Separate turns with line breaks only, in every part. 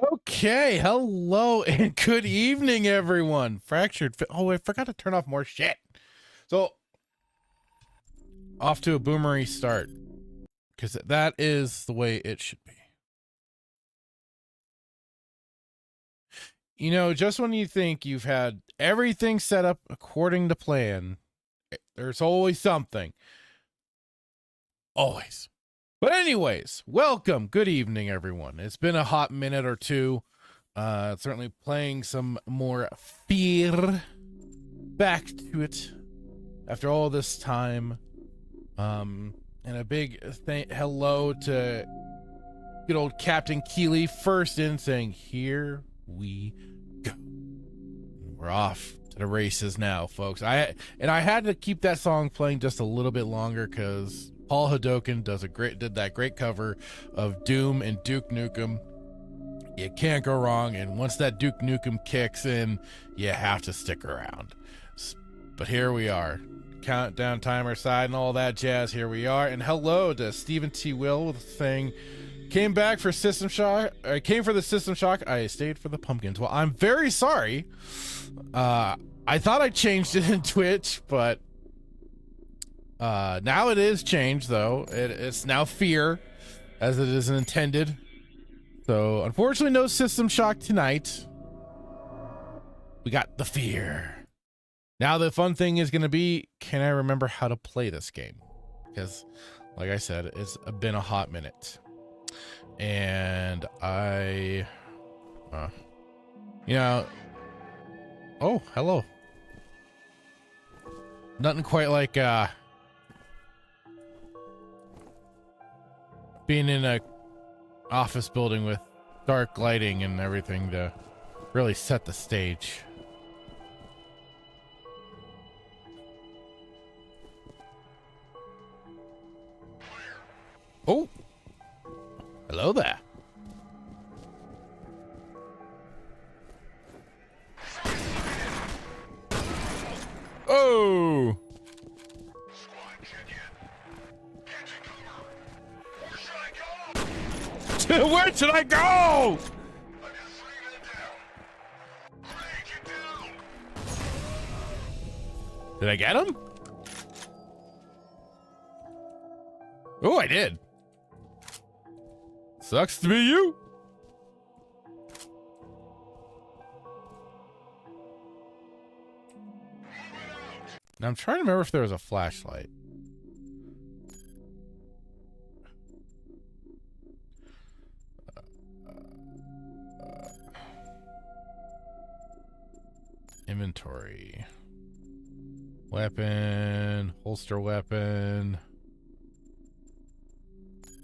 Okay, hello and good evening, everyone. Oh, I forgot to turn off more shit. So, off to a boomery start, because that is the way it should be. You know, just when you think you've had everything set up according to plan, there's always something. Always. But anyways, welcome. Good evening, everyone. It's been a hot minute or two. Certainly playing some more F.E.A.R. Back to it after all this time. And a big hello to good old Captain Keeley, first in, saying, "Here we go." We're off to the races now, folks. I had to keep that song playing just a little bit longer because Paul Hadoken did that great cover of Doom and Duke Nukem. You can't go wrong, and once that Duke Nukem kicks in, you have to stick around. But here we are. Countdown timer side and all that jazz. Here we are. And hello to Stephen T. Will saying, came back for System Shock. I came for the System Shock. I stayed for the pumpkins. Well, I'm very sorry. I thought I changed it in Twitch, but now it is changed, though. It's now F.E.A.R. as it is intended. So, unfortunately, no System Shock tonight. We got the F.E.A.R. Now the fun thing is going to be, can I remember how to play this game? Because, like I said, it's been a hot minute. And oh, hello. Nothing quite like, being in a office building with dark lighting and everything to really set the stage. Oh, hello there. Oh. Where should I go? Did I get him? Oh, I did. Sucks to be you. Now I'm trying to remember if there was a flashlight. Inventory. Weapon. Holster weapon.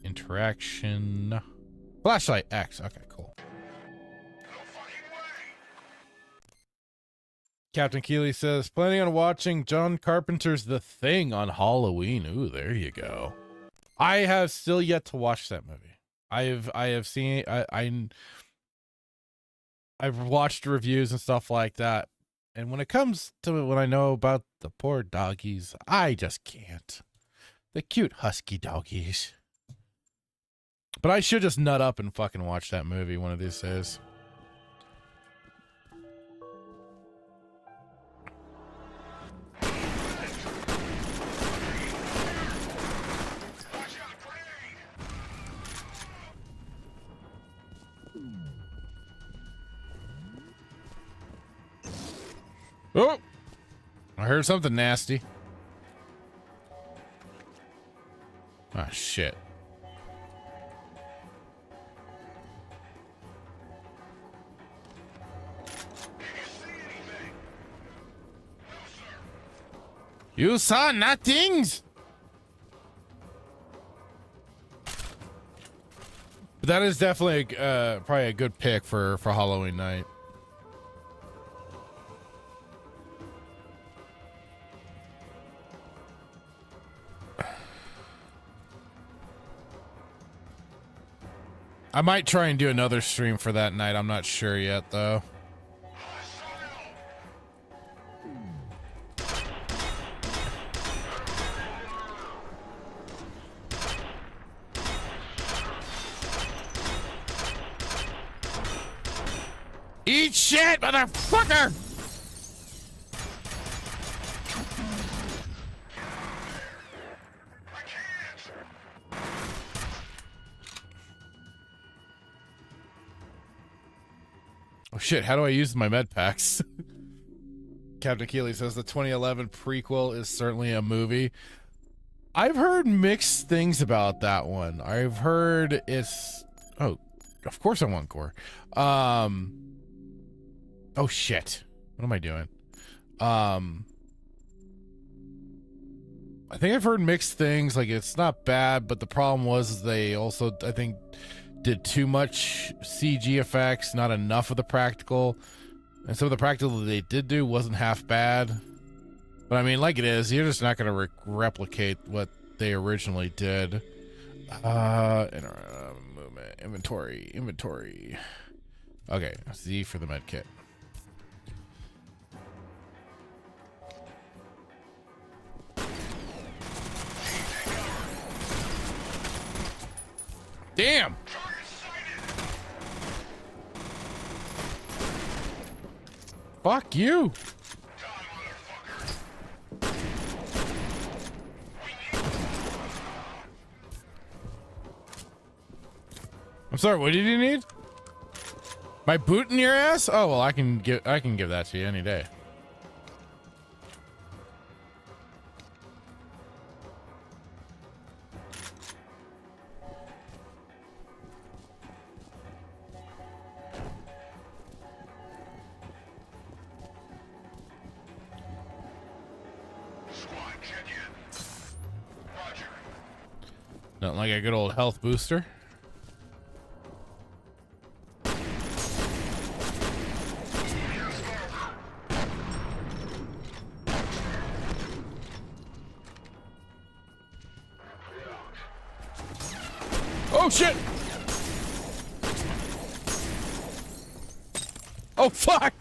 Interaction. Flashlight X. Okay, cool. Captain Keeley says, planning on watching John Carpenter's The Thing on Halloween. Ooh, there you go. I have still yet to watch that movie. I have seen I've watched reviews and stuff like that. And when it comes to when I know about the poor doggies, I just can't. The cute husky doggies. But I should just nut up and fucking watch that movie one of these days. Oh! I heard something nasty. Ah, shit. You saw nothings? But that is definitely probably a good pick for Halloween night. I might try and do another stream for that night. I'm not sure yet, though. Eat shit, motherfucker! Oh shit, how do I use my med packs? Captain Keeley says the 2011 prequel is certainly a movie. I've heard mixed things about that one. I've heard it's... Oh, of course I want gore. Oh shit. What am I doing? I think I've heard mixed things. Like, it's not bad, but the problem was they also, I think, did too much CG effects, not enough of the practical. And some of the practical they did do wasn't half bad. But I mean, like it is, you're just not going to replicate what they originally did. Movement, inventory. Okay, Z for the med kit. Damn! Fuck you! I'm sorry, what did you need? My boot in your ass? Oh well, I can give that to you any day. Nothing like a good old health booster. Oh shit! Oh fuck!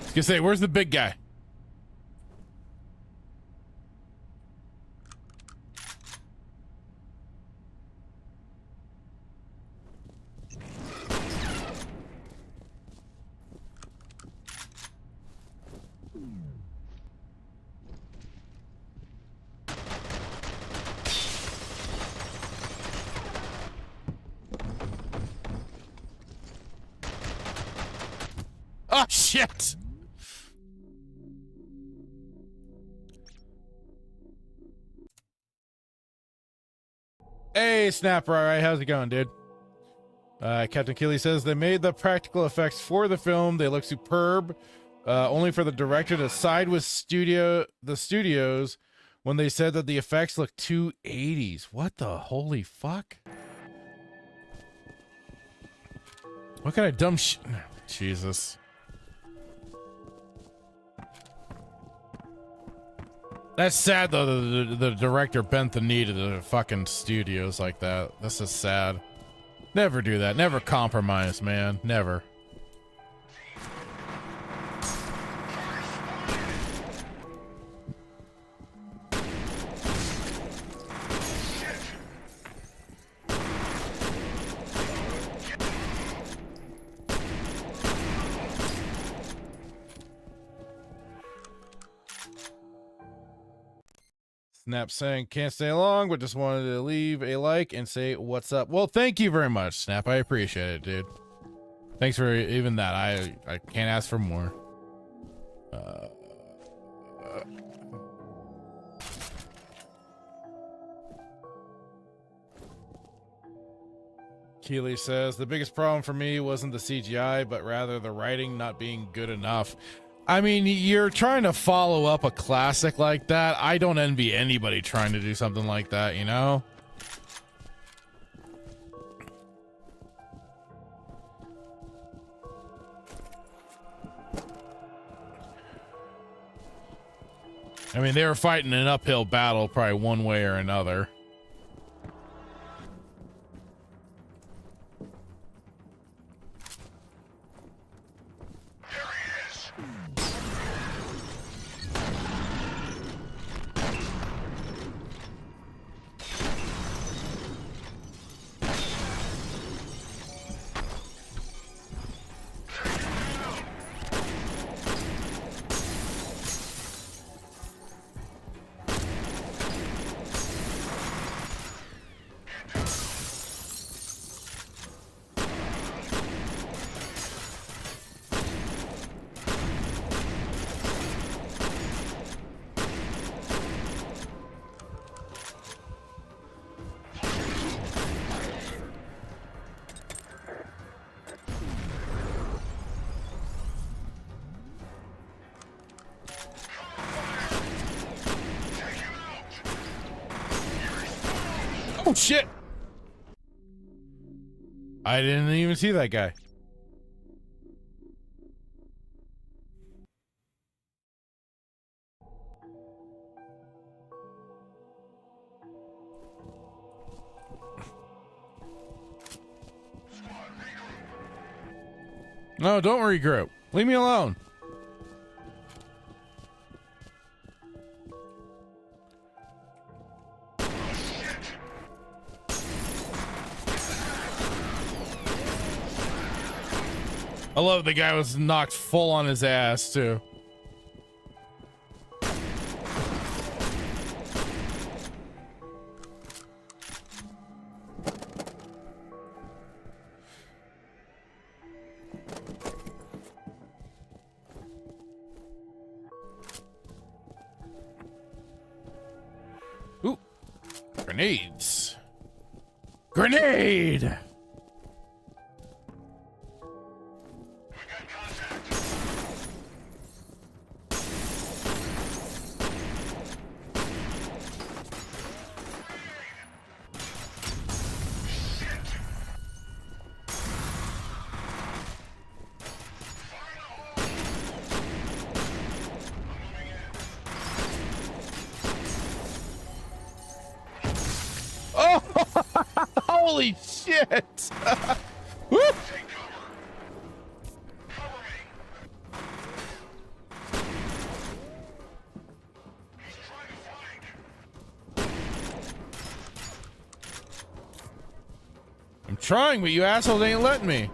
I was gonna say, where's the big guy? Oh shit! Hey, Snapper, alright, how's it going, dude? Captain Keeley says they made the practical effects for the film. They look superb. Only for the director to side with the studios when they said that the effects look too 80s. What the holy fuck? What kind of dumb shit? Jesus. That's sad, though, the director bent the knee to the fucking studios like that. This is sad. Never do that. Never compromise, man. Never. Snap saying, can't stay long, but just wanted to leave a like and say what's up. Well, thank you very much, Snap. I appreciate it, dude. Thanks for even that. I can't ask for more. Keeley says, the biggest problem for me wasn't the CGI, but rather the writing not being good enough. I mean, you're trying to follow up a classic like that. I don't envy anybody trying to do something like that, you know? I mean, they were fighting an uphill battle probably one way or another. Oh shit! I didn't even see that guy. No, don't regroup. Leave me alone. I love the guy was knocked full on his ass too. Ooh, grenades. Grenade! Oh, holy shit! Woo! I'm trying, but you assholes ain't letting me.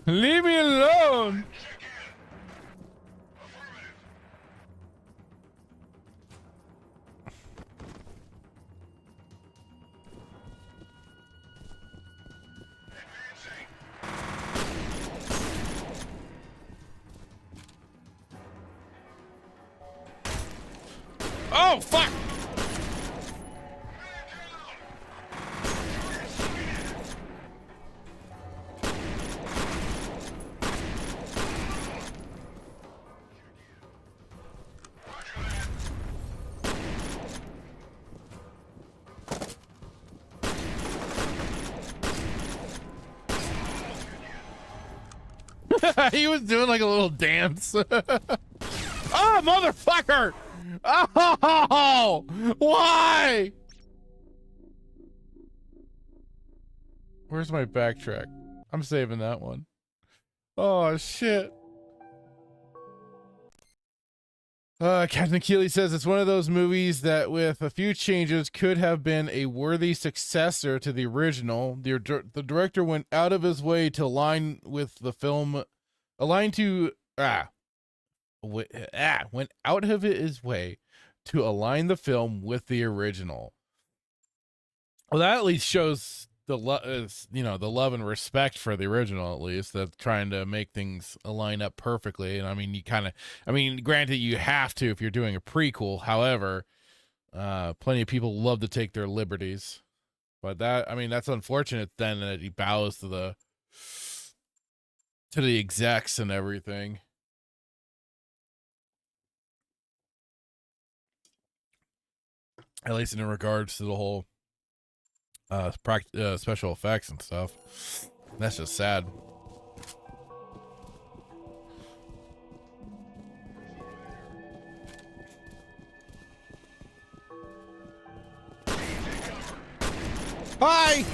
Leave me alone! Oh, fuck! He was doing like a little dance. Oh, motherfucker! Oh, why? Where's my backtrack? I'm saving that one. Oh, shit. Captain Keeley says it's one of those movies that with a few changes could have been a worthy successor to the original. The director went out of his way to align with the film, went out of his way to align the film with the original. Well, that at least shows the the love and respect for the original, at least, that's trying to make things align up perfectly. And I mean, granted, you have to if you're doing a prequel. However, plenty of people love to take their liberties, but that's unfortunate then that he bows to the execs and everything. At least in regards to the whole special effects and stuff. That's just sad. Hi!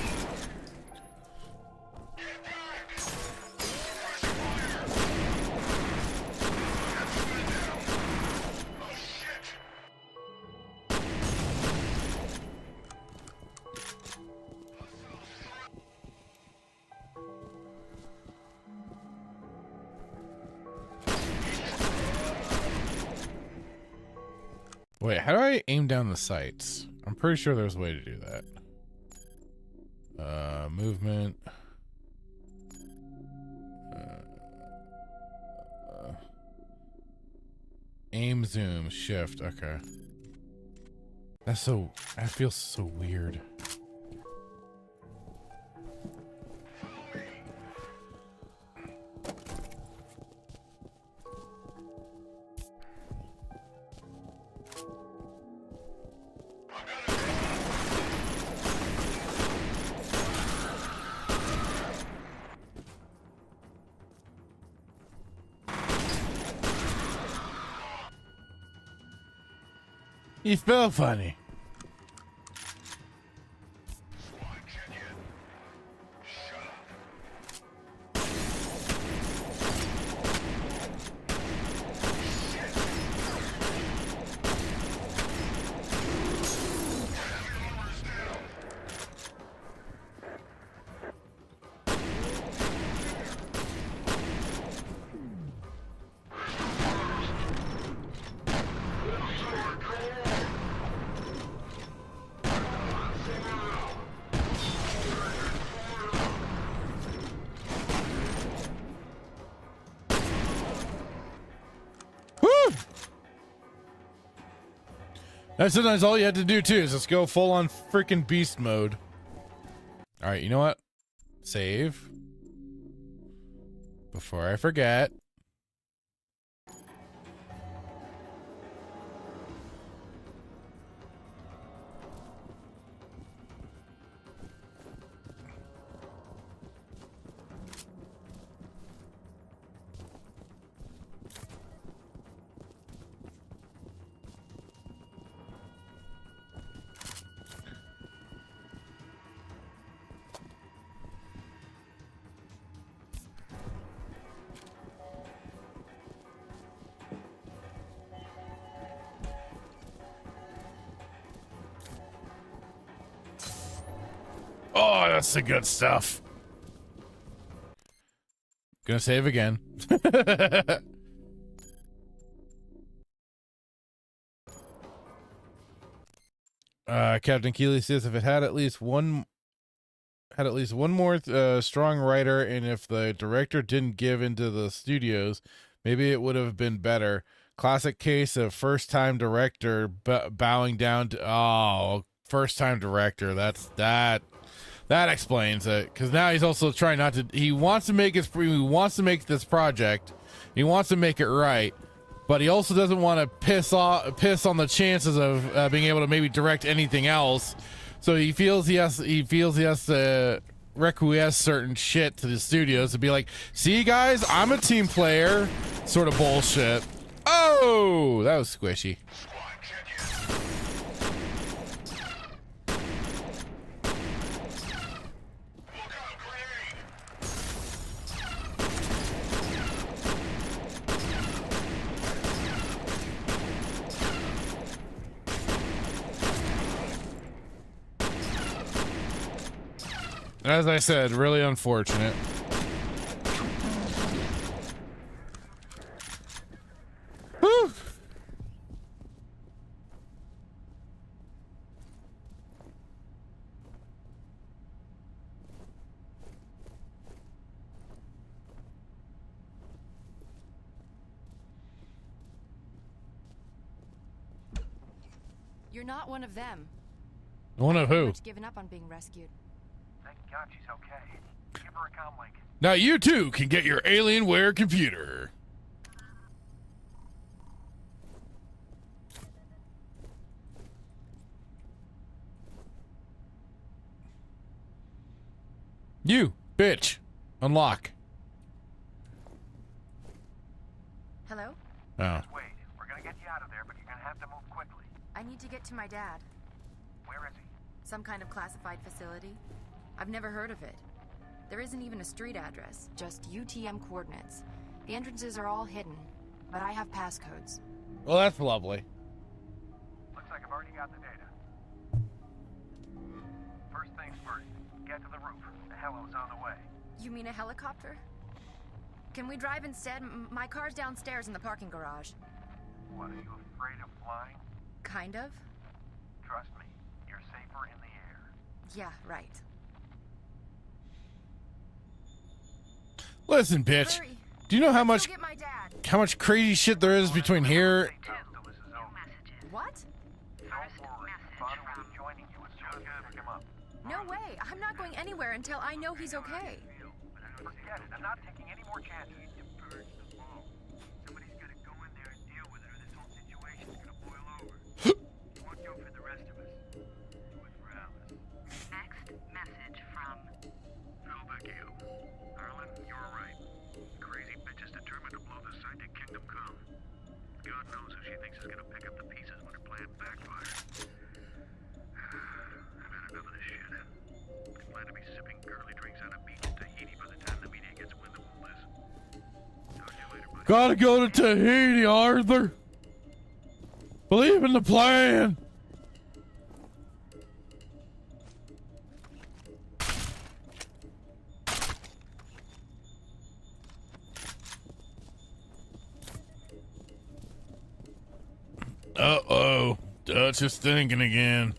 Wait, how do I aim down the sights? I'm pretty sure there's a way to do that. Movement. Aim, zoom, shift. Okay. That's so... That feels so weird. You feel funny. And sometimes all you had to do too is just go full on freaking beast mode. All right, you know what? Save. Before I forget. Oh, that's the good stuff. Gonna save again. Captain Keeley says if it had at least one more strong writer, and if the director didn't give into the studios, maybe it would have been better. Classic case of first-time director bowing down to first-time director. That explains it, because now he's also trying not to. He wants to make this project. He wants to make it right, but he also doesn't want to piss on the chances of being able to maybe direct anything else. So he feels he has to requiesce certain shit to the studios to be like, see guys, I'm a team player, sort of bullshit. Oh, that was squishy. As I said, really unfortunate. Whew.
You're not one of them.
One of who?
Given up on being rescued.
Thank God she's okay. Give her a comm link.
Now you too can get your Alienware computer. You, bitch. Unlock.
Hello?
Oh.
Just wait. We're gonna get you out of there, but you're gonna have to move quickly.
I need to get to my dad.
Where is he?
Some kind of classified facility. I've never heard of it. There isn't even a street address, just UTM coordinates. The entrances are all hidden, but I have passcodes.
Well, that's lovely.
Looks like I've already got the data. First things first, get to the roof. The hello's on the way.
You mean a helicopter? Can we drive instead? My car's downstairs in the parking garage.
What, are you afraid of flying?
Kind of.
Trust me, you're safer in the air.
Yeah, right.
Listen, bitch.
Hurry.
Do you know how
Let's
much?
go get my dad.
how much crazy shit there is between here.
What? No way. I'm not going anywhere until I know he's okay.
Forget it. I'm not taking any more chances.
Somebody's got to go in there and deal with it, or this whole situation's going to boil over. You won't do it for the rest of us. Do it for Alice.
Next message from
Phil Vecchio. Harlan, you're right. Crazy bitch is determined to blow the site to Kingdom Come. God knows who she thinks is going to pick up the pieces when her plan backfires. I've had enough of this shit. I plan to be sipping girly drinks on a beach in Tahiti by the time the media gets wind of all this. Talk to you later, buddy.
Gotta go to Tahiti, Arthur. Believe in the plan. Uh-oh. Dutch is thinking again.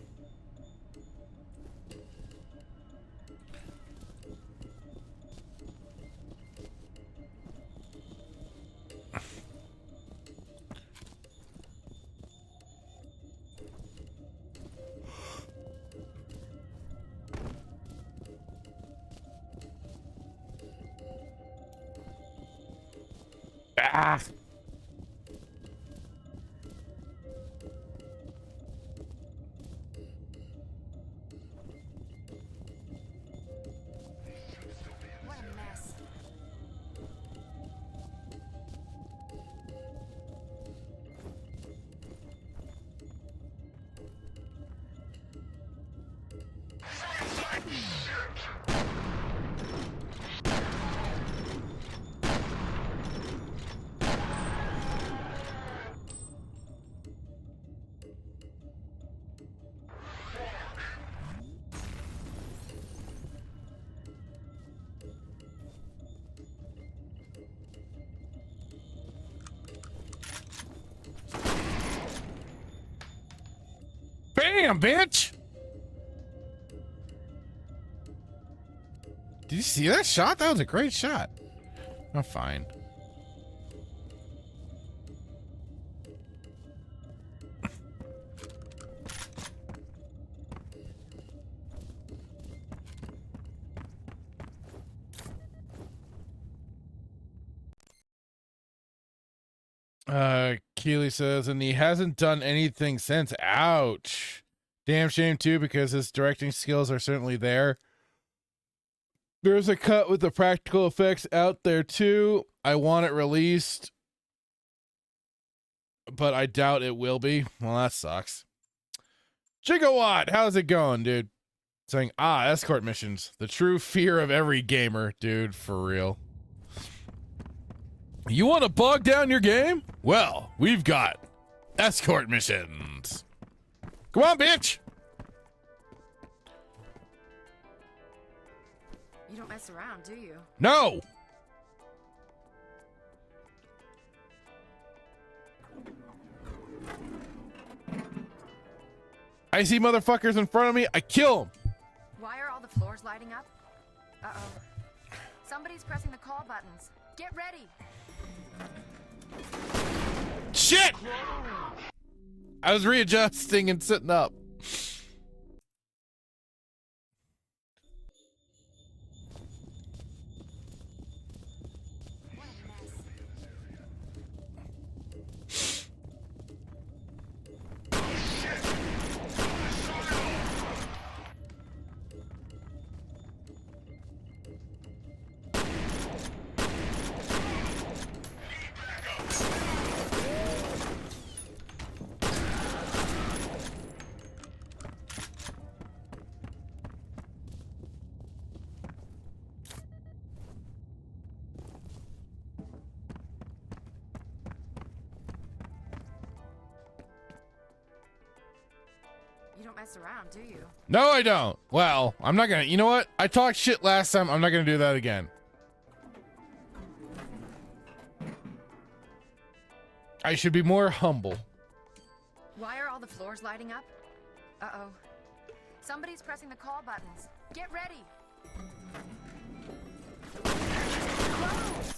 Ah.
What a mess.
Bam, bitch! Did you see that shot? That was a great shot. I'm fine. Keely says, and he hasn't done anything since. Ouch. Damn shame too, because his directing skills are certainly there. There's a cut with the practical effects out there too. I want it released, but I doubt it will be. Well, that sucks. Gigawatt, how's it going, dude? Saying, escort missions. The true fear of every gamer, dude, for real. You want to bog down your game? Well, we've got escort missions. Come on, bitch.
You don't mess around, do you?
No. I see motherfuckers in front of me. I kill them.
Why are all the floors lighting up? Uh-oh. Somebody's pressing the call buttons. Get ready.
Shit! I was readjusting and sitting up.
What a mess. You don't mess around, do you?
No, I don't. Well, I'm not gonna. You know what? I talked shit last time. I'm not gonna do that again. I should be more humble.
Why are all the floors lighting up? Uh-oh. Somebody's pressing the call buttons. Get ready. Close.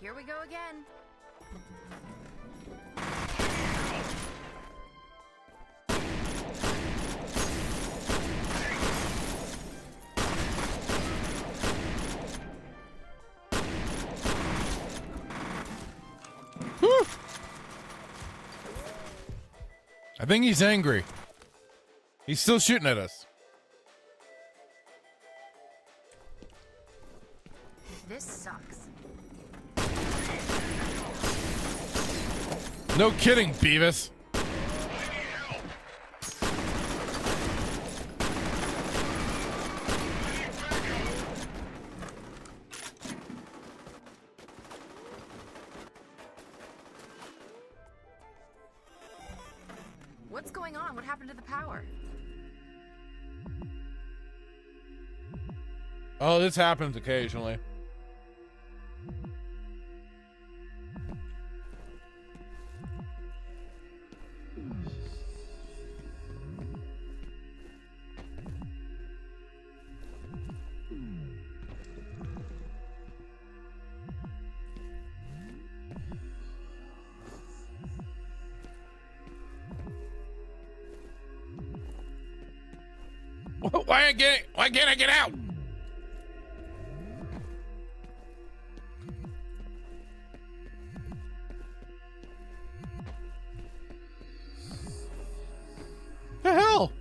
Here we go again.
Whew. I think he's angry. He's still shooting at us.
This sucks.
No kidding, Beavis.
What's going on? What happened to the power?
Oh, this happens occasionally. Why can't I get out? The hell?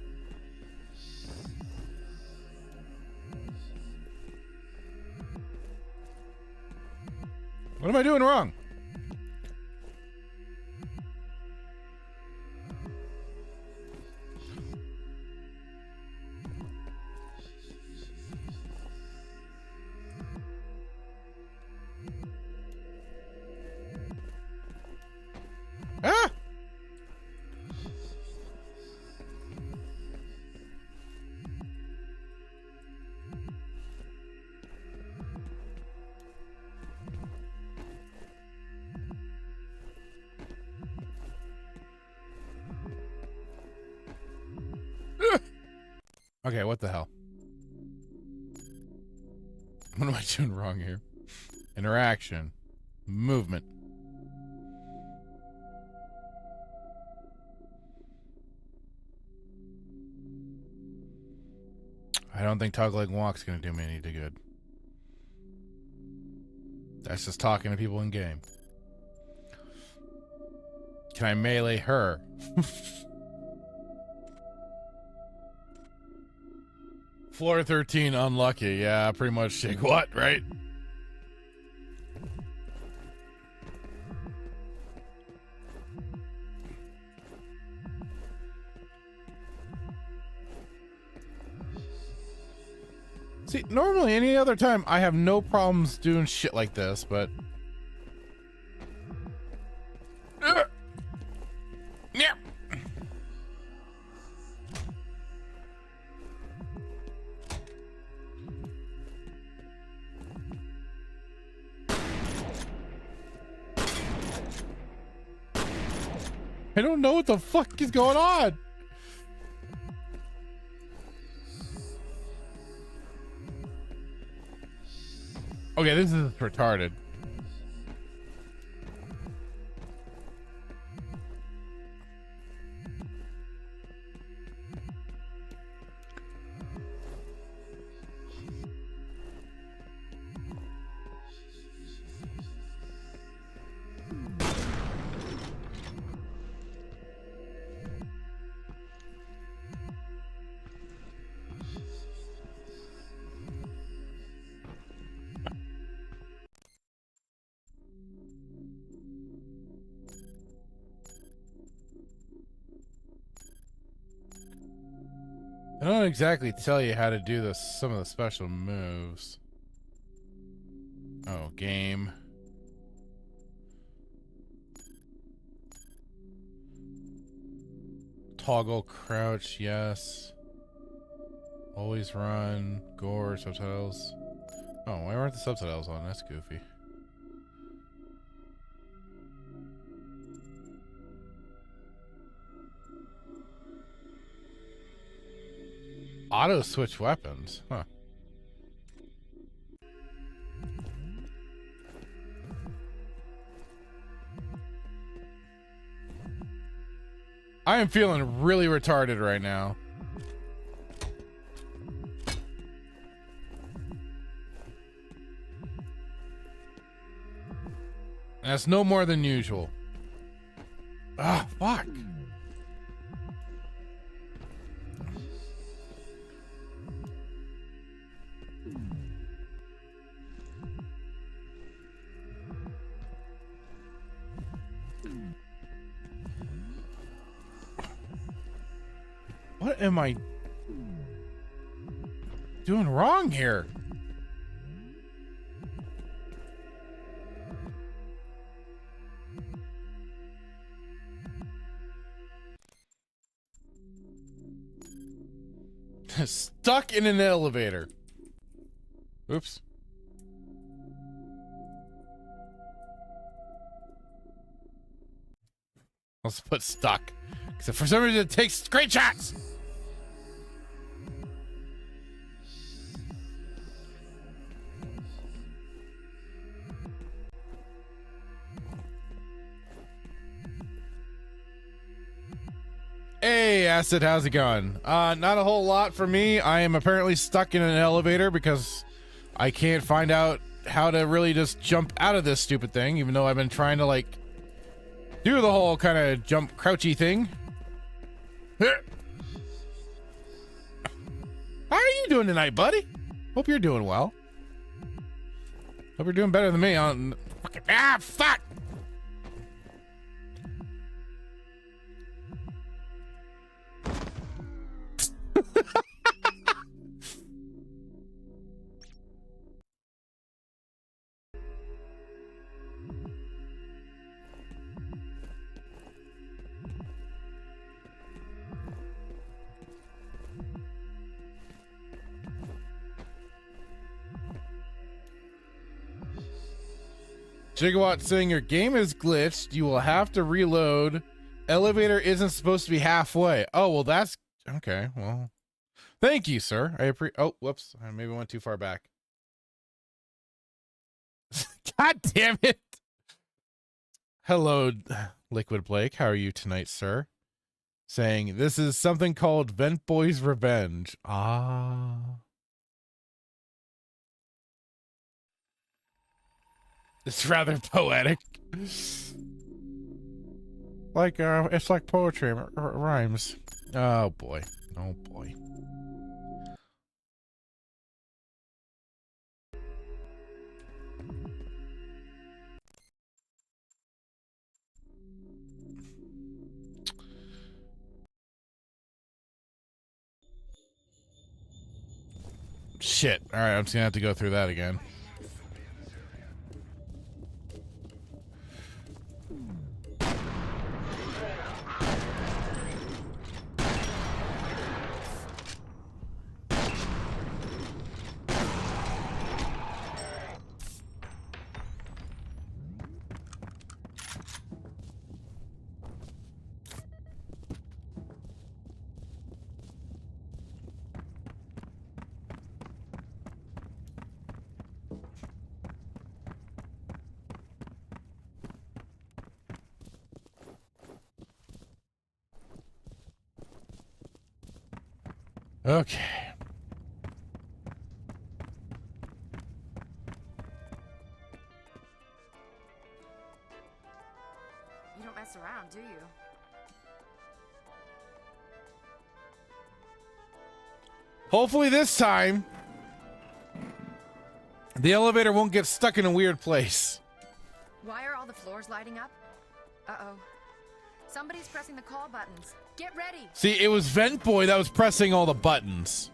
What am I doing wrong? Ah! Okay, what the hell? What am I doing wrong here? Interaction. Movement. I don't think toggling walk's gonna do me any good. That's just talking to people in game. Can I melee her? Floor 13 unlucky. Yeah, pretty much shake what, right? See, normally any other time I have no problems doing shit like this, but yeah. I don't know what the fuck is going on. Okay, this is retarded. I don't exactly tell you how to do some of the special moves. Oh, game. Toggle crouch, yes. Always run, gore, subtitles. Oh, why aren't the subtitles on? That's goofy. Auto switch weapons. Huh. I am feeling really retarded right now. That's no more than usual. Ah, fuck. What am I doing wrong here? Stuck in an elevator. Oops. Let's put stuck. Because for some reason it takes screenshots. Hey, Acid, how's it going? Not a whole lot for me. I am apparently stuck in an elevator because I can't find out how to really just jump out of this stupid thing, even though I've been trying to, like, do the whole kind of jump crouchy thing. How are you doing tonight, buddy? Hope you're doing well. Hope you're doing better than me on... fuck! Gigawatt saying your game is glitched. You will have to reload. Elevator isn't supposed to be halfway. Oh, well, that's okay. Well, thank you, sir. I appreciate. Oh, whoops. I maybe went too far back. God damn it. Hello, Liquid Blake. How are you tonight, sir? Saying this is something called Vent Boy's Revenge. Ah. It's rather poetic. Like, it's like poetry. It rhymes. Oh, boy. Oh, boy. Shit. All right, I'm just gonna have to go through that again. Okay.
You don't mess around, do you?
Hopefully this time, the elevator won't get stuck in a weird place.
Why are all the floors lighting up? Uh-oh. Somebody's pressing the call buttons. Get ready!
See, it was Vent Boy that was pressing all the buttons.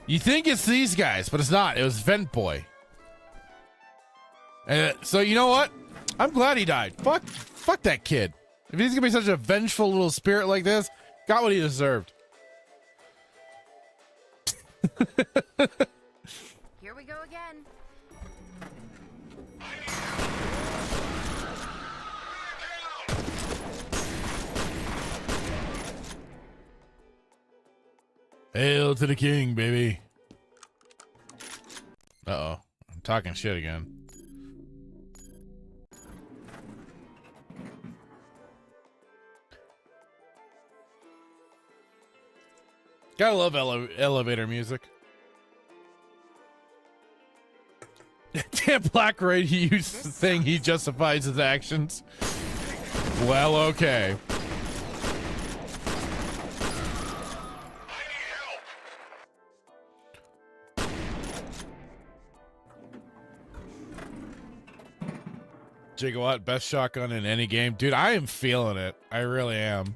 You think it's these guys, but it's not. It was Vent Boy. So you know what? I'm glad he died. Fuck that kid. If he's gonna be such a vengeful little spirit like this, got what he deserved.
Here we go again.
Hail to the king, baby. Uh-oh. I'm talking shit again. Gotta love elevator music. Damn Black Raid, he used the thing, he justifies his actions. Well, okay. Gigawatt, best shotgun in any game. Dude, I am feeling it. I really am.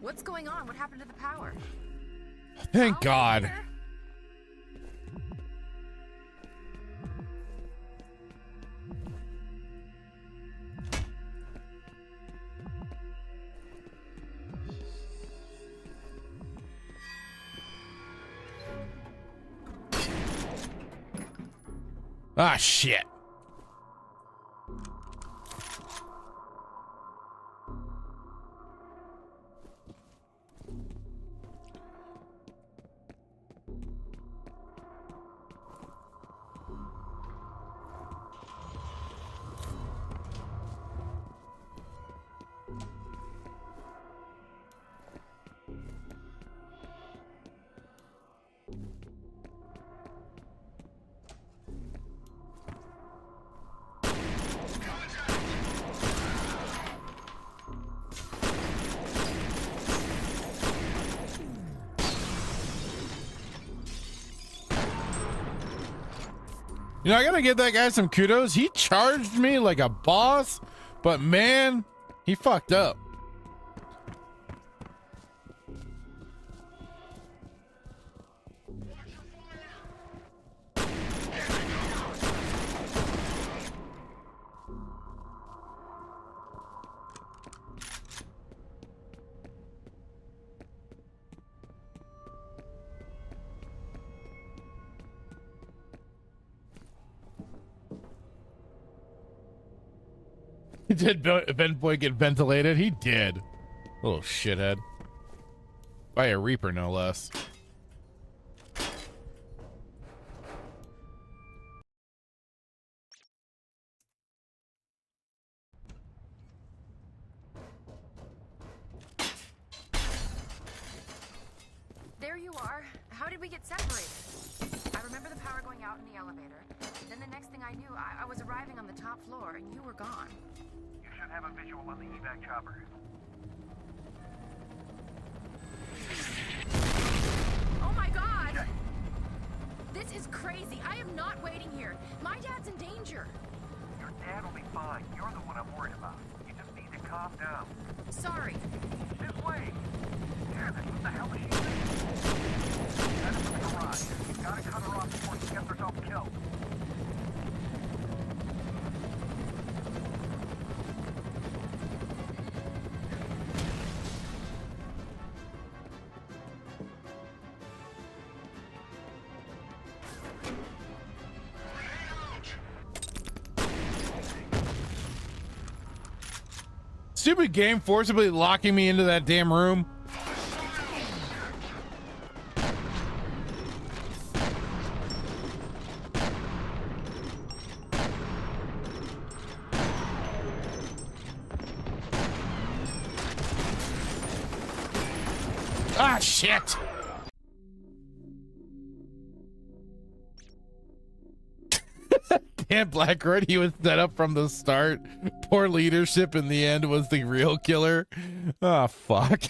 What's going on? What happened to the power?
Thank God.
Here?
Ah, shit. You know, I gotta give that guy some kudos. He charged me like a boss, but man, he fucked up. Did Vent Boy get ventilated? He did. Little shithead. By a Reaper, no less.
There you are. How did we get separated? I remember the power going out in the elevator. Then the next thing I knew, I was arriving on the top floor and you were gone.
You should have a visual on the evac chopper.
Oh my God! Okay. This is crazy. I am not waiting here. My dad's in danger.
Your dad will be fine. You're the one I'm worried about. You just need to calm down.
Sorry.
This way. Damn it, what the hell is she doing? Head up to the garage. You gotta cut her off before she gets herself killed.
Stupid game forcibly locking me into that damn room. Ah, shit. Damn, Blackroot, he was set up from the start. Poor leadership in the end was the real killer. Ah, fuck.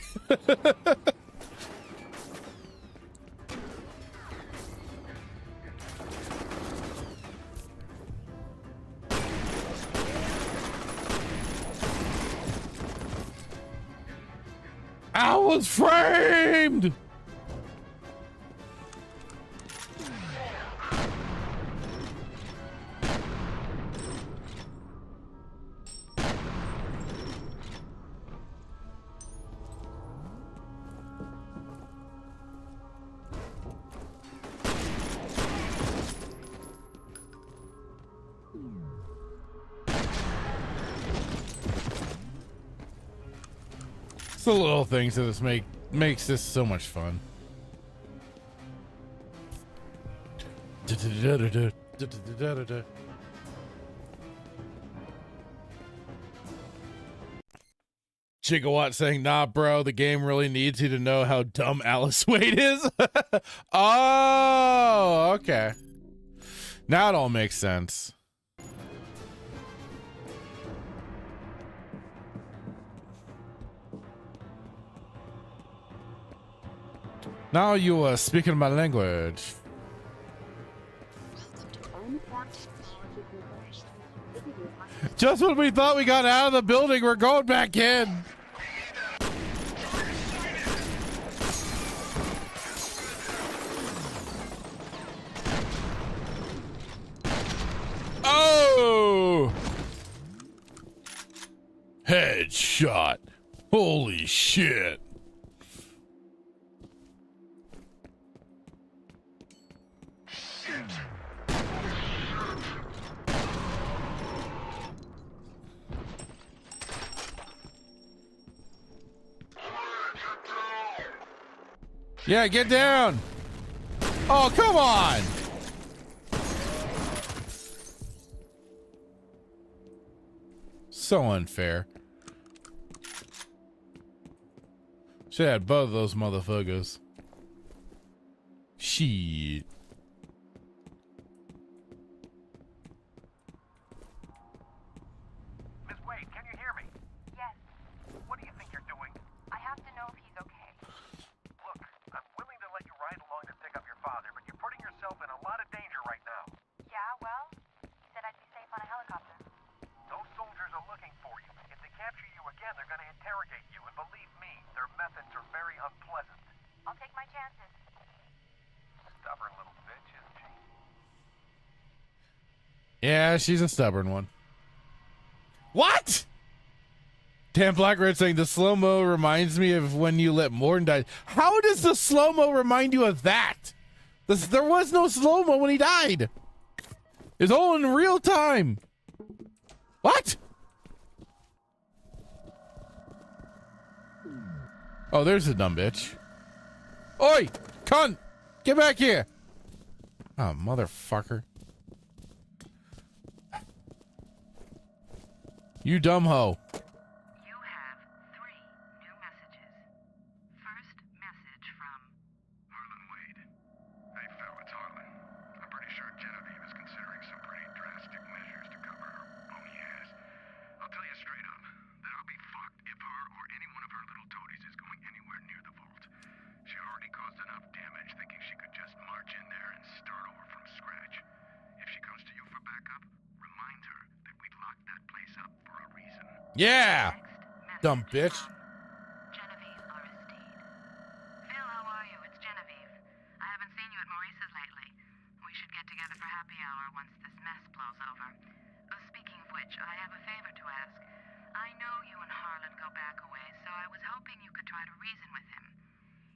I was framed! It's the little things that just make makes this so much fun. Gigawatt saying, nah, bro, the game really needs you to know how dumb Alice Wade is. Oh, okay. Now it all makes sense. Now you are speaking my language. Just when we thought we got out of the building, we're going back in. Oh! Headshot. Holy shit. Yeah, get down. Oh, come on. So unfair. Should have had both of those motherfuckers. Shit.
Miss Wade, can you hear me?
Yes,
What do you think you're doing?
I have to know if he's okay.
Look, I'm willing to let you ride along to pick up your father, but you're putting yourself in a lot of danger right now.
Yeah, well, he said I'd be safe on a helicopter.
Those soldiers are looking for you. If they capture you again, they're going to interrogate you, and believe me, their methods are very unpleasant.
I'll take my chances.
Stubborn little bitch, isn't she?
Yeah, she's a stubborn one. What? Dan Blackred saying the slow-mo reminds me of when you let Morton die. How does the slow-mo remind you of that? There was no slow-mo when he died. It's all in real time. What? Oh, there's a dumb bitch. Oi, cunt! Get back here! Oh, motherfucker. You dumb hoe.
You have 3 new messages. First message from
Harlan Wade. Hey, Phil, it's Harlan. I'm pretty sure Genevieve is considering some pretty drastic measures to cover her bony ass. I'll tell you straight up that I'll be fucked if her or any one of her little toadies is going anywhere near the vault. She already caused enough damage thinking she could just march in there and start over from scratch. If she comes to you for backup, remind her that we locked that place up for a reason.
Yeah!
next
Dumb
message
bitch.
from Genevieve Aristide. Phil, how are you? It's Genevieve. I haven't seen you at Maurice's lately. We should get together for happy hour once this mess blows over. Speaking of which, I have a favor to ask. I know you and Harlan go back a ways, so I was hoping you could try to reason with him.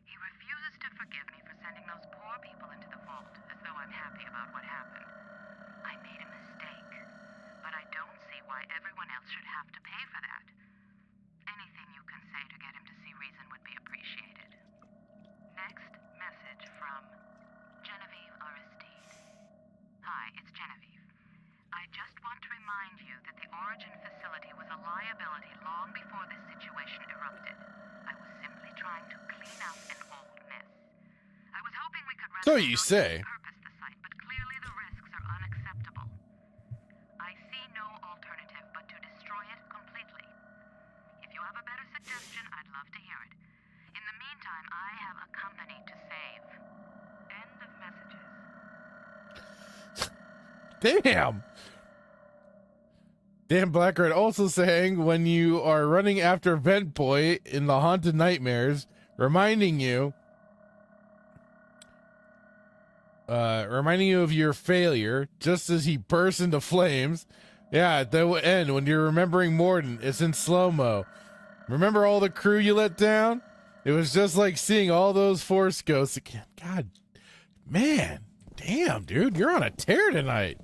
He refuses to forgive me for sending those poor people into the vault, as though I'm happy about what happened. I made a mistake, but I don't see why everyone else should have to pay for that. Anything you can say to get him to see reason would be appreciated. Next message from Genevieve Aristide. Hi, it's Genevieve. I just want to remind you that the Origin facility was a liability long before this situation erupted. I was simply trying to clean up an old mess. I was hoping we could
So you say.
repurpose the site, but clearly the risks are unacceptable. I see no alternative but to destroy it completely. If you have a better suggestion, I'd love to hear it. In the meantime, I have a company to save. End of messages.
Damn. Dan Blackred also saying when you are running after Vent Boy in the Haunted Nightmares, reminding you of your failure, just as he bursts into flames. Yeah, at the end, when you're remembering Morden, it's in slow-mo. Remember all the crew you let down? It was just like seeing all those Force ghosts again. God, man, damn, dude, you're on a tear tonight.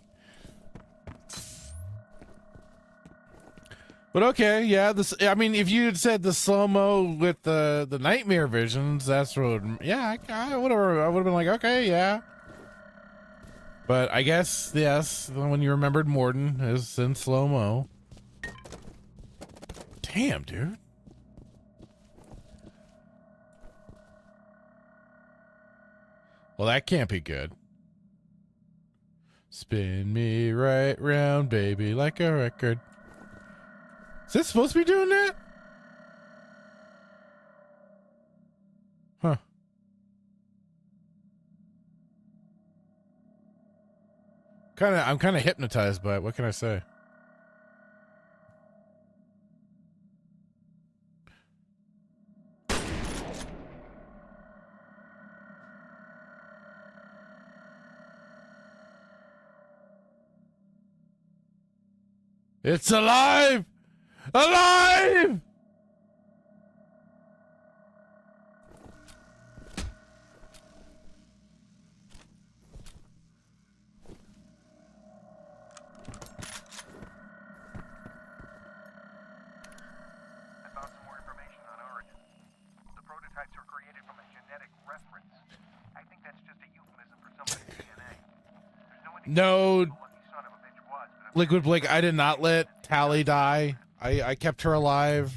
But okay, yeah. This, I mean, if you had said the slow mo with the nightmare visions, that's what. Yeah, I would have been like, okay, yeah. But I guess yes, when you remembered Morden is in slow mo. Damn, dude. Well, that can't be good. Spin me right round, baby, like a record. Is this supposed to be doing that? Huh. I'm kind of hypnotized by it. What can I say? It's alive! Alive!
I found some more information on origin. The prototypes were created from a genetic reference. I think that's just a euphemism for somebody's DNA. There's no indication
No,
who the lucky son of a bitch was, but
Liquid Blake, I did not let Tally die. I kept her alive.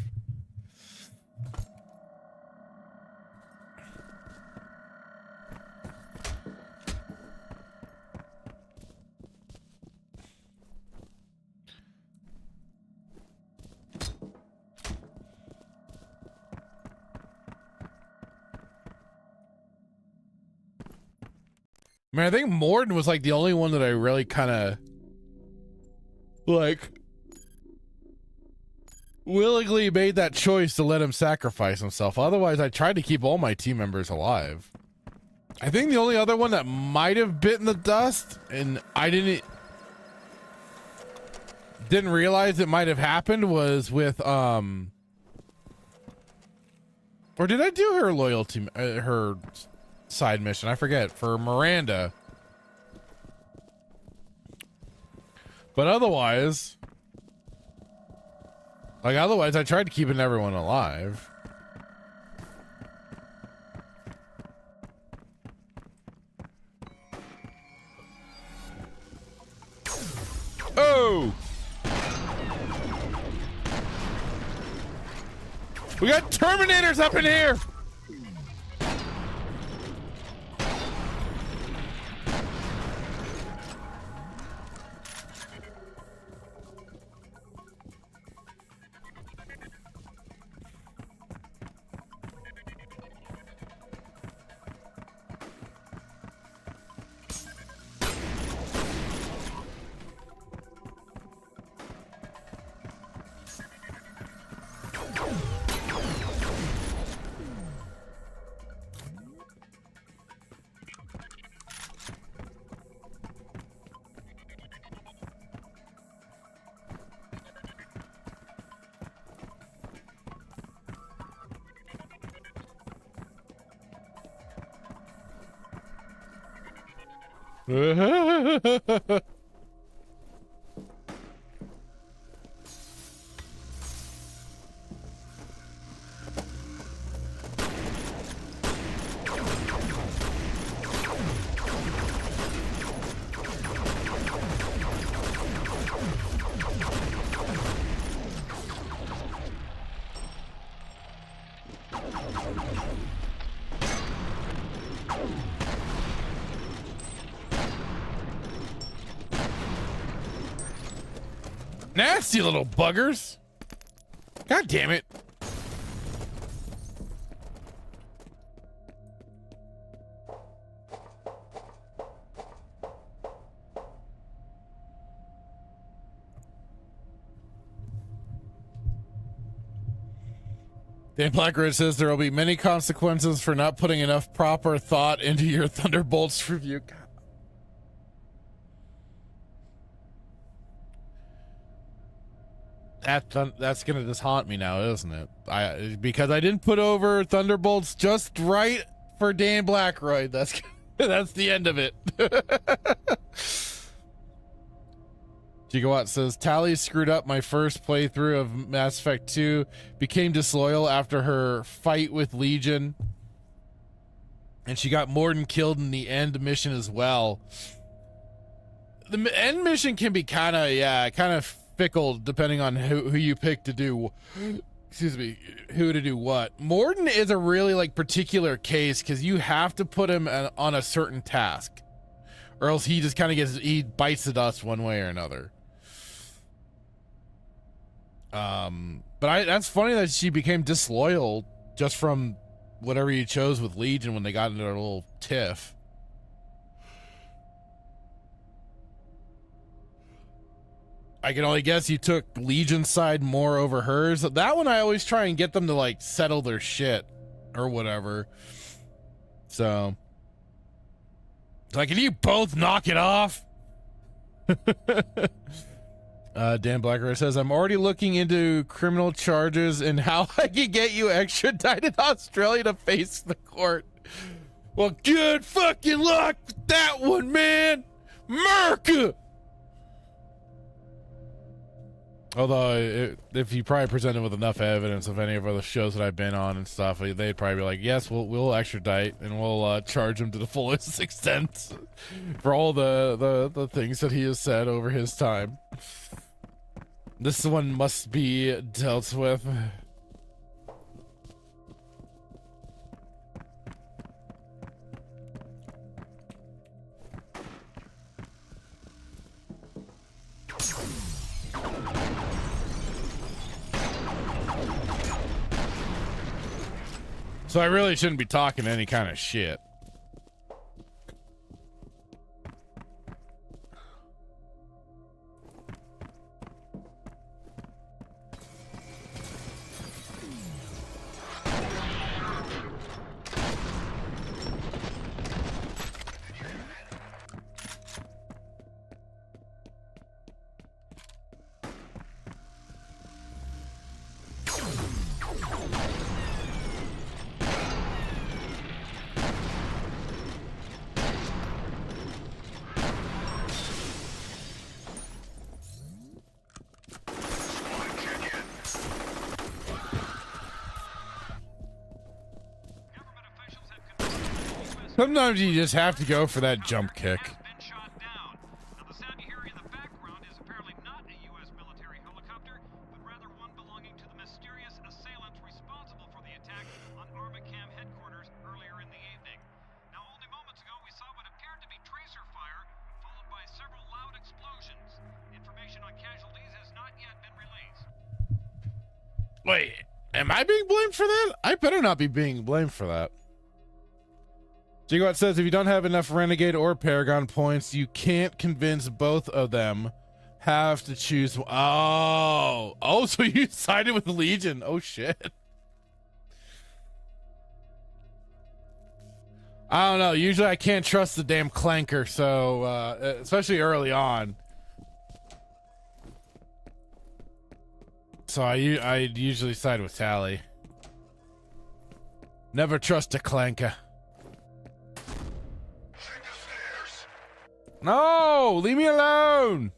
Man, I think Morden was like the only one that I really kind of like willingly made that choice to let him sacrifice himself. Otherwise, I tried to keep all my team members alive. I think the only other one that might have bitten the dust, and I didn't realize it might have happened, was with or did I do her loyalty, her side mission? I forget, for Miranda. But otherwise, I tried keeping everyone alive. Oh! We got Terminators up in here! Nasty little buggers. God damn it. Dan Blackridge says there will be many consequences for not putting enough proper thought into your Thunderbolts review. God. That's gonna just haunt me now, isn't it? Because I didn't put over Thunderbolts just right for Dan Blackroyd. That's the end of it. Gigawatt says, Tally screwed up my first playthrough of Mass Effect 2, became disloyal after her fight with Legion, and she got Morden killed in the end mission as well. The end mission can be kind of fickle depending on who you pick to do, excuse me, who to do what. Morden is a really like particular case because you have to put him on a certain task, or else he just kind of he bites the dust one way or another. But that's funny that she became disloyal just from whatever you chose with Legion when they got into their little tiff. I can only guess you took Legion's side more over hers. That one I always try and get them to like settle their shit or whatever. So it's like, can you both knock it off? Dan Blacker says, I'm already looking into criminal charges and how I can get you extradited to Australia to face the court. Well, good fucking luck with that one, man. America. Although, if you probably presented with enough evidence of any of other shows that I've been on and stuff, they'd probably be like, yes, we'll extradite and we'll charge him to the fullest extent for all the things that he has said over his time. This one must be dealt with. So I really shouldn't be talking any kind of shit. Sometimes you just have to go for that jump kick. Wait, am I being blamed for that? I better not be being blamed for that. Gigawatt says, if you don't have enough Renegade or Paragon points, you can't convince both of them. Have to choose. Oh, so you sided with Legion. Oh, shit. I don't know. Usually I can't trust the damn clanker, so, especially early on. So I usually side with Tally. Never trust a clanker. No, leave me alone.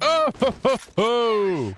Oh, ho, ho, ho.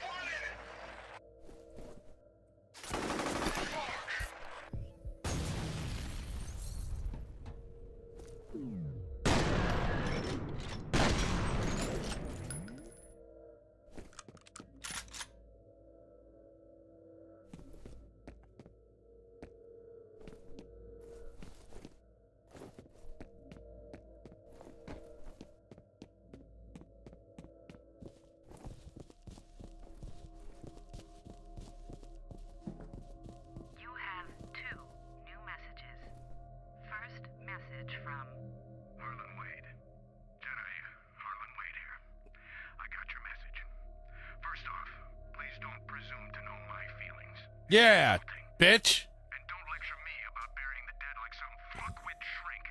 Yeah, bitch.
And don't lecture me about burying the dead like some fuckwit shrink.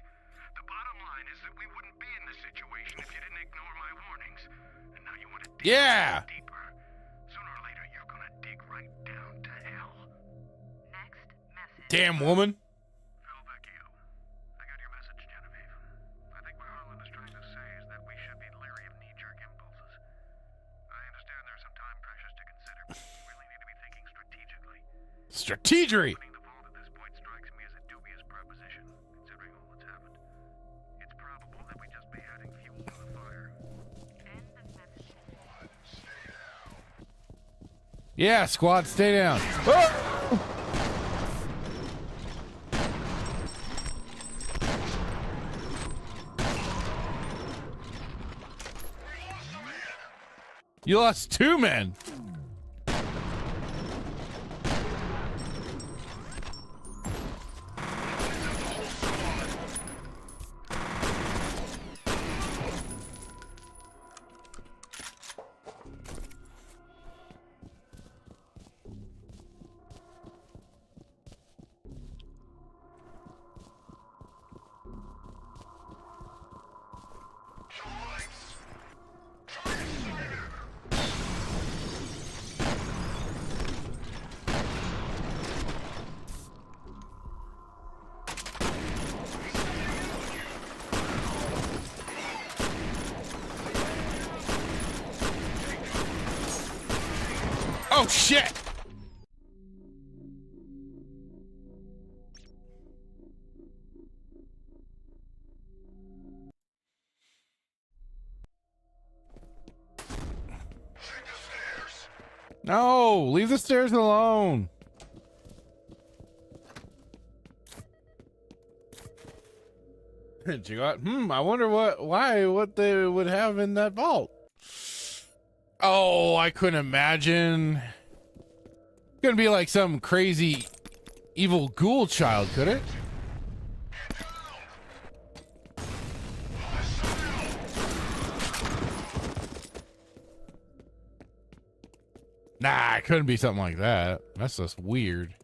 The bottom line is that we wouldn't be in this situation if you didn't ignore my warnings. And now you want to dig
Yeah.
deeper. Sooner or later, you're gonna dig right down to hell.
Next message.
Damn woman.
Phil Vecchio, I got your message, Genevieve. I think what Harlan is trying to say is that we should be leery of knee-jerk impulses. I understand there are some time pressures to consider, but we really need to be thinking strategically.
Strategery.
Opening the vault at this point strikes me as a dubious proposition, considering all that's happened. It's probable that we just be adding fuel to the fire.
End of message.
Yeah, squad, stay down. Oh! You lost 2 men. Oh shit! No, leave the stairs alone. You got, I wonder what they would have in that vault. Oh, I couldn't imagine. Gonna be like some crazy evil ghoul child, could it? Nah, it couldn't be something like that. That's just weird.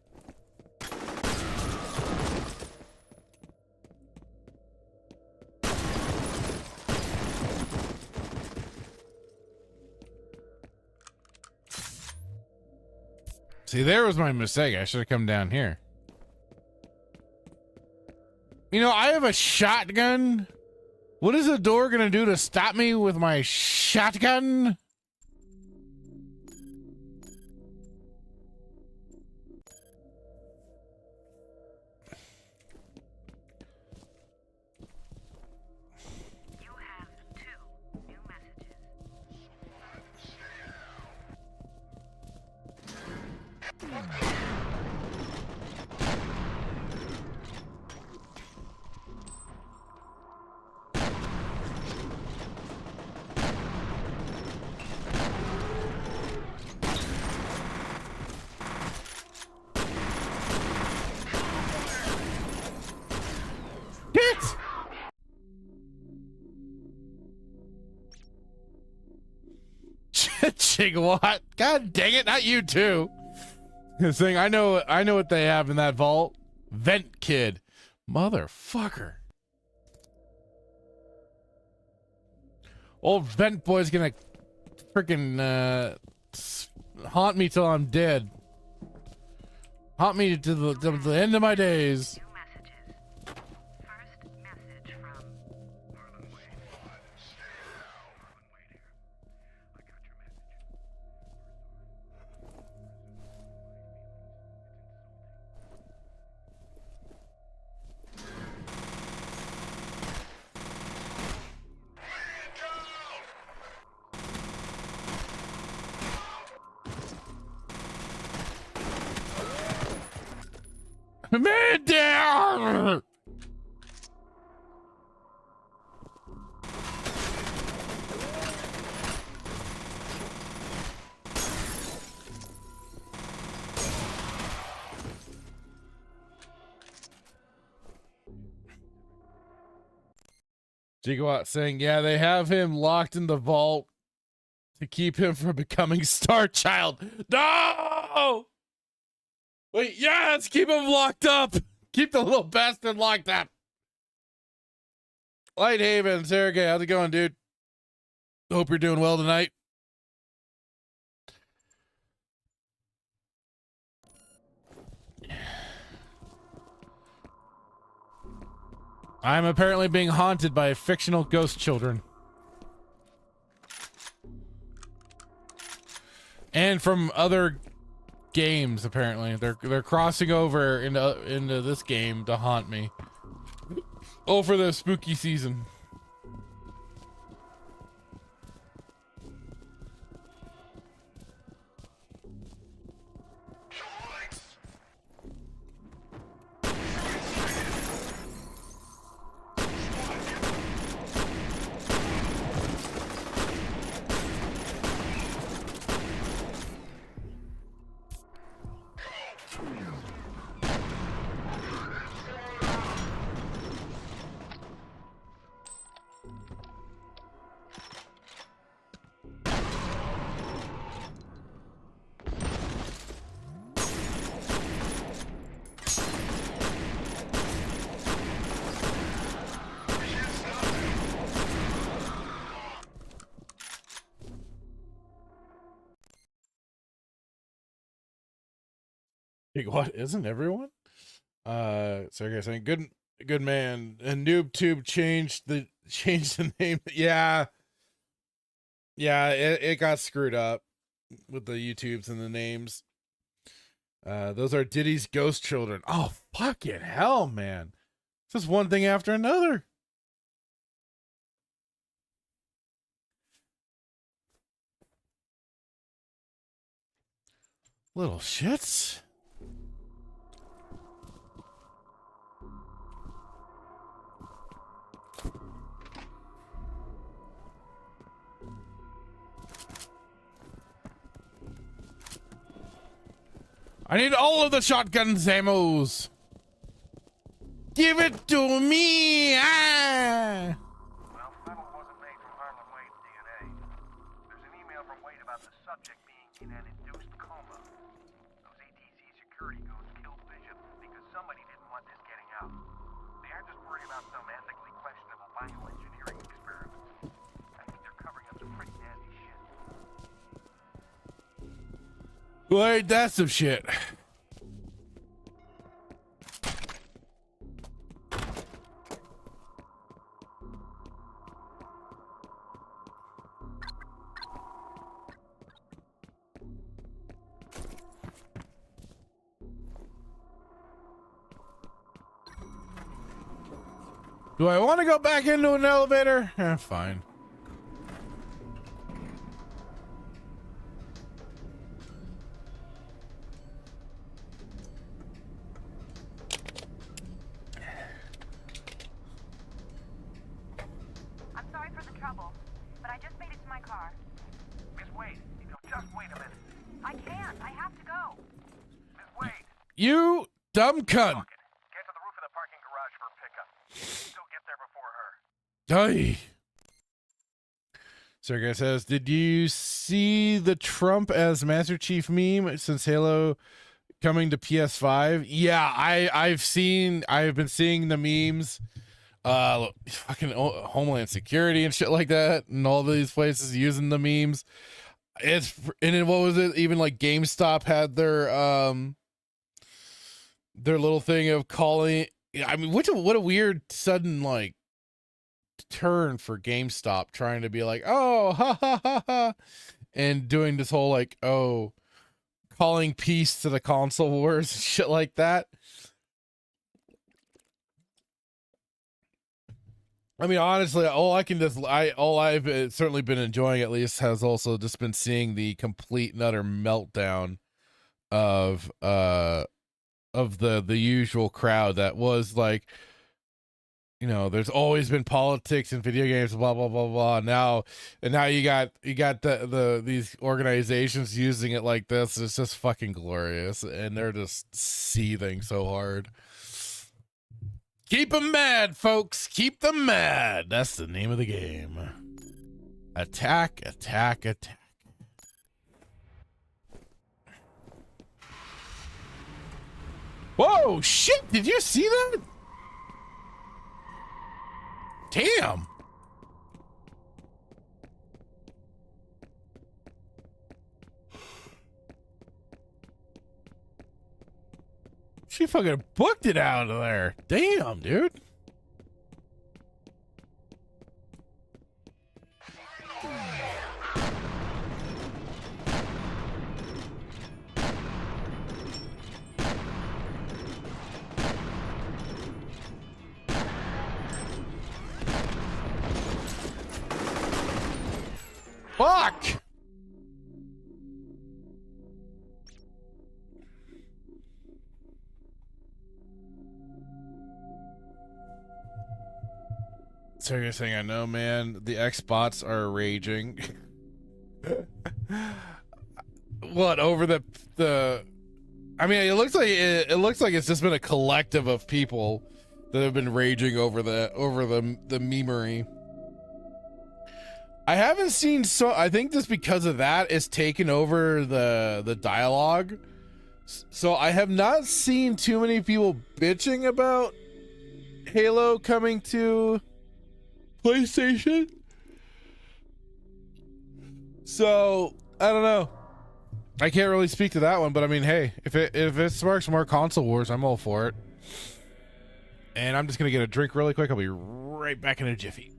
See, there was my mistake. I should have come down here. You know, I have a shotgun. What is the door gonna do to stop me with my shotgun?
You have 2 new messages.
Get! Gigawatt. God dang it, not you too. This thing, I know what they have in that vault. Vent kid. Motherfucker. Old vent boy's gonna freaking haunt me till I'm dead. Haunt me to the end of my days.
New messages. First message from
Harlan Wade. Harlan Wade here. I got your message.
Man down! Gigawatt saying, yeah, they have him locked in the vault to keep him from becoming Star Child. No! Wait, yes, keep him locked up. Keep the little bastard locked up. Lighthaven, Sergey, how's it going, dude? Hope you're doing well tonight. I'm apparently being haunted by fictional ghost children. And from other games, apparently. They're crossing over into this game to haunt me. Oh, for the spooky season. What, isn't everyone? Sergey saying good man. And NoobTube changed the name. Yeah, it got screwed up with the YouTubes and the names. Those are Diddy's ghost children. Oh, fucking hell, man. It's just one thing after another. Little shits. I need all of the shotgun ammos. Give it to me. Ah.
Well, metal wasn't made from Harlan Wade's DNA. There's an email from Wade about the subject being in an induced coma. Those ATC security goons killed Bishop because somebody didn't want this getting out. They aren't just worried about some ethically questionable bioengineering experiment. I think they're covering up some pretty nasty shit.
Wait, that's some shit. Do I want to go back into an elevator? Fine.
I'm sorry for the trouble, but I just made it to my car.
Miss Wade, just wait a minute.
I can't. I have to go.
Miss Wade,
You dumb cunt.
fuck it. Get to the roof of the parking garage for a pickup. Go get there before her.
Aye. Sergey says, did you see the Trump as Master Chief meme since Halo coming to PS5? Yeah, I've been seeing the memes. Fucking Homeland Security and shit like that, and all these places using the memes. And then what was it? Even like GameStop had their little thing of calling. I mean, what a weird sudden like turn for GameStop trying to be like, oh, ha ha ha ha, and doing this whole like, oh, calling peace to the console wars and shit like that. I mean, honestly, all I've certainly been enjoying, at least, has also just been seeing the complete and utter meltdown of the usual crowd that was like, you know, there's always been politics in video games, blah blah blah blah. Now you got these organizations using it like this. It's just fucking glorious, and they're just seething so hard. Keep them mad, folks. Keep them mad. That's the name of the game. Attack, attack, attack. Whoa, shit! Did you see that? Damn. She fucking booked it out of there. Damn, dude. Fuck! So you're saying, I know, man, the Xbots are raging. What, over the I mean, it looks like it's just been a collective of people that have been raging over the memery. I haven't seen, so I think just because of that, it's taken over the dialogue. So I have not seen too many people bitching about Halo coming to PlayStation. So I don't know. I can't really speak to that one, but I mean, hey, if it sparks more console wars, I'm all for it. And I'm just gonna get a drink really quick. I'll be right back in a jiffy.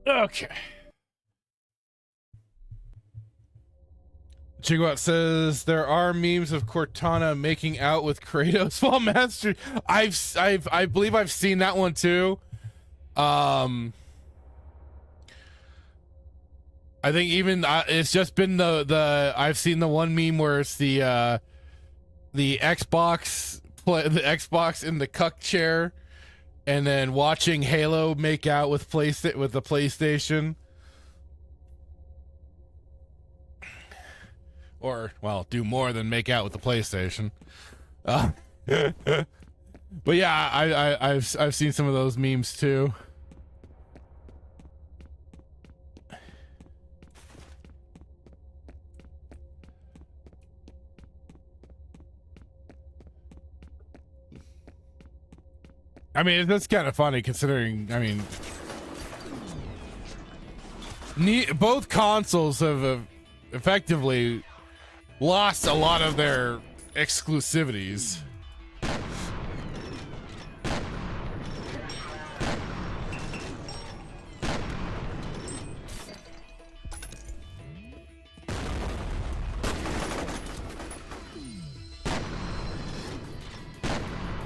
Okay. Chigwat says there are memes of Cortana making out with Kratos while master. I believe I've seen that one too. I think even it's just been the I've seen the one meme where it's the Xbox in the cuck chair, and then watching Halo make out with the PlayStation. Or, well, do more than make out with the PlayStation. But yeah, I've seen some of those memes too. I mean, that's kind of funny considering, I mean, both consoles have effectively lost a lot of their exclusivities.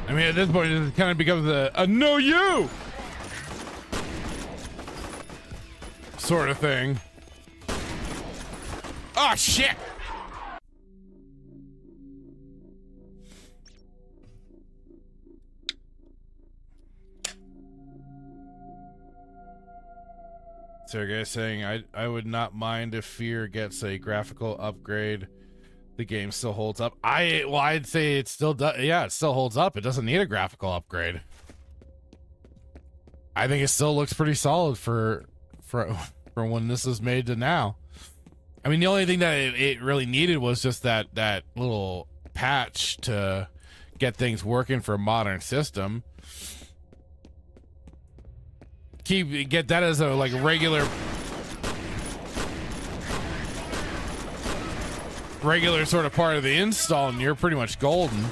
I mean, at this point, it kind of becomes a know you sort of thing. Oh, shit. Sergey saying, I would not mind if F.E.A.R gets a graphical upgrade. The game still holds up. I'd say it still does. Yeah, it still holds up. It doesn't need a graphical upgrade. I think it still looks pretty solid for when this is made to now. I mean, the only thing that it really needed was just that little patch to get things working for a modern system. Get that as a like regular sort of part of the install, and you're pretty much golden.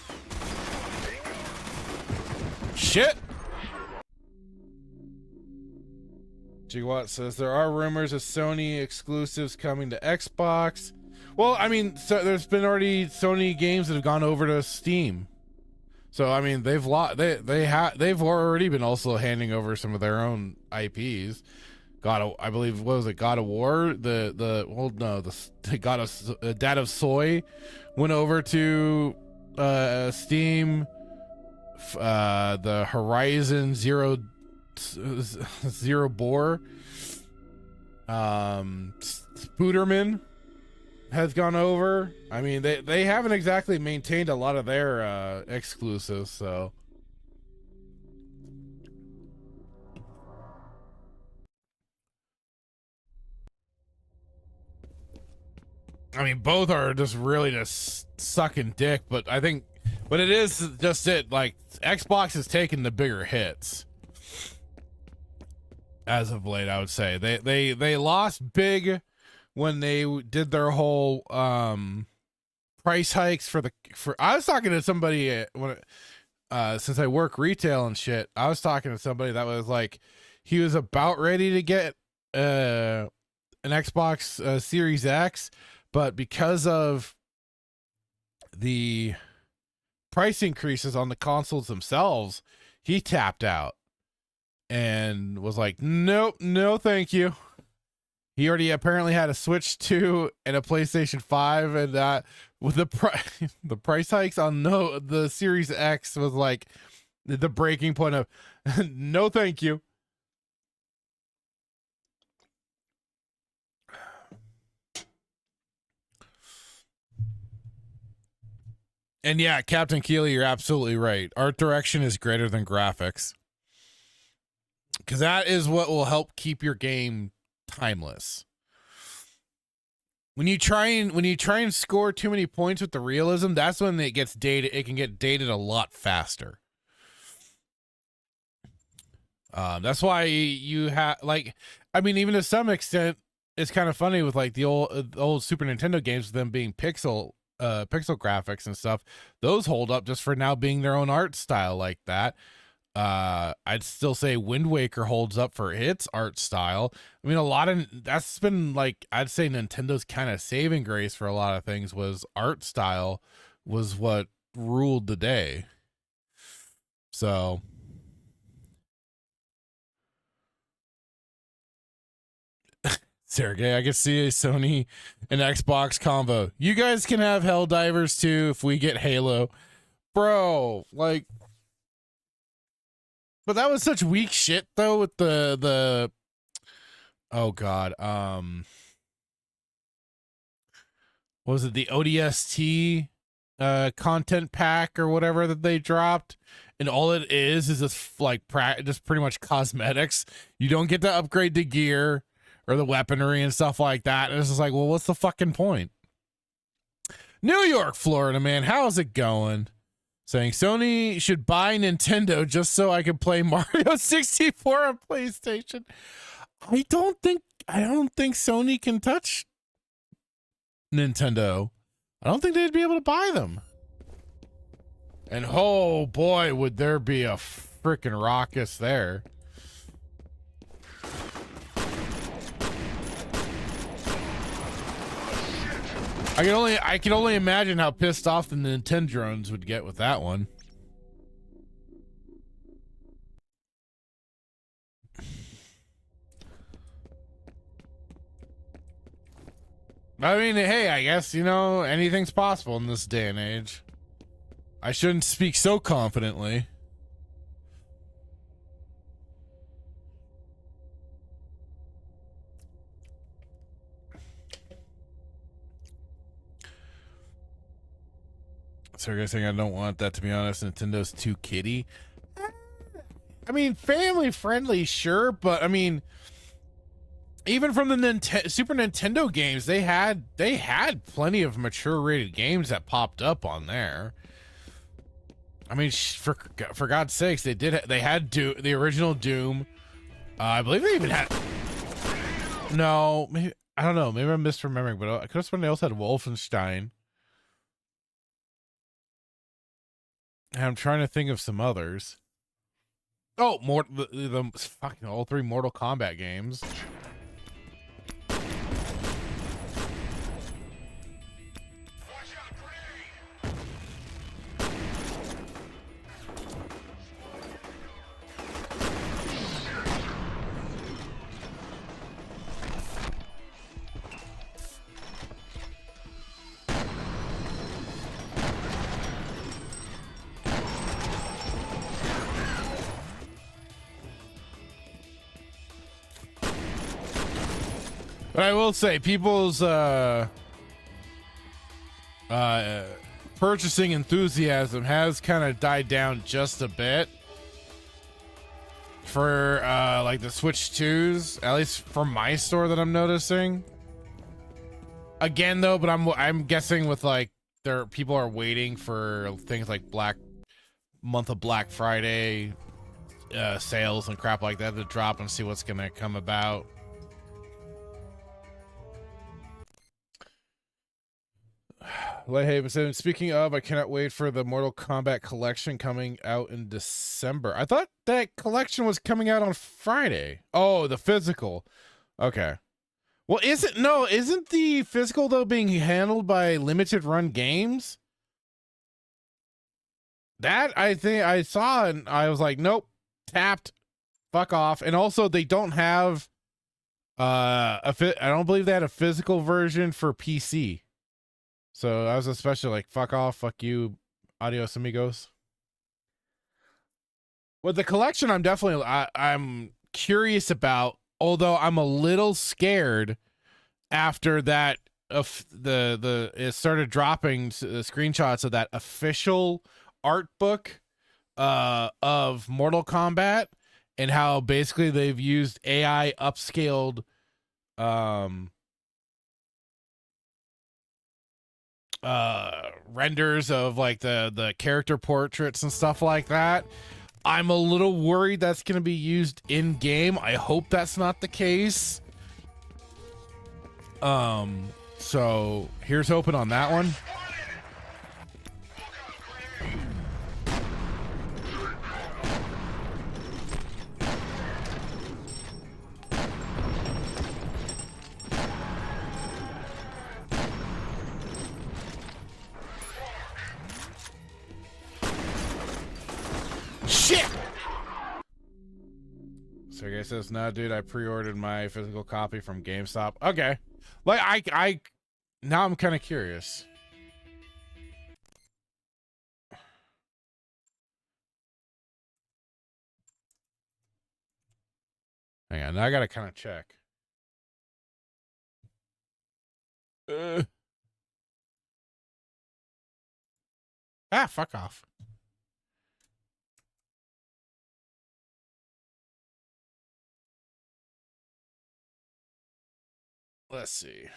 Shit. Gigawatt says there are rumors of Sony exclusives coming to Xbox. Well, I mean, so there's been already Sony games that have gone over to Steam. So I mean, they've already been also handing over some of their own IPs. I believe, what was it, God of War? The Dad of Soy went over to Steam. the Horizon Zero Bore. Spooderman has gone over. I mean, they haven't exactly maintained a lot of their exclusives, so. I mean, both are just really just sucking dick, but I think, but it is just it. Like, Xbox has taken the bigger hits as of late. I would say they lost big when they did their whole price hikes for. I was talking to somebody when since I work retail and shit. I was talking to somebody that was like, he was about ready to get an Xbox Series X. But because of the price increases on the consoles themselves, he tapped out and was like, nope, no, thank you. He already apparently had a Switch 2 and a PlayStation 5, and with the price hikes on the Series X was like the breaking point of no, thank you. And yeah, Captain Keeley, you're absolutely right. Art direction is greater than graphics, because that is what will help keep your game timeless. When you try and score too many points with the realism, that's when it gets dated. It can get dated a lot faster. That's why you have, like, I mean, even to some extent, it's kind of funny with like the old Super Nintendo games, with them being pixel graphics and stuff. Those hold up just for now being their own art style like that. I'd still say Wind Waker holds up for its art style. I mean, that's been like, I'd say Nintendo's kind of saving grace for a lot of things was art style was what ruled the day. So Sergey, I can see a Sony and Xbox combo. You guys can have Helldivers too if we get Halo. Bro, like, but that was such weak shit though with the oh god, what was it, the ODST content pack or whatever that they dropped, and all it is just like just pretty much cosmetics. You don't get to upgrade the gear or the weaponry and stuff like that. And it's just like, well, what's the fucking point? New York, Florida, man, how's it going? Saying Sony should buy Nintendo just so I can play Mario 64 on PlayStation. I don't think Sony can touch Nintendo. I don't think they'd be able to buy them. And oh boy, would there be a freaking ruckus there. I can only imagine how pissed off the Nintendo drones would get with that one. I mean, hey, I guess, you know, anything's possible in this day and age. I shouldn't speak so confidently. Sergey saying, I don't want that, to be honest. Nintendo's too kiddie. I mean, family friendly, sure, but I mean, even from the Super Nintendo games, they had plenty of mature rated games that popped up on there. I mean, for God's sakes, they had the original Doom. I believe they even had. No, maybe, I don't know. Maybe I'm misremembering, but I could have sworn they also had Wolfenstein. And I'm trying to think of some others. Oh, the fucking all 3 Mortal Kombat games. But I will say, people's purchasing enthusiasm has kind of died down just a bit for like the Switch 2s, at least from my store that I'm noticing. Again, though, but I'm guessing with like people are waiting for things like month of Black Friday sales and crap like that to drop and see what's gonna come about. Lighthaven said, speaking of, I cannot wait for the Mortal Kombat collection coming out in December. I thought that collection was coming out on Friday. Oh, the physical. Okay. Well, isn't the physical though being handled by Limited Run Games? That I think I saw and I was like, nope, tapped, fuck off. And also they don't have I don't believe they had a physical version for PC. So I was especially like, fuck off, fuck you, adios amigos. With the collection, I'm curious about, although I'm a little scared after that it started dropping the screenshots of that official art book of Mortal Kombat and how basically they've used AI upscaled renders of like the character portraits and stuff like that. I'm a little worried that's going to be used in game. I hope that's not the case. So here's hoping on that one. Shit! Sergey says, "No, dude, I pre-ordered my physical copy from GameStop." Okay, like I now I'm kind of curious. Hang on, now I gotta kind of check. Fuck off. Let's see.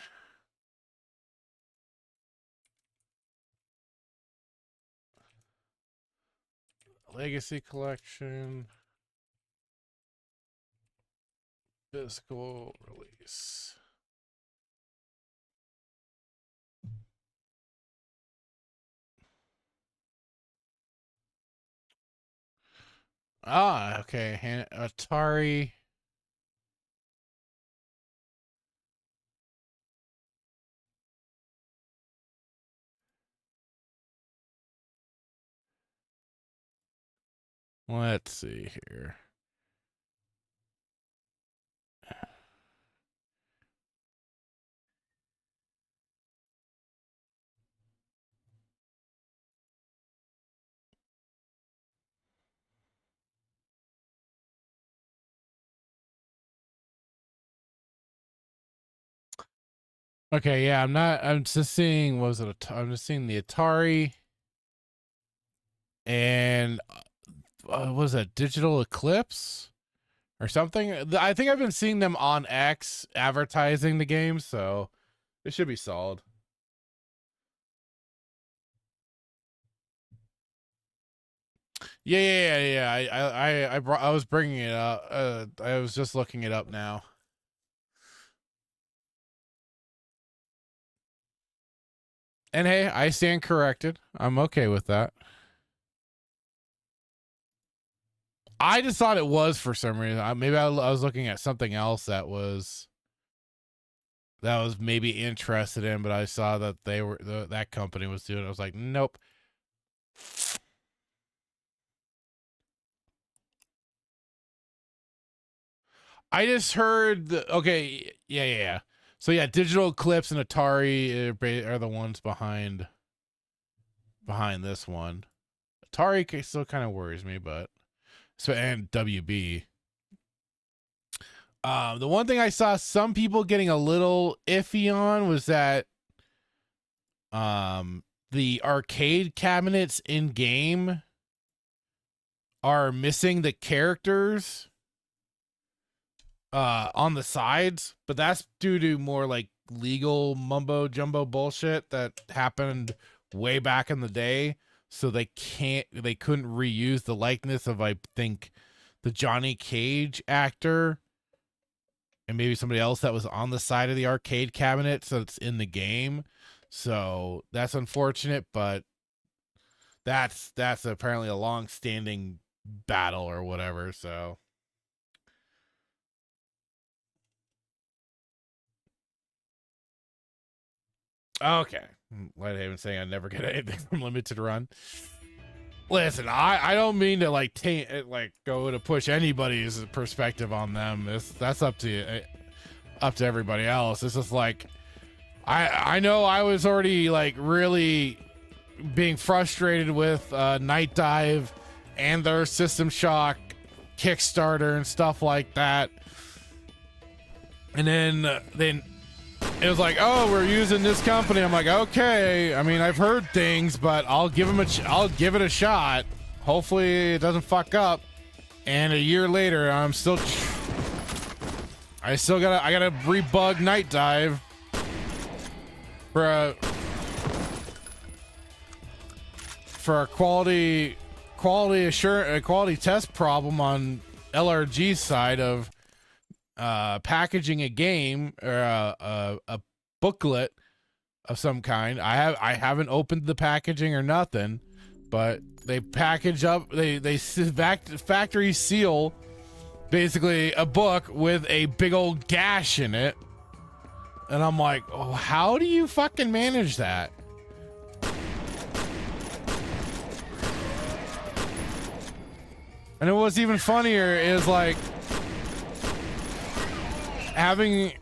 Legacy Collection. Physical release. Okay. Atari. Let's see here. Okay, yeah, I'm just seeing, I'm just seeing the Atari and what was that, Digital Eclipse or something? I think I've been seeing them on X advertising the game, so it should be solid. Yeah. I was bringing it up. I was just looking it up now. And hey, I stand corrected. I'm okay with that. I just thought it was for some reason. Maybe I was looking at something else that was maybe interested in, but I saw that that company was doing it. I was like, nope. I just heard okay, yeah. So yeah, Digital Eclipse and Atari are the ones behind this one. Atari still kind of worries me, but and WB. The one thing I saw some people getting a little iffy on was that the arcade cabinets in game are missing the characters on the sides, but that's due to more like legal mumbo jumbo bullshit that happened way back in the day. So they couldn't reuse the likeness of, I think, the Johnny Cage actor and maybe somebody else that was on the side of the arcade cabinet, so it's in the game. So that's unfortunate, but that's apparently a long-standing battle or whatever. So okay, Lighthaven saying I never get anything from Limited Run. Listen, I don't mean to like go to push anybody's perspective on them. That's up to everybody else. It's just like I know I was already like really being frustrated with Night Dive and their System Shock Kickstarter and stuff like that, and then it was like, oh, we're using this company. I'm like, okay. I mean, I've heard things, but I'll give it a shot. Hopefully, it doesn't fuck up. And a year later, I gotta rebug Night Dive for a quality test problem on LRG's side of packaging a game or a booklet of some kind. I haven't opened the packaging or nothing, but they package up, they factory seal basically a book with a big old gash in it, and I'm like, oh, how do you fucking manage that? And it was even funnier is like having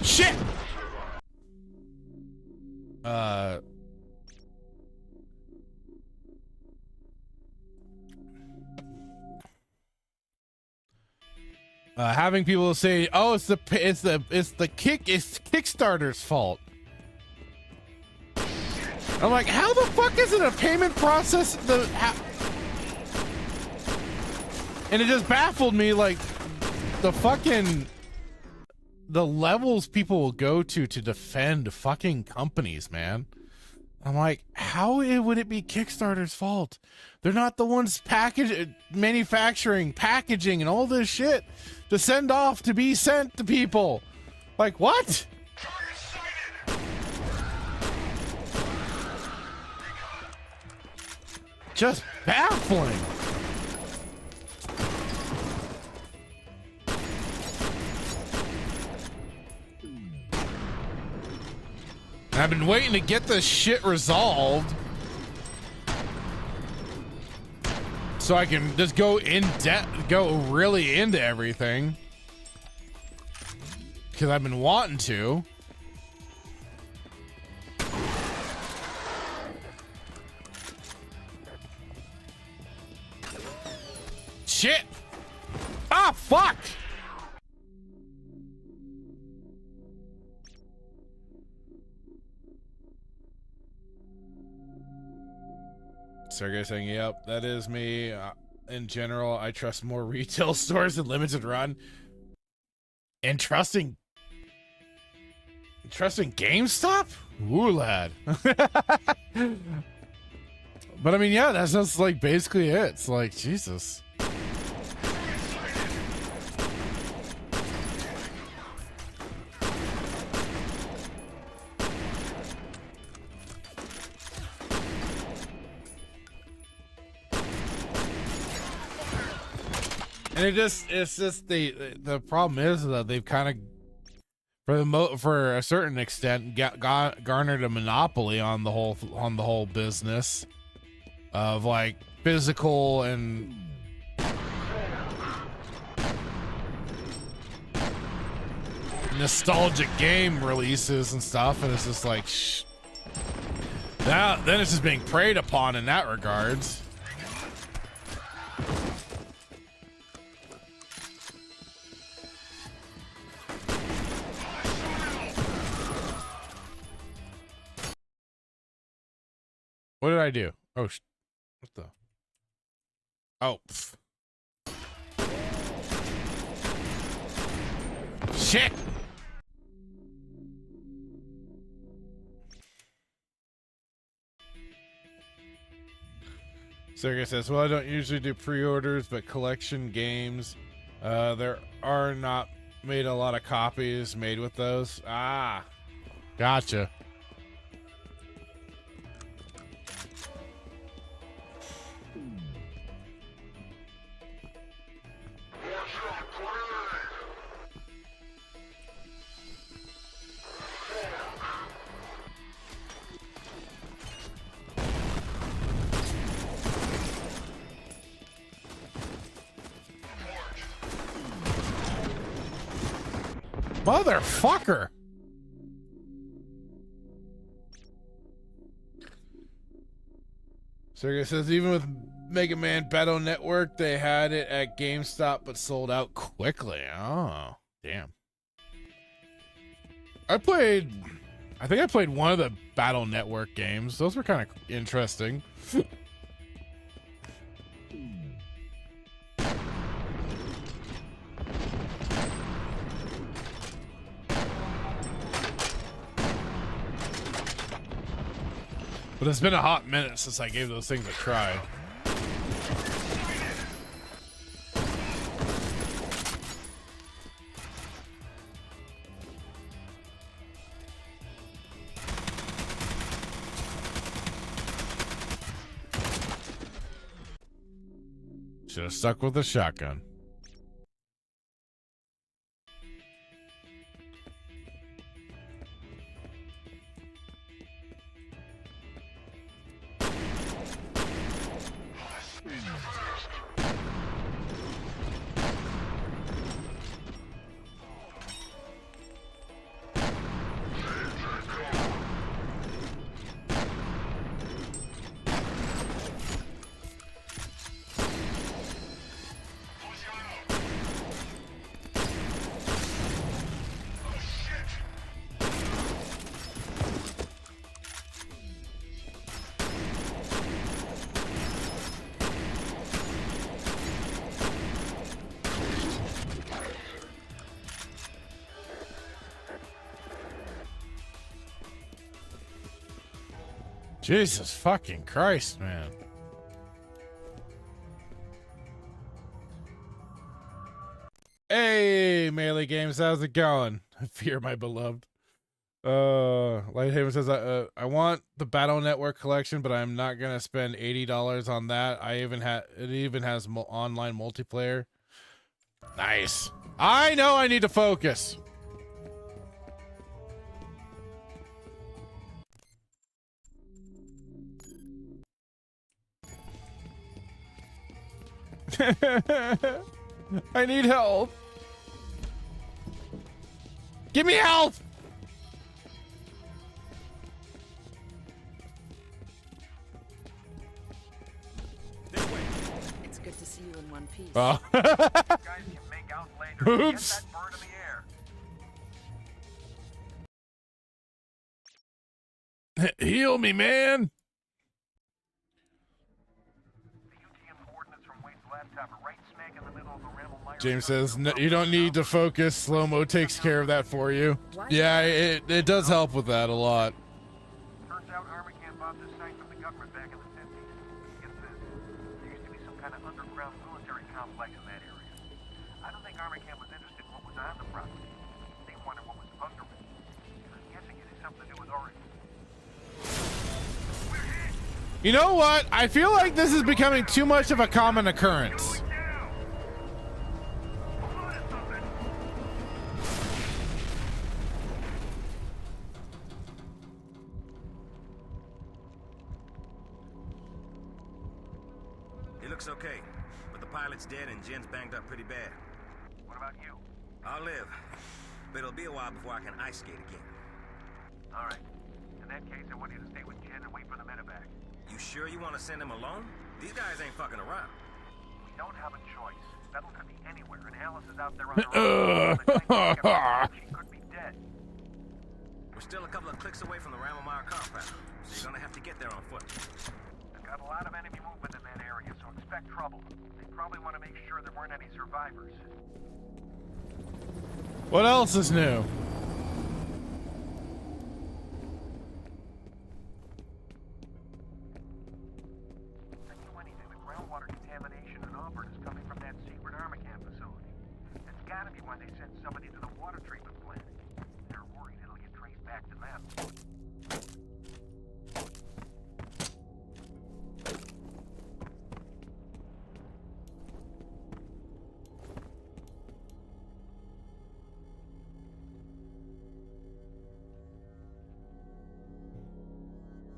shit. Having people say, "Oh, it's Kickstarter's fault." I'm like, how the fuck is it a payment process? And it just baffled me, like, the levels people will go to defend fucking companies, man. I'm like, how would it be Kickstarter's fault? They're not the ones manufacturing, packaging, and all this shit to send off to be sent to people. Like, what? Just baffling. I've been waiting to get this shit resolved so I can just go really into everything, because I've been wanting to. Shit! Ah, fuck! Sergey saying, yep, that is me. In general, I trust more retail stores than Limited Run. And trusting GameStop? Ooh, lad. But I mean, yeah, that's just like basically it. It's like, Jesus. And it's just the problem is that they've kind of, for a certain extent, garnered a monopoly on the whole business of like physical and nostalgic game releases and stuff, and it's just like then it's just being preyed upon in that regards. What did I do? Oh, what the? Oh. Pff. Shit! Sergey says, well, I don't usually do pre-orders, but collection games, there are not made a lot of copies made with those. Ah, gotcha. Motherfucker! Sergey says, even with Mega Man Battle Network, they had it at GameStop but sold out quickly. Oh, damn. I think I played one of the Battle Network games. Those were kind of interesting. But it's been a hot minute since I gave those things a try. Should have stuck with the shotgun. Jesus fucking Christ, man. Hey, Melee Games, how's it going? Fear, my beloved. Lighthaven says, I want the Battle Network collection, but I'm not gonna spend $80 on that. It even has online multiplayer. Nice. I know I need to focus. I need help. Give me help.
This way. It's good to see you in one piece.
Oh.
You guys can make out later.
Oops.
Get that bird in the air.
Heal me, man.
The UTM coordinates from Wade's laptop are right smack in the middle of the Randall Myers.
James says, no, you don't need to focus. Slow-mo takes care of that for you. Yeah, it does help with that a lot.
Turns out Armacam bought this site from the government back in the 50s. Get this, there used to be some kind of underground military complex in that area. I don't think Armacam was interested in what was on the property. They wanted what was under it. I'm guessing it has something to do with Oregon.
You know what? I feel like this is becoming too much of a common occurrence.
It looks okay, but the pilot's dead and Jen's banged up pretty bad.
What about you?
I'll live, but it'll be a while before I can ice skate again.
All right. In that case, I want you to stay with Jen and wait for the medevac.
You sure you want to send him alone? These guys ain't fucking around.
We don't have a choice. Settle could be anywhere, and Alice is out there on her own. She could be dead.
We're still a couple of clicks away from the Ramelmeyer compound, so you're gonna have to get there on foot.
They've got a lot of enemy movement in that area, so expect trouble. They probably want to make sure there weren't any survivors.
What else is new?
I knew anything. The groundwater contamination in Auburn is coming from that secret Armacam facility. That's gotta be why they sent somebody to the water treatment plant. They're worried it'll get traced back to them.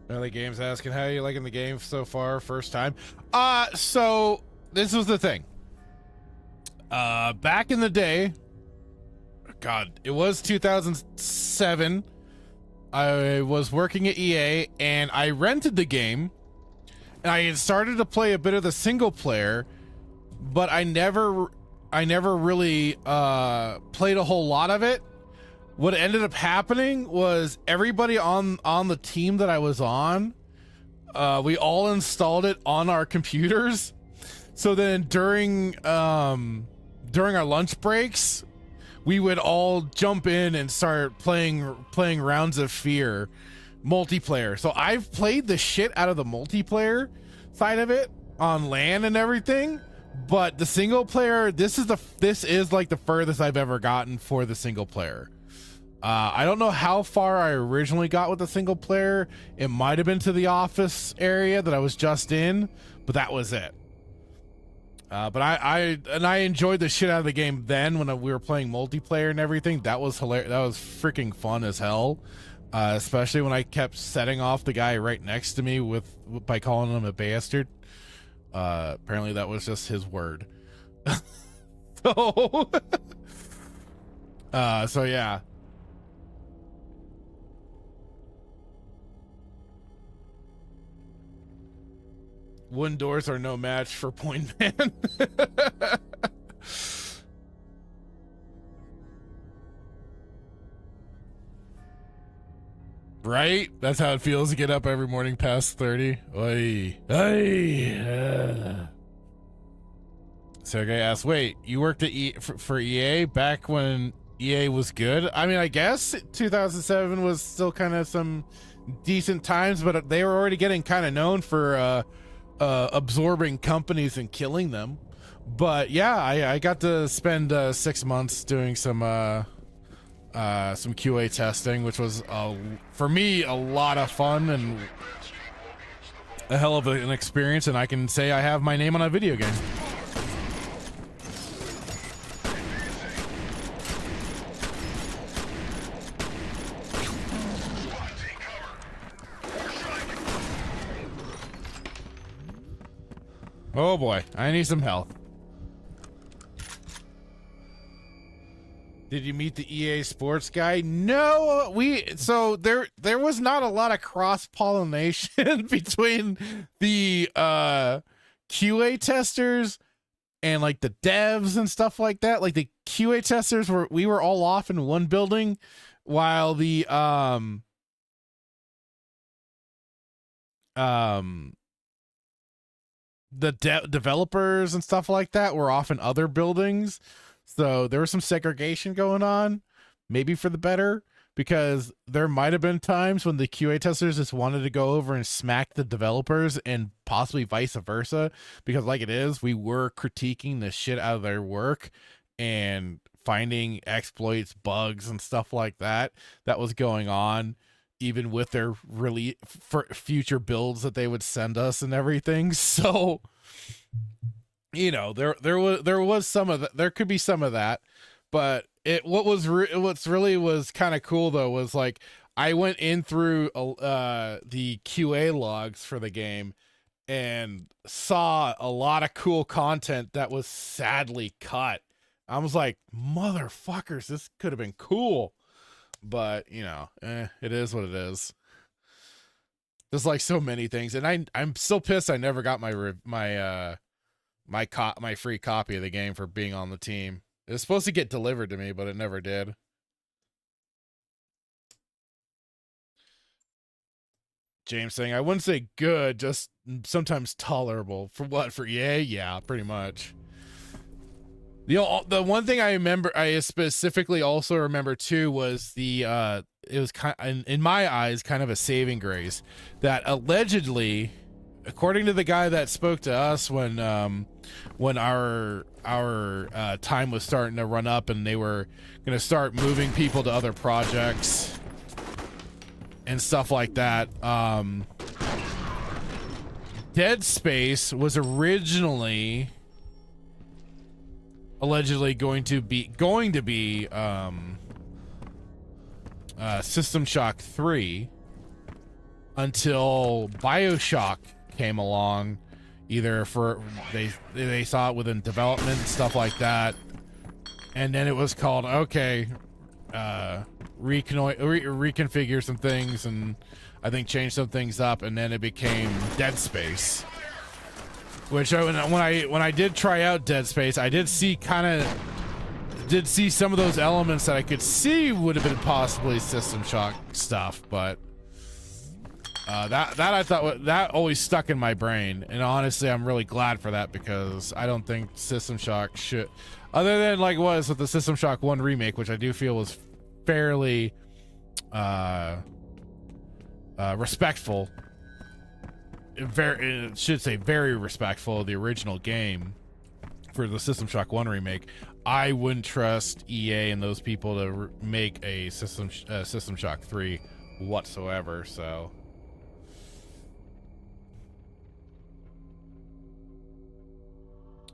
Early Games asking how you liking the game so far, first time. So this was the thing. Back in the day, God, it was 2007. I was working at EA and I rented the game, and I had started to play a bit of the single player, but I never really played a whole lot of it. What ended up happening was everybody on the team that I was on, we all installed it on our computers. So then during our lunch breaks, we would all jump in and start playing rounds of F.E.A.R multiplayer. So I've played the shit out of the multiplayer side of it on LAN and everything, but the single player, this is like the furthest I've ever gotten for the single player. I don't know how far I originally got with the single player. It might have been to the office area that I was just in, but that was it. But I enjoyed the shit out of the game then when we were playing multiplayer and everything. That was hilarious. That was freaking fun as hell. Especially when I kept setting off the guy right next to me by calling him a bastard. Apparently that was just his word. So yeah. Wooden doors are no match for Point Man. Right? That's how it feels to get up every morning past 30. Oy. Oy. Sergey asks, wait, you worked at for EA back when EA was good? I mean, I guess 2007 was still kind of some decent times, but they were already getting kind of known for absorbing companies and killing them. But yeah, I got to spend 6 months doing some QA testing, which was for me a lot of fun and a hell of an experience, and I can say I have my name on a video game. Oh boy, I need some help. Did you meet the EA Sports guy? No, so there was not a lot of cross-pollination between the QA testers and like the devs and stuff like that. Like the QA testers we were all off in one building, while the developers and stuff like that were off in other buildings. So there was some segregation going on, maybe for the better, because there might have been times when the QA testers just wanted to go over and smack the developers, and possibly vice versa, because like it is, we were critiquing the shit out of their work and finding exploits, bugs, and stuff like that was going on, even with their really future builds that they would send us and everything. So, you know, there was some of that. There could be some of that, but what's really was kind of cool though was like I went in through the QA logs for the game and saw a lot of cool content that was sadly cut. I was like, motherfuckers, this could have been cool. But, you know, it is what it is. There's like so many things, and I'm still pissed I never got my free copy of the game for being on the team. It was supposed to get delivered to me, but it never did. James saying, I wouldn't say good, just sometimes tolerable. For what? For EA? Yeah, pretty much. The one thing I remember, I specifically also remember too, was it was in my eyes kind of a saving grace that allegedly, according to the guy that spoke to us when our time was starting to run up and they were going to start moving people to other projects and stuff like that, Dead Space was originally allegedly going to be System Shock 3 until BioShock came along. Either for they saw it within development and stuff like that, and then it was called, okay, reconfigure some things and I think change some things up, and then it became Dead Space. Which when I did try out Dead Space, I did see some of those elements that I could see would have been possibly System Shock stuff, but that I thought that always stuck in my brain, and honestly, I'm really glad for that, because I don't think System Shock should, other than like it was with the System Shock 1 remake, which I do feel was fairly respectful. Very respectful of the original game for the System Shock 1 remake. I wouldn't trust EA and those people to make a System Shock 3 whatsoever, so.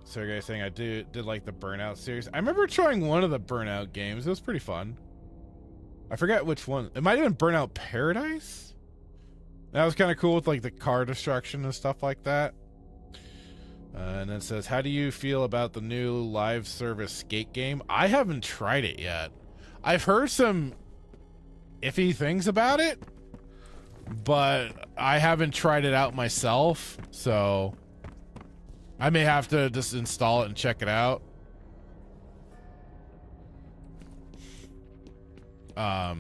So guys saying I did like the Burnout series. I remember trying one of the Burnout games. It was pretty fun. I forget which one. It might have been Burnout Paradise. That was kind of cool with like the car destruction and stuff like that. And then it says, how do you feel about the new live service skate game? I haven't tried it yet. I've heard some iffy things about it, but I haven't tried it out myself, so I may have to just install it and check it out. What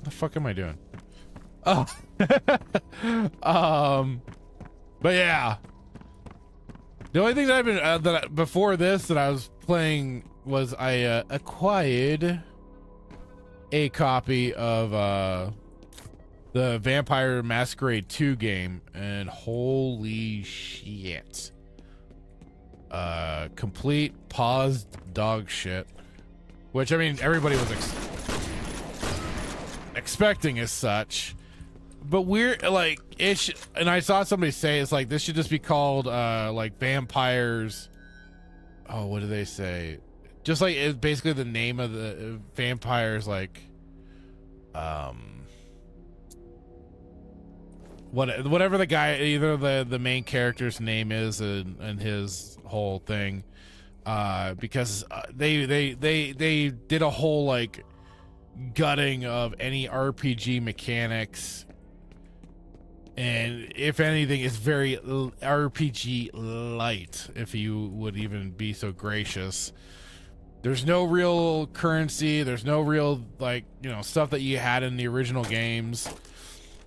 the fuck am I doing? Oh. But yeah. The only thing that I've been before this that I was playing was I acquired a copy of the Vampire Masquerade 2 game, and holy shit. Complete paused dog shit. Which, I mean, everybody was expecting as such. But we're like, and I saw somebody say it's like this should just be called like Vampires. Oh, what do they say? Just like it's basically the name of the vampires, like whatever the guy, either the main character's name is and his whole thing, because they did a whole like gutting of any RPG mechanics, and if anything, it's very RPG light, if you would even be so gracious. There's no real currency, there's no real, like, you know, stuff that you had in the original games.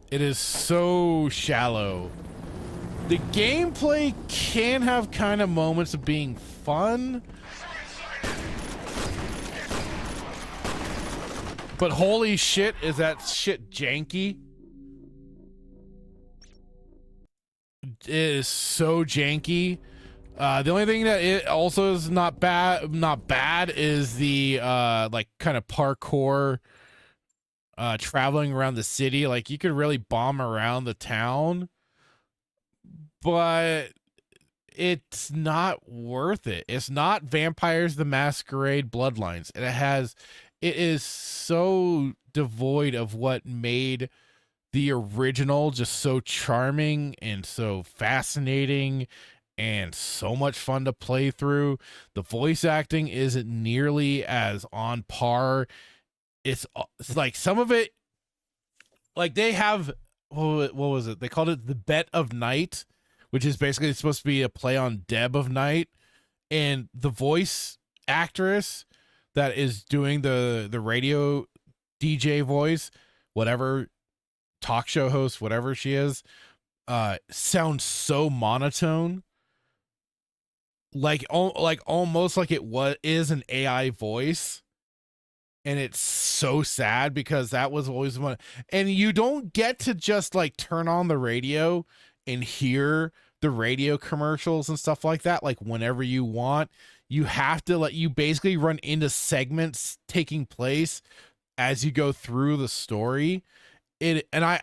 It is so shallow. The gameplay can have kind of moments of being fun, but holy shit, is that shit janky. It is so janky. The only thing that it also is not bad is the like kind of parkour, traveling around the city. Like you could really bomb around the town, but it's not worth it. It's not Vampires the Masquerade Bloodlines. It is so devoid of what made the original just so charming and so fascinating and so much fun to play through. The voice acting isn't nearly as on par. It's like some of it, like they have, what was it? They called it the Bet of Night, which is basically supposed to be a play on Deb of Night. And the voice actress that is doing the radio DJ voice, whatever talk show host, whatever she is, sounds so monotone, like almost like is an AI voice. And it's so sad because that was always one. And you don't get to just like turn on the radio and hear the radio commercials and stuff like that, like whenever you want. You have to you basically run into segments taking place as you go through the story. I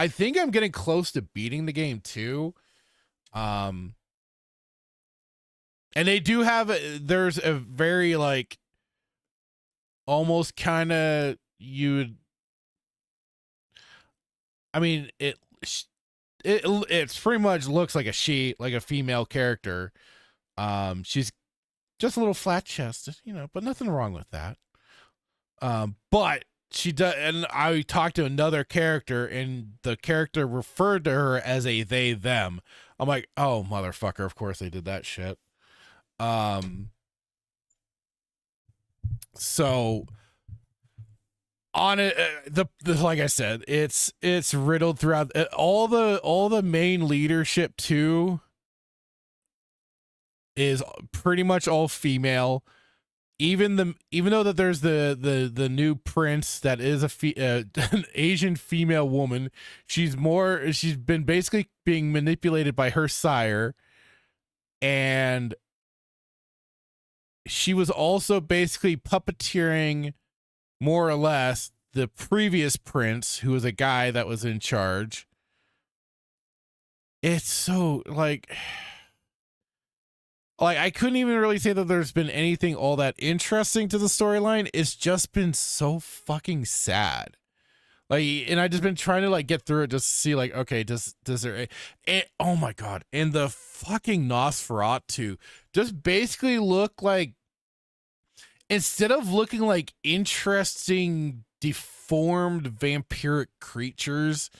think I'm getting close to beating the game too. And they do have there's a very like almost kind of it's pretty much looks like a female character. She's just a little flat chested, but nothing wrong with that. But she does, and I talked to another character, and the character referred to her as a they them. I'm like, oh motherfucker, of course they did that shit. So on it, the like I said, it's riddled throughout all the main leadership too is pretty much all female. Even though that there's the new prince that is an Asian female woman, she's been basically being manipulated by her sire, and she was also basically puppeteering more or less the previous prince, who was a guy that was in charge. It's so like I couldn't even really say that there's been anything all that interesting to the storyline. It's just been so fucking sad. And I just been trying to like get through it just to see like, okay, does there, oh my God. And the fucking Nosferatu just basically look like, instead of looking like interesting, deformed vampiric creatures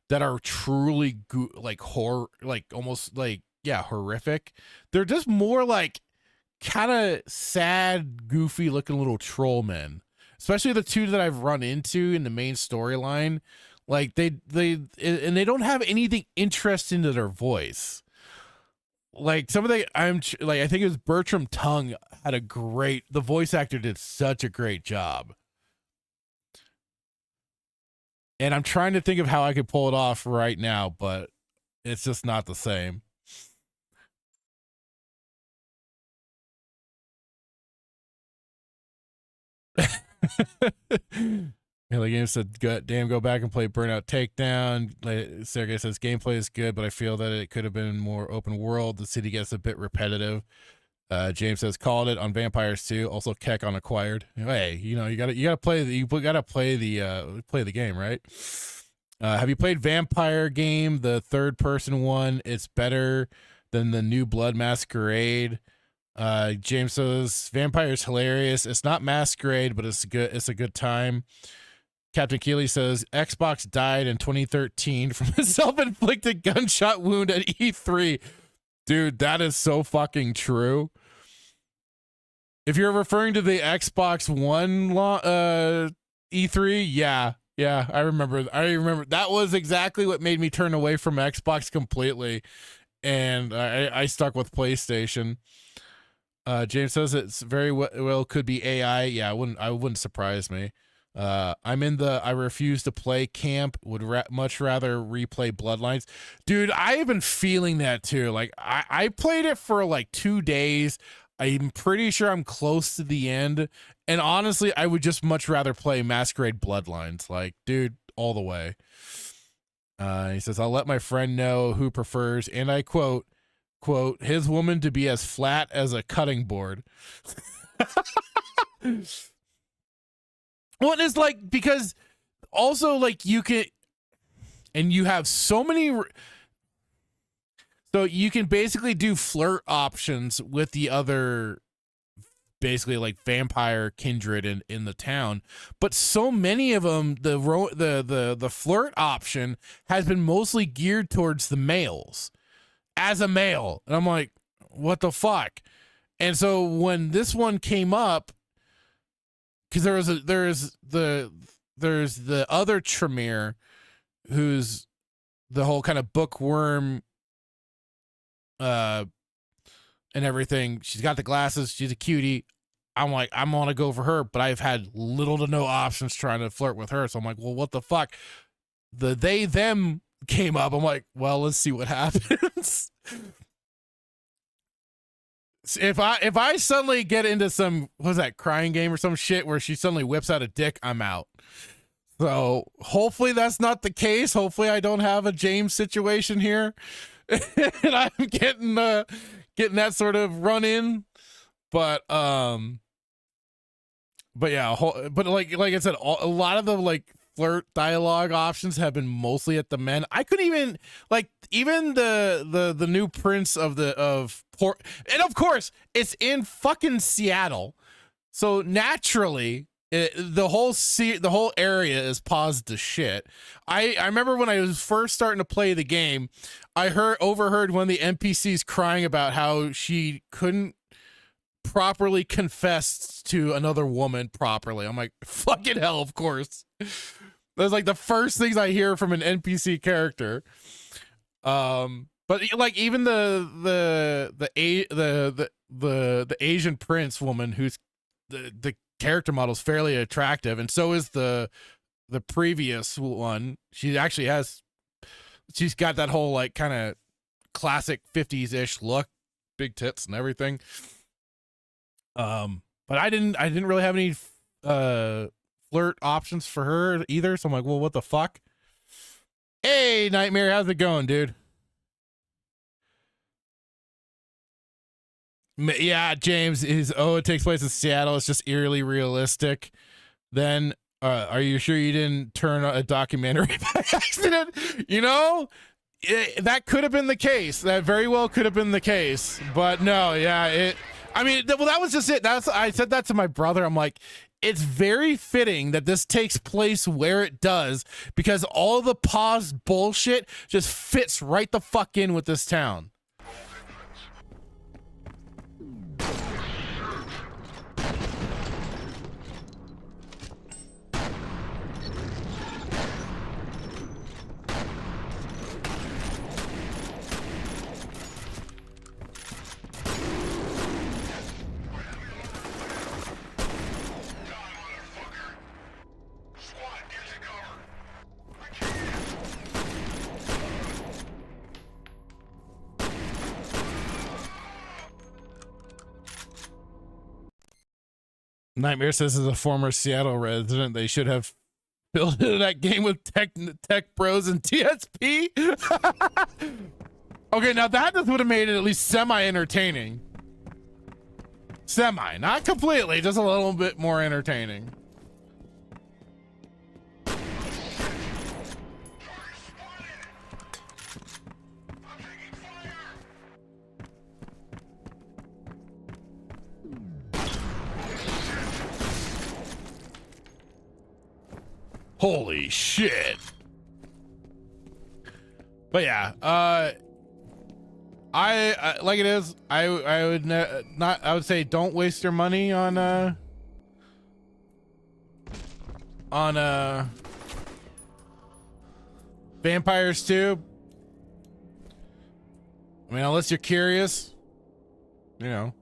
that are truly like horror, like almost like, yeah, horrific. They're just more like kind of sad, goofy looking little troll men. Especially the two that I've run into in the main storyline. Like they don't have anything interesting to their voice. Like some of I think it was Bertram Tung had the voice actor did such a great job. And I'm trying to think of how I could pull it off right now, but it's just not the same. The game said, damn, go back and play Burnout Takedown. Sergey says, gameplay is good, but I feel that it could have been more open world. The city gets a bit repetitive. James says, called it on Vampires 2. Also, Keck on Acquired. Hey, you gotta play the game, right? Have you played Vampire game, the third person one? It's better than the new Blood Masquerade. James says, Vampire's hilarious. It's not Masquerade, but it's good. It's a good time. Captain Keeley says, Xbox died in 2013 from a self-inflicted gunshot wound at E3. Dude, that is so fucking true. If you're referring to the Xbox One E3, yeah, I remember. That was exactly what made me turn away from Xbox completely, and I stuck with PlayStation. James says it's very well could be AI. Yeah, I wouldn't surprise me. I'm in the I refuse to play camp. Would much rather replay Bloodlines. Dude, I have been feeling that too. Like I played it for like 2 days. I'm pretty sure I'm close to the end. And honestly, I would just much rather play Masquerade Bloodlines. Like, dude, all the way. He says, I'll let my friend know who prefers, and I quote, his woman to be as flat as a cutting board. Well, it's like, because also like you can, and you have so many, so you can basically do flirt options with the other, basically like vampire kindred in the town, but so many of them, the flirt option has been mostly geared towards the males as a male. And I'm like, what the fuck? And so when this one came up, because there's the other Tremere who's the whole kind of bookworm and everything. She's got the glasses. She's a cutie. I'm like, I'm gonna go for her, but I've had little to no options trying to flirt with her. So I'm like, well, what the fuck? The they them came up. I'm like, well, let's see what happens. If I suddenly get into some, what's that, crying game or some shit where she suddenly whips out a dick, I'm out. So hopefully that's not the case. Hopefully I don't have a James situation here, and I'm getting that sort of run in. But yeah, but like I said, a lot of the like flirt dialogue options have been mostly at the men. I couldn't even like even the new prince of Port, and of course it's in fucking Seattle, so naturally the whole area is paused to shit. I remember when I was first starting to play the game, I overheard one of the NPCs crying about how she couldn't properly confess to another woman properly. I'm like, fucking hell, of course. That's like the first things I hear from an NPC character. But like even the Asian prince woman, who's the character model is fairly attractive, and so is the previous one. She's got that whole like kind of classic 50s-ish look, big tits and everything. But I didn't really have any flirt options for her either, so I'm like, well, what the fuck? Hey, Nightmare, how's it going, dude? Yeah, James is. Oh, it takes place in Seattle. It's just eerily realistic. Then, are you sure you didn't turn a documentary by accident? You know, that could have been the case. That very well could have been the case. But no, yeah, I mean, well, that was just it. I said that to my brother. I'm like, it's very fitting that this takes place where it does, because all the pause bullshit just fits right the fuck in with this town. Nightmare says, as a former Seattle resident, they should have built that game with tech bros and TSP. Okay, now that just would have made it at least semi-entertaining. Semi, not completely, just a little bit more entertaining. Holy shit. But yeah, I like it is. I would not. I would say don't waste your money on Vampires 2. I mean, unless you're curious, you know,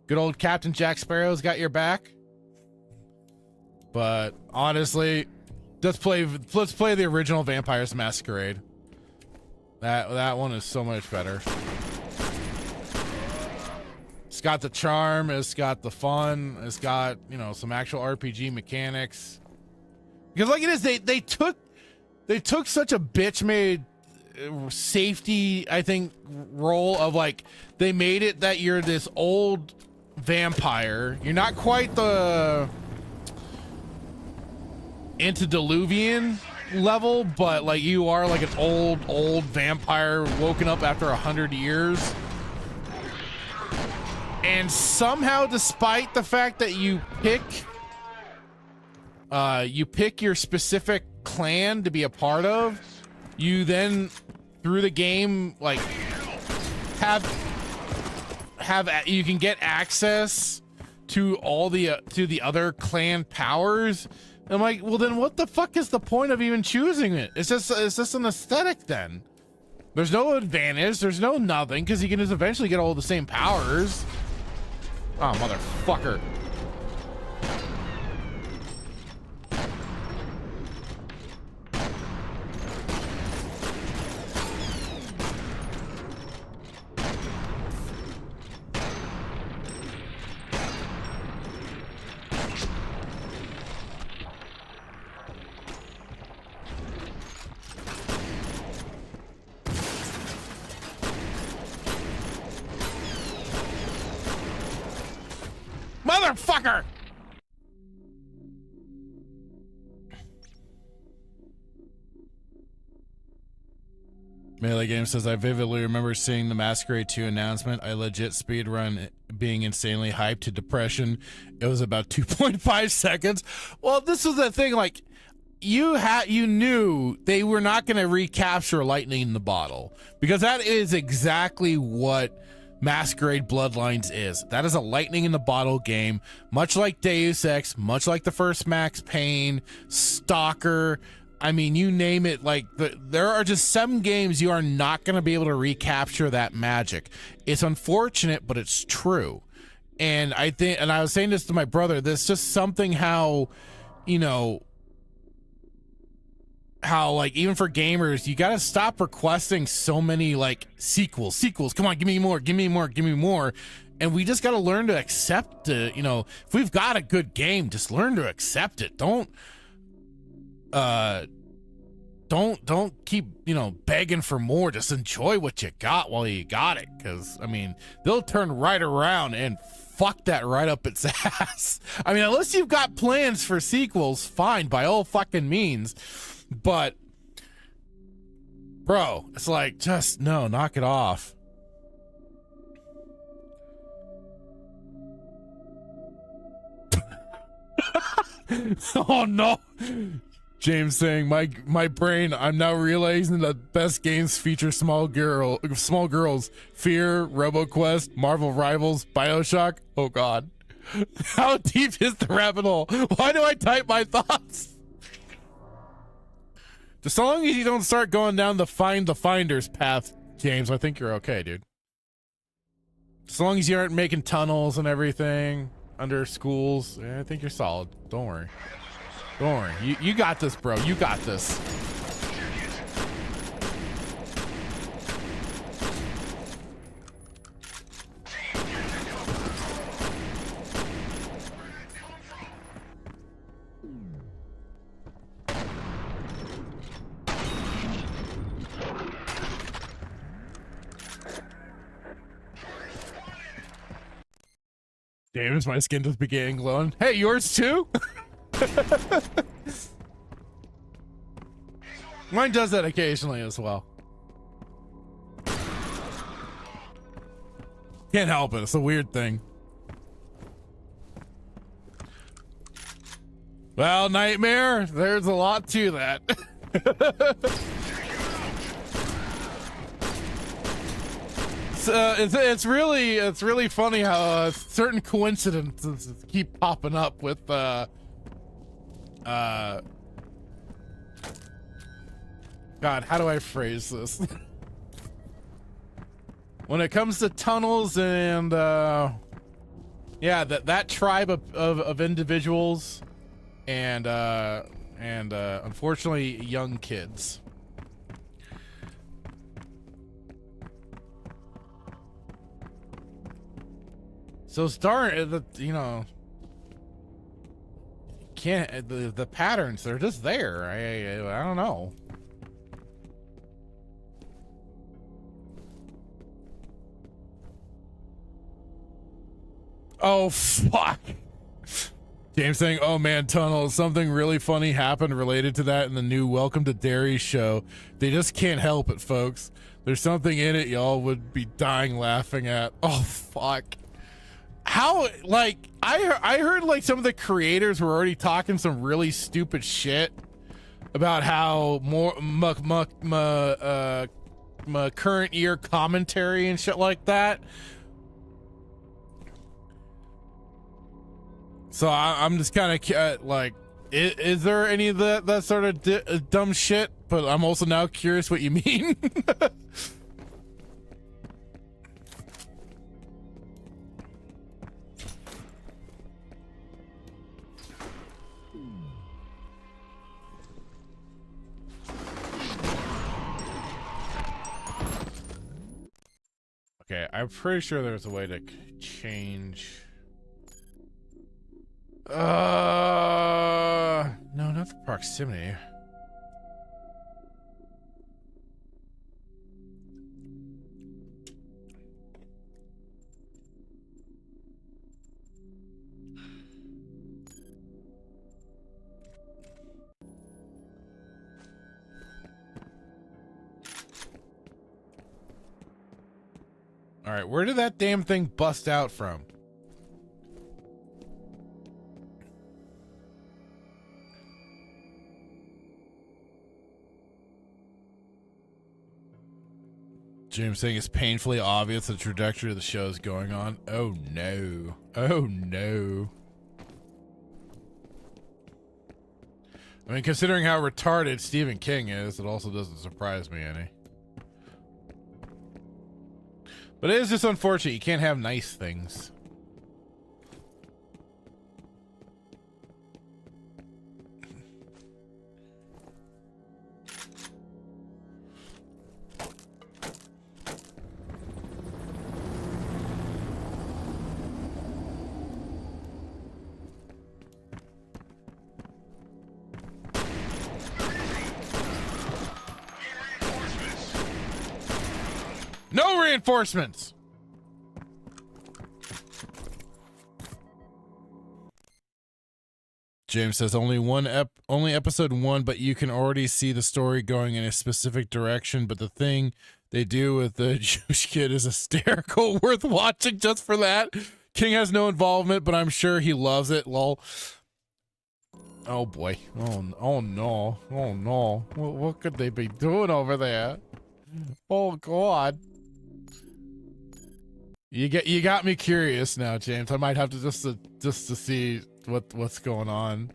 good old Captain Jack Sparrow's got your back. But honestly, let's play the original Vampires Masquerade. That one is so much better. It's got the charm, it's got the fun, it's got, you know, some actual RPG mechanics. Because like it is, they took such a bitch made safety, I think, role of like, they made it that you're this old vampire. You're not quite the antediluvian level, but like you are like an old vampire woken up after 100 years. And somehow, despite the fact that you pick your specific clan to be a part of, you then through the game like you can get access to all the to the other clan powers I'm like, well, then what the fuck is the point of even choosing it? It's just an aesthetic then. There's no advantage. There's no nothing because you can just eventually get all the same powers. Oh, motherfucker. Motherfucker! Melee Game says, I vividly remember seeing the Masquerade 2 announcement. I legit speedrun being insanely hyped to depression. It was about 2.5 seconds. Well, this was the thing, like, you knew they were not going to recapture lightning in the bottle, because that is exactly what Masquerade Bloodlines is. That is a lightning in the bottle game, much like Deus Ex, much like the first Max Payne, Stalker. I mean, you name it. Like, there are just some games you are not going to be able to recapture that magic. It's unfortunate, but it's true. And I think, and I was saying this to my brother, there's just something how, you know, how, like, even for gamers, you got to stop requesting so many, like, sequels. Come on, give me more. And we just got to learn to accept it. You know, if we've got a good game, just learn to accept it. Don't keep, you know, begging for more. Just enjoy what you got while you got it. Because, I mean, they'll turn right around and fuck that right up its ass. I mean, unless you've got plans for sequels, fine, by all fucking means. But, bro, it's like, just, no, knock it off. Oh, no. James saying, my brain, I'm now realizing that best games feature small girls. F.E.A.R, RoboQuest, Marvel Rivals, BioShock. Oh, God. How deep is the rabbit hole? Why do I type my thoughts? Just so long as you don't start going down the find the finders path, James, I think you're okay, dude. As long as you aren't making tunnels and everything under schools, I think you're solid. Don't worry. Don't worry. You got this, bro. You got this. Damn, is my skin just began glowing? Hey, yours too? Mine does that occasionally as well. Can't help it. It's a weird thing. Well, Nightmare, there's a lot to that. It's really funny how certain coincidences keep popping up with God, how do I phrase this? When it comes to tunnels and yeah, that tribe of individuals and unfortunately young kids. So you know, can't the patterns, they're just there. I don't know. Oh fuck. James saying, oh man, Tunnel, something really funny happened related to that in the new Welcome to Derry show. They just can't help it, folks. There's something in it y'all would be dying laughing at. Oh fuck. How, like, I heard like some of the creators were already talking some really stupid shit about how more current year commentary and shit like that. So I'm just kind of like, Is there any of that sort of dumb shit? But I'm also now curious what you mean. Okay, I'm pretty sure there's a way to change. No, not the proximity. All right, where did that damn thing bust out from? James saying it's painfully obvious the trajectory of the show is going on. Oh no. Oh no. I mean, considering how retarded Stephen King is, it also doesn't surprise me any. But it is just unfortunate you can't have nice things. No reinforcements. James says only episode 1, but you can already see the story going in a specific direction. But the thing they do with the Jewish kid is hysterical, worth watching just for that. King has no involvement, but I'm sure he loves it. Lol. Oh boy. Oh no. Oh no. What could they be doing over there? Oh god. You got me curious now, James. I might have to just to see what's going on.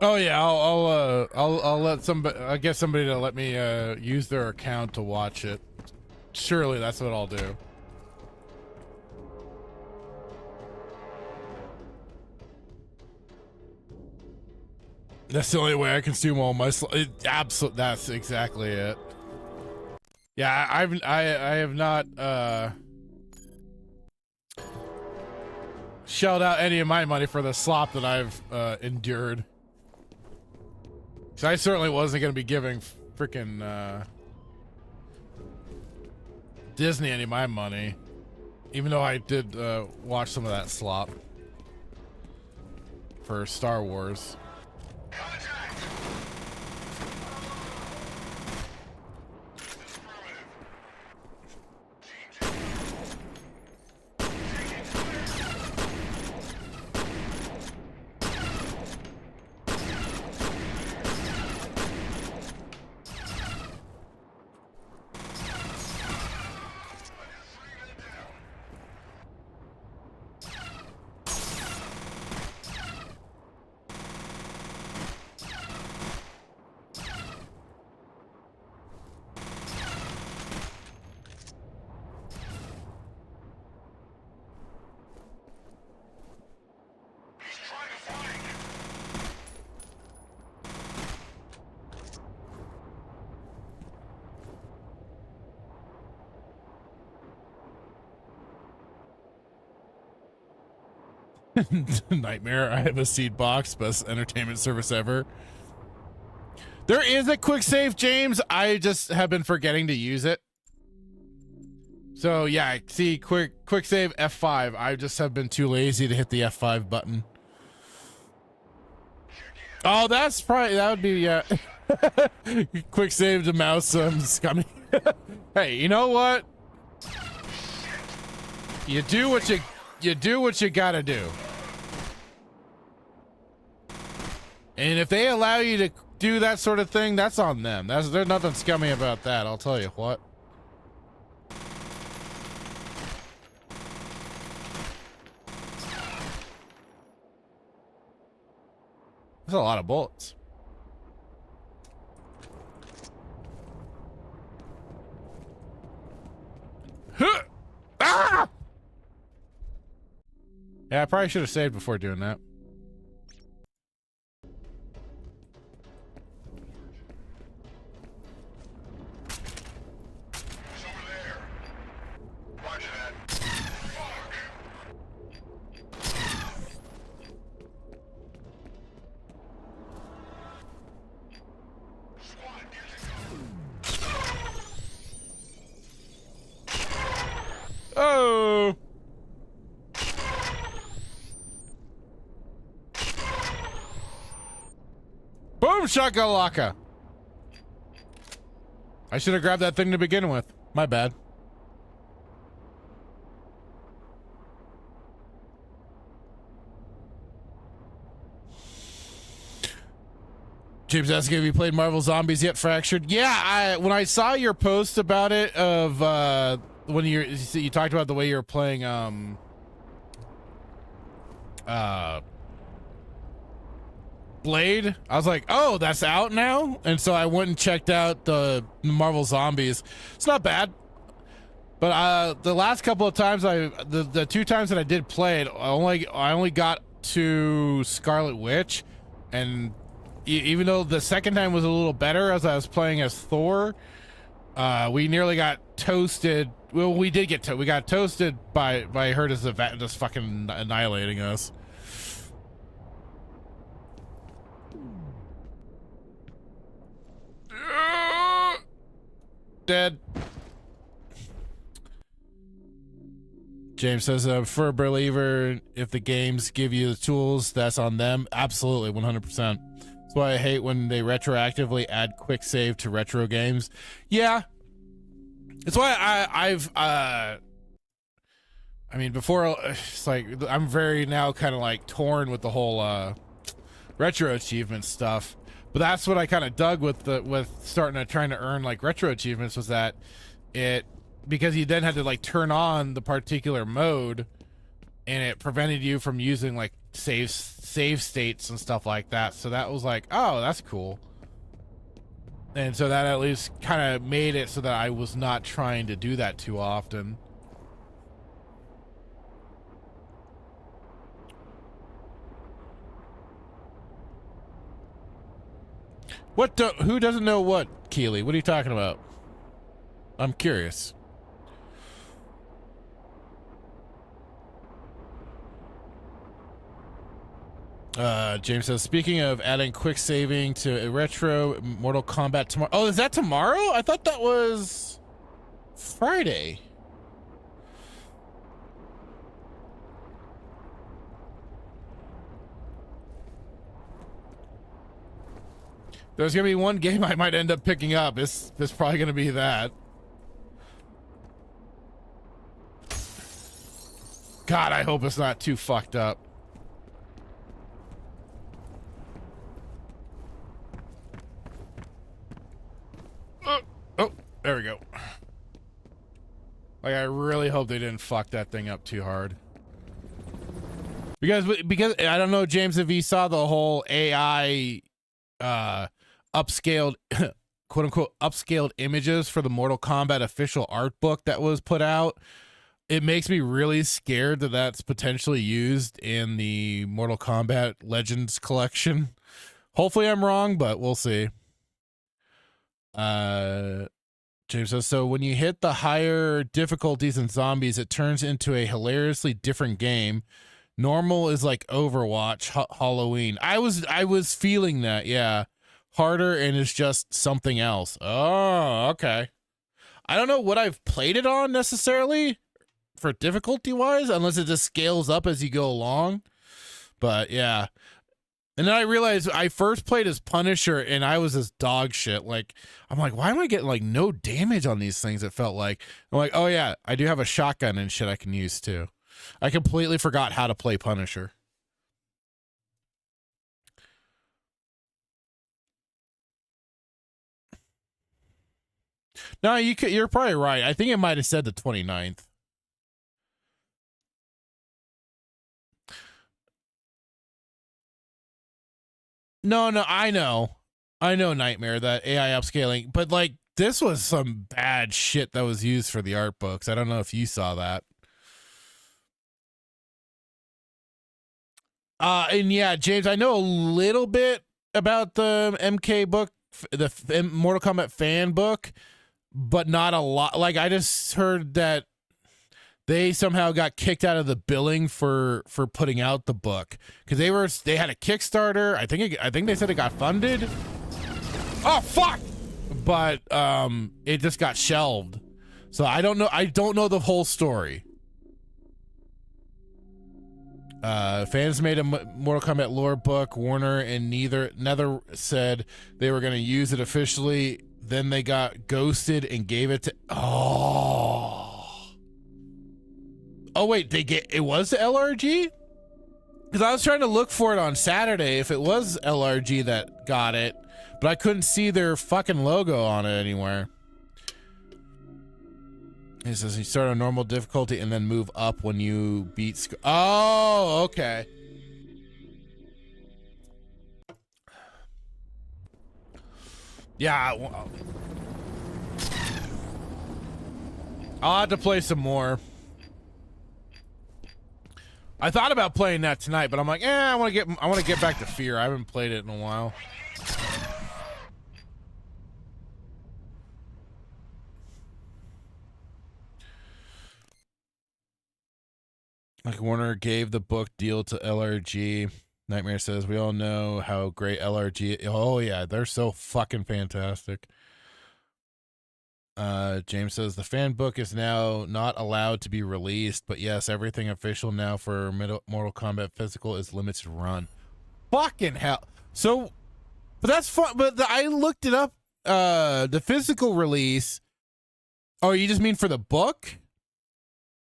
Oh yeah, I'll let somebody. I'll get somebody to let me use their account to watch it. Surely that's what I'll do. That's the only way I consume all my. That's exactly it. Yeah, I have not shelled out any of my money for the slop that I've endured. So I certainly wasn't going to be giving freaking Disney any of my money, even though I did watch some of that slop for Star Wars. Nightmare. I have a seed box, best entertainment service ever. There is a quick save, James. I just have been forgetting to use it. So yeah, see, quick save F5. I just have been too lazy to hit the F5 button. Oh, that's probably, that would be, yeah. Quick save to mouse some scummy. Hey, you know what? You do what you gotta do. And if they allow you to do that sort of thing, that's on them. There's nothing scummy about that, I'll tell you what. That's a lot of bullets. Huh! Ah! Yeah, I probably should have saved before doing that. Oh! Boom shakalaka! I should have grabbed that thing to begin with. My bad. James asking, have you played Marvel Zombies yet, Fractured? Yeah, when I saw your post about it of when you talked about the way you were playing Blade, I was like, oh, that's out now? And so I went and checked out the Marvel Zombies. It's not bad. But the last couple of times the 2 times that I did play it, I only got to Scarlet Witch, and even though the second time was a little better as I was playing as Thor, we nearly got toasted. Well, we got toasted by her just fucking annihilating us. Dead. James says, for a believer, if the games give you the tools, that's on them. Absolutely, 100%. That's why I hate when they retroactively add quick save to retro games. Yeah. That's why I mean, before, it's like, I'm very now kind of like torn with the whole retro achievement stuff. But that's what I kind of dug with trying to earn like retro achievements, was that because you then had to like turn on the particular mode, and it prevented you from using like save states and stuff like that. So that was like, oh, that's cool. And so that at least kind of made it so that I was not trying to do that too often. Who doesn't know what, Keely? What are you talking about? I'm curious. James says, speaking of adding quick saving to a retro, Mortal Kombat tomorrow. Oh, is that tomorrow? I thought that was Friday. There's gonna be one game I might end up picking up. It's probably gonna be that. God, I hope it's not too fucked up. Oh, there we go. Like, I really hope they didn't fuck that thing up too hard. Because I don't know, James, if you saw the whole AI upscaled quote unquote upscaled images for the Mortal Kombat official art book that was put out. It makes me really scared that that's potentially used in the Mortal Kombat Legends collection. Hopefully I'm wrong, but we'll see. James says, so when you hit the higher difficulties in zombies, it turns into a hilariously different game. Normal is like Overwatch, Halloween. I was feeling that, yeah. Harder and it's just something else. Oh, okay. I don't know what I've played it on necessarily for difficulty wise, unless it just scales up as you go along. But yeah, And then I realized I first played as Punisher and I was this dog shit. Like, I'm like, why am I getting like no damage on these things? It felt like, I'm like, oh yeah, I do have a shotgun and shit I can use too. I completely forgot how to play Punisher. No, you're probably right. I think it might have said the 29th. No, I know, Nightmare, that AI upscaling, but like this was some bad shit that was used for the art books. I don't know if you saw that. And yeah, James, I know a little bit about the MK book, the Mortal Kombat fan book, but not a lot. Like I just heard that they somehow got kicked out of the billing for putting out the book because they had a Kickstarter. I think they said it got funded. Oh fuck! But it just got shelved. So I don't know the whole story. Fans made a Mortal Kombat lore book. Warner and Nether said they were going to use it officially. Then they got ghosted and gave it to. Oh wait, it was the LRG? Because I was trying to look for it on Saturday if it was LRG that got it, but I couldn't see their fucking logo on it anywhere. It says you start on normal difficulty and then move up when you beat. Oh, okay. Yeah. Well, I'll have to play some more. I thought about playing that tonight, but I'm like, I want to get back to F.E.A.R. I haven't played it in a while. Like Warner gave the book deal to LRG. Nightmare says we all know how great LRG. Oh yeah, they're so fucking fantastic. James says the fan book is now not allowed to be released, but yes, everything official now for Mortal Kombat physical is limited run. Fucking hell. So, but that's fun. But I looked it up. The physical release. Oh, you just mean for the book?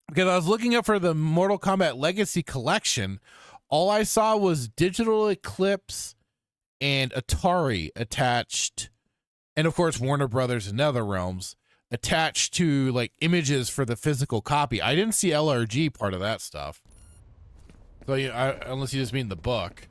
Because I was looking up for the Mortal Kombat Legacy Collection. All I saw was Digital Eclipse and Atari attached, and of course Warner Brothers and NetherRealms attached to like images for the physical copy. I didn't see LRG part of that stuff. So unless you just mean the book.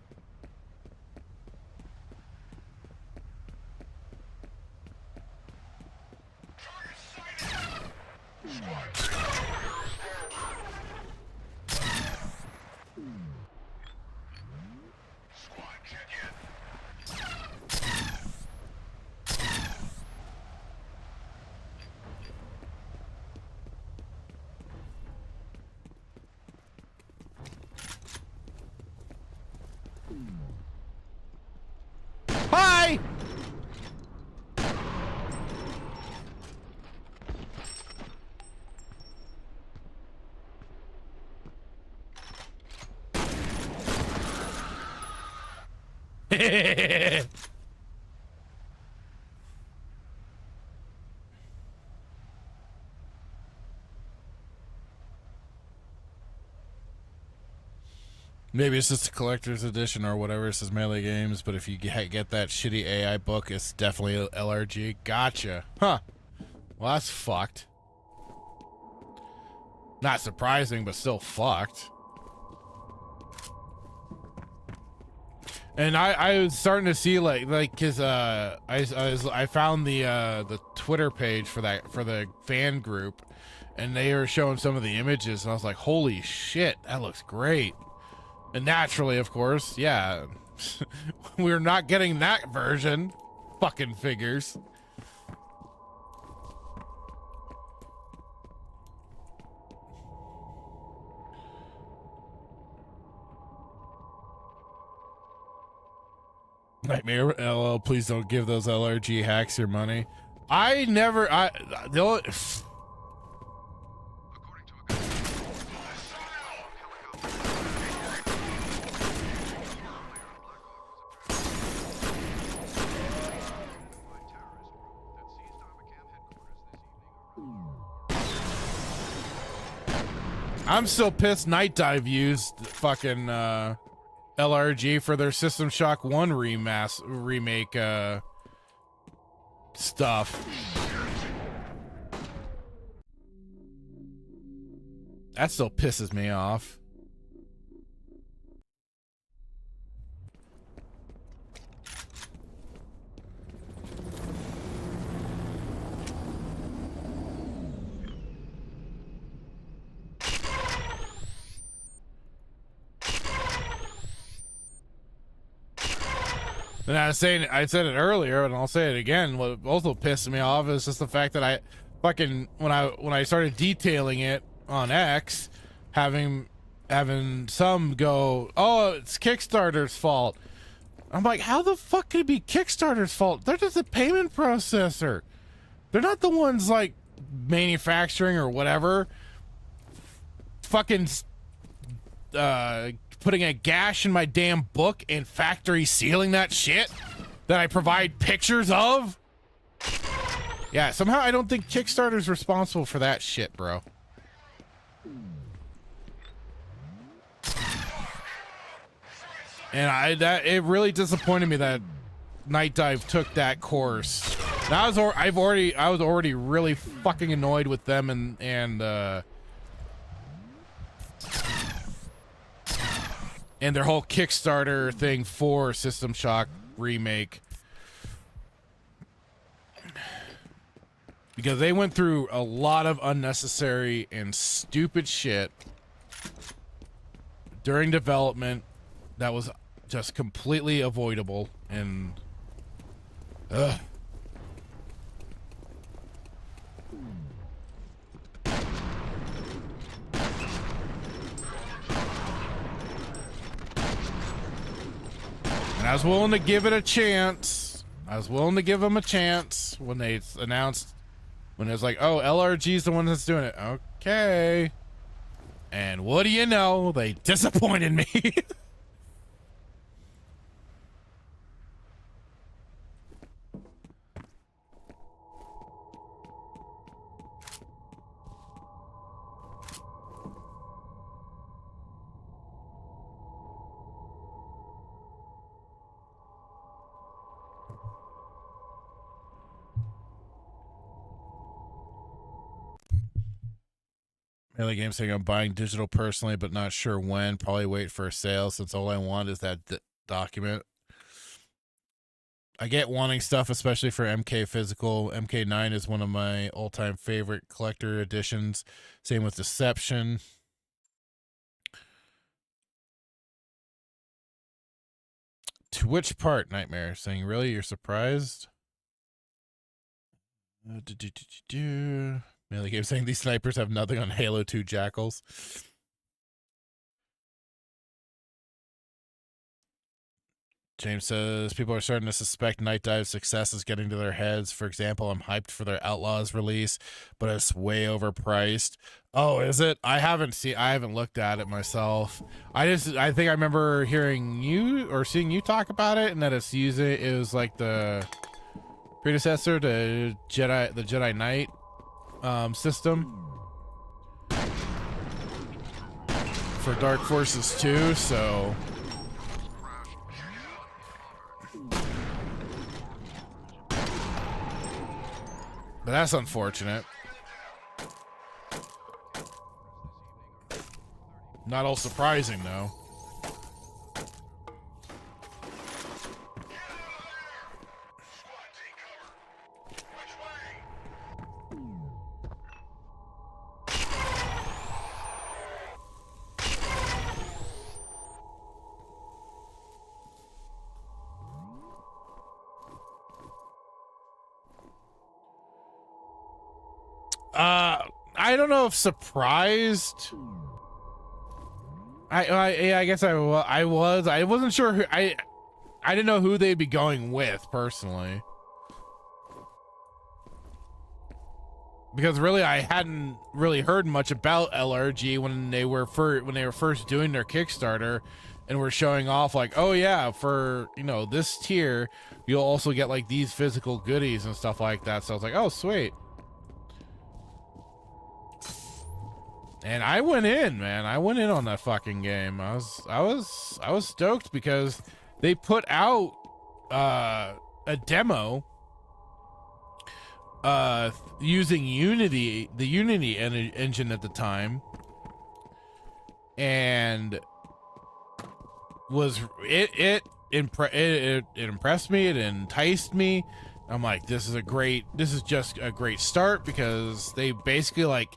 Hi! Maybe it's just a collector's edition or whatever. It says Melee Games, but if you get that shitty AI book, it's definitely LRG. Gotcha. Huh. Well, that's fucked. Not surprising, but still fucked. And I was starting to see like cause I found the Twitter page for the fan group, and they were showing some of the images, and I was like, holy shit, that looks great. And naturally, of course, yeah, we're not getting that version. Fucking figures. Nightmare, LL, please don't give those LRG hacks your money. They'll... I'm still pissed Night Dive used fucking LRG for their System Shock 1 remake stuff. That still pisses me off. And I said it earlier, and I'll say it again. What also pissed me off is just the fact that I fucking when I started detailing it on X, having some go, oh, it's Kickstarter's fault. I'm like, how the fuck could it be Kickstarter's fault? They're just a payment processor. They're not the ones like manufacturing or whatever. Fucking putting a gash in my damn book and factory sealing that shit that I provide pictures of. Yeah, somehow I don't think Kickstarter's responsible for that shit, bro. And it really disappointed me that Night Dive took that course. And I was already really fucking annoyed with them and their whole Kickstarter thing for System Shock remake, because they went through a lot of unnecessary and stupid shit during development that was just completely avoidable. And ugh. And I was willing to give it a chance. I was willing to give them a chance when they announced, when it was like, oh, LRG's the one that's doing it. Okay. And what do you know? They disappointed me. Melee Game saying I'm buying digital personally, but not sure when. Probably wait for a sale since all I want is that document. I get wanting stuff, especially for MK Physical. MK9 is one of my all-time favorite collector editions. Same with Deception. To which part, Nightmare? Saying, really? You're surprised? Melee Game saying these snipers have nothing on Halo 2 Jackals. James says people are starting to suspect Night Dive's success is getting to their heads. For example, I'm hyped for their Outlaws release, but it's way overpriced. Oh, is it? I haven't looked at it myself. I think I remember hearing you or seeing you talk about it, and that it was like the predecessor to the Jedi Knight system for Dark Forces 2, so but that's unfortunate. Not all surprising though. I don't know if surprised. I guess I was. I wasn't sure who. I didn't know who they'd be going with personally, because really I hadn't really heard much about LRG when they were first doing their Kickstarter, and were showing off like, oh yeah, for this tier you'll also get like these physical goodies and stuff like that. So I was like, oh sweet. And I went in, man. I went in on that fucking game. I was stoked because they put out a demo using Unity, the Unity engine at the time, and was it impressed me. It enticed me. I'm like, this is just a great start, because they basically, like,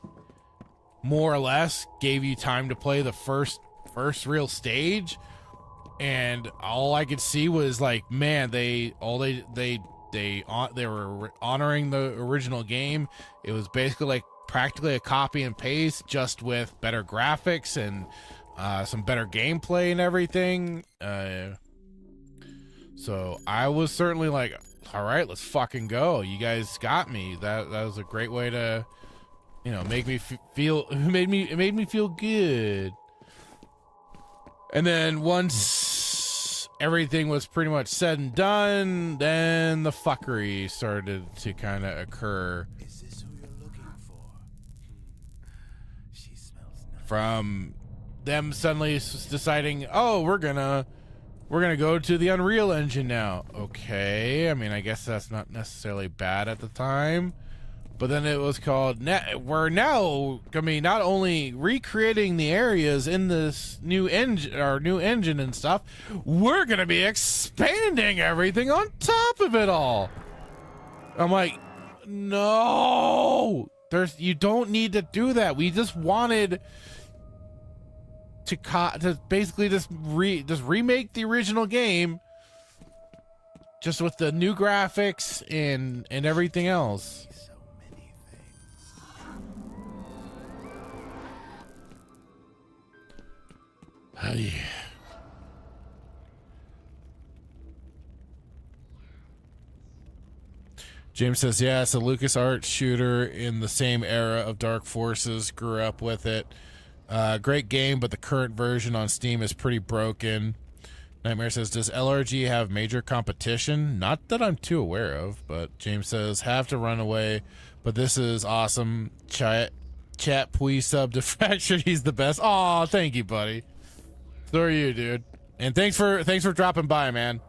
more or less gave you time to play the first real stage, and all I could see was like, man, they were honoring the original game. It was basically like practically a copy and paste, just with better graphics and some better gameplay and everything. So I was certainly like, all right, let's fucking go. You guys got me. That was a great way to, you know, make me feel, it made me feel good. And then once everything was pretty much said and done, then the fuckery started to kind of occur.
Is this who you're looking for? She smells nice.
From them suddenly deciding, oh, we're gonna go to the Unreal Engine now. Okay, I mean, I guess that's not necessarily bad at the time, but then it was called, we're now, I mean, not only recreating the areas in this new engine and stuff, we're gonna be expanding everything on top of it all. I'm like, no, you don't need to do that. We just wanted to basically just remake the original game, just with the new graphics and everything else.
So many things.
Oh, yeah. James says, yeah, it's a LucasArts shooter in the same era of Dark Forces. Grew up with it. Great game, but the current version on Steam is pretty broken. Nightmare says, does LRG have major competition? Not that I'm too aware of, but James says, have to run away, but this is awesome. Chat, please sub to Fractured. He's the best. Aw, thank you, buddy. So are you, dude. And thanks for dropping by, man.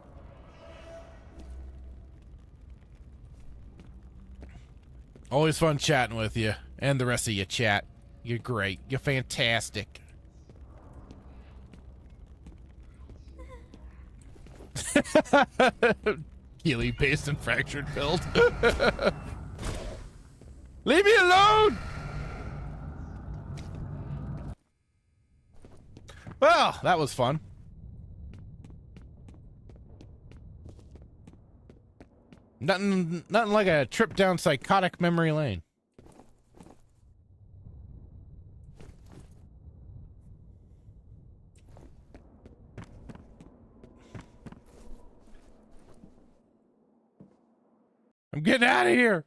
Always fun chatting with you and the rest of you, chat. You're great. You're fantastic. Healy based and fractured build. Leave me alone! Well, that was fun. Nothing like a trip down psychotic memory lane. I'm getting out of here.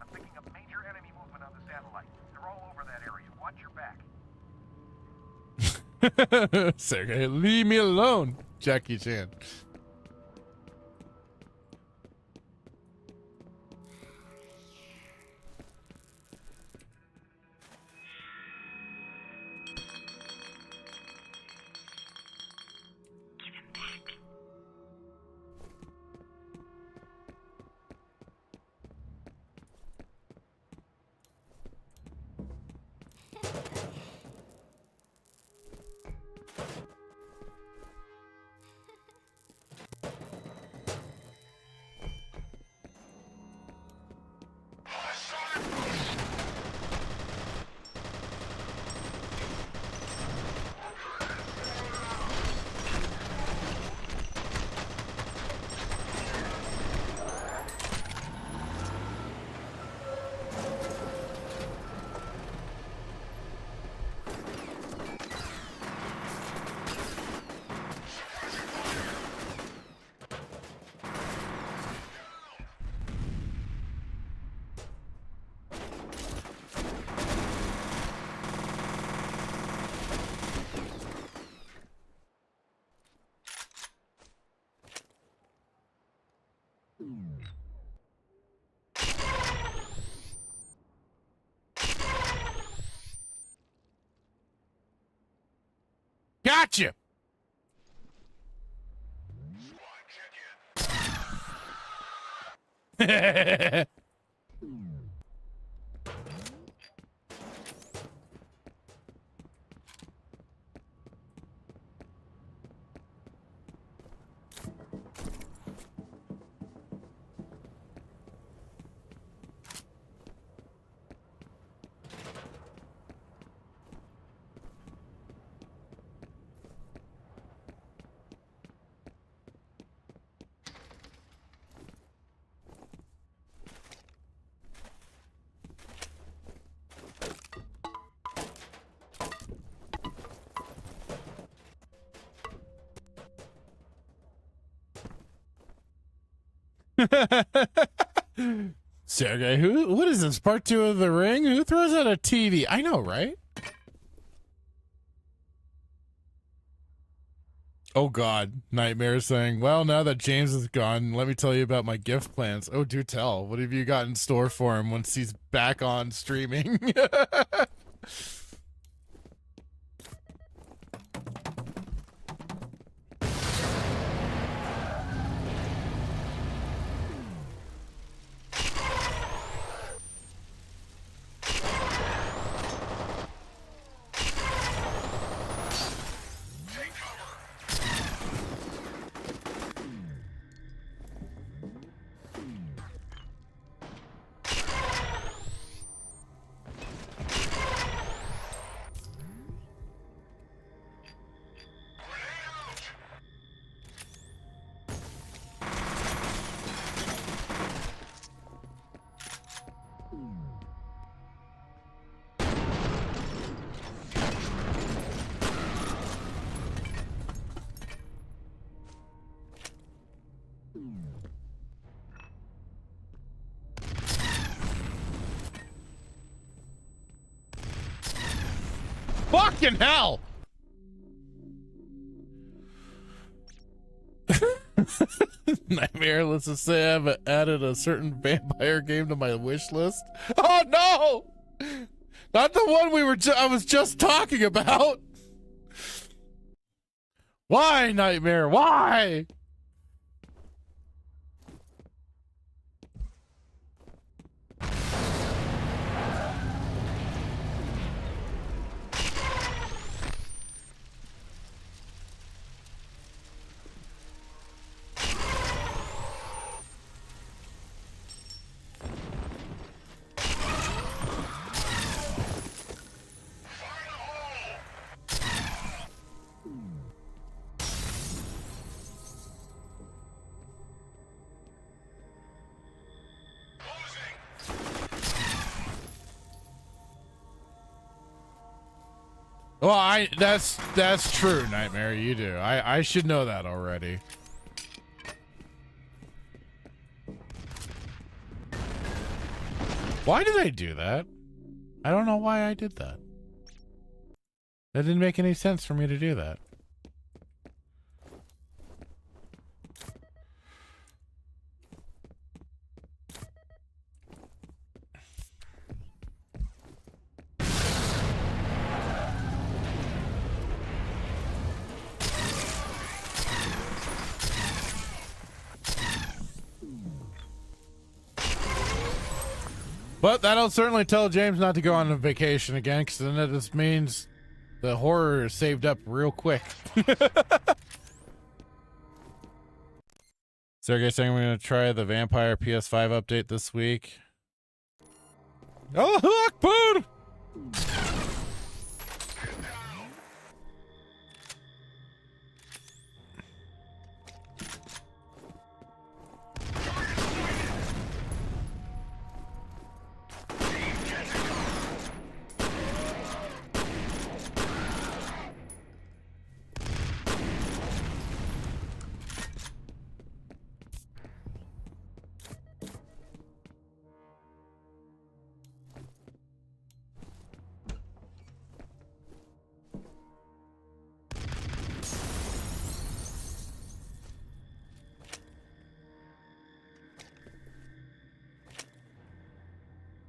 I'm picking up major enemy movement on the satellite. They're all over that area. Watch your back.
Sergey, leave me alone, Jackie Chan. Gotcha. Sergey, what is this? Part 2 of The Ring? Who throws out a TV? I know, right? Oh God, Nightmare saying, well, now that James is gone, let me tell you about my gift plans. Oh, do tell. What have you got in store for him once he's back on streaming? Fucking hell! Nightmare, let's just say I've added a certain vampire game to my wish list. Oh no! Not the one I was just talking about! Why, Nightmare? Why? Well, that's true, Nightmare. You do. I should know that already. Why did I do that? I don't know why I did that. That didn't make any sense for me to do that. But that'll certainly tell James not to go on a vacation again, because then that just means the horror is saved up real quick. Sergey saying we're going to try the Vampire PS5 update this week. Oh, Akbar!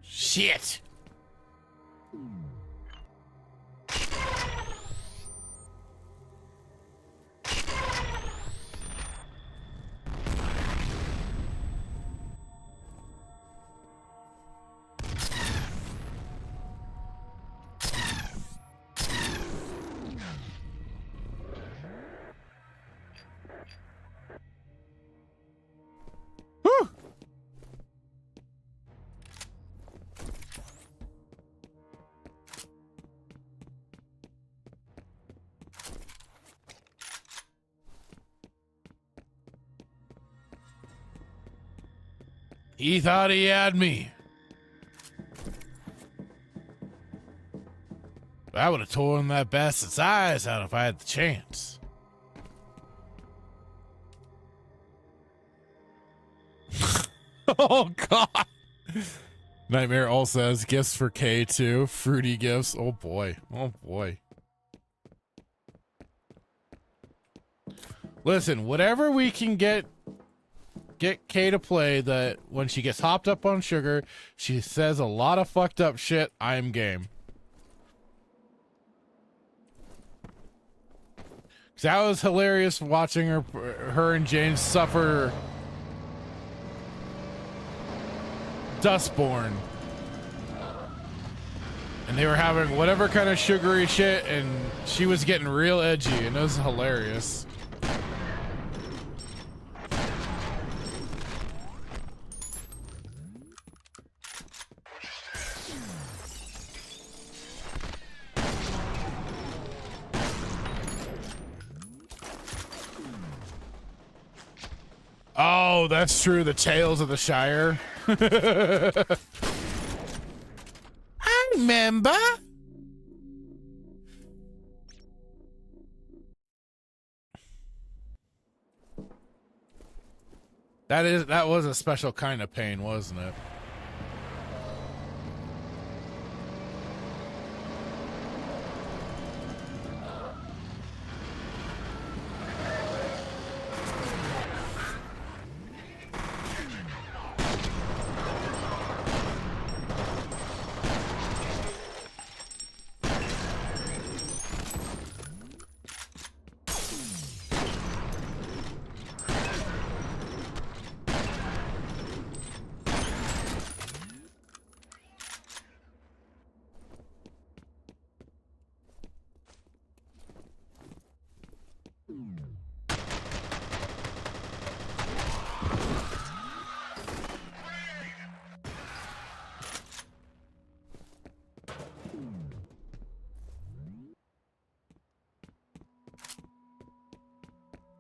Shit. He thought he had me. I would have torn that bastard's eyes out if I had the chance. Oh, God. Nightmare also has gifts for K too. Fruity gifts. Oh, boy. Oh, boy. Listen, whatever we can get Kay to play that when she gets hopped up on sugar, she says a lot of fucked up shit, I am game. Cause that was hilarious watching her and James suffer Dustborn. And they were having whatever kind of sugary shit and she was getting real edgy and it was hilarious. Oh, that's true. The Tales of the Shire. I remember. That was a special kind of pain, wasn't it?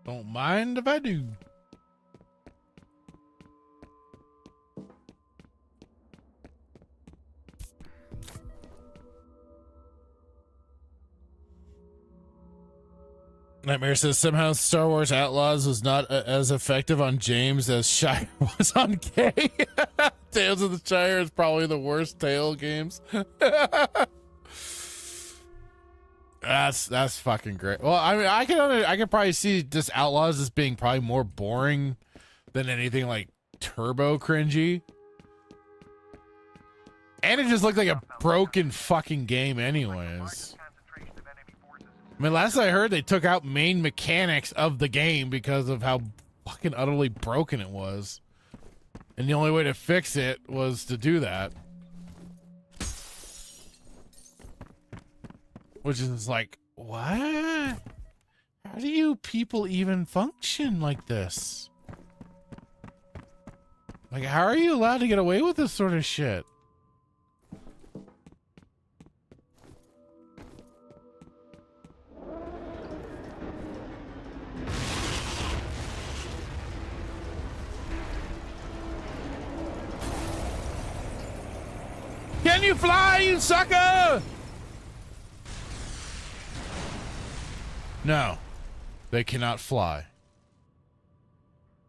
Don't mind if I do. Nightmare says somehow Star Wars Outlaws was not as effective on James as Shire was on Kay. Tales of the Shire is probably the worst Tale games. That's fucking great. Well, I mean, I can probably see this Outlaws as being probably more boring than anything like turbo cringy. And it just looked like a broken fucking game anyways. I mean, last I heard, they took out main mechanics of the game because of how fucking utterly broken it was. And the only way to fix it was to do that. Which is like, what? How do you people even function like this? Like, how are you allowed to get away with this sort of shit? Can you fly, you sucker? No, they cannot fly.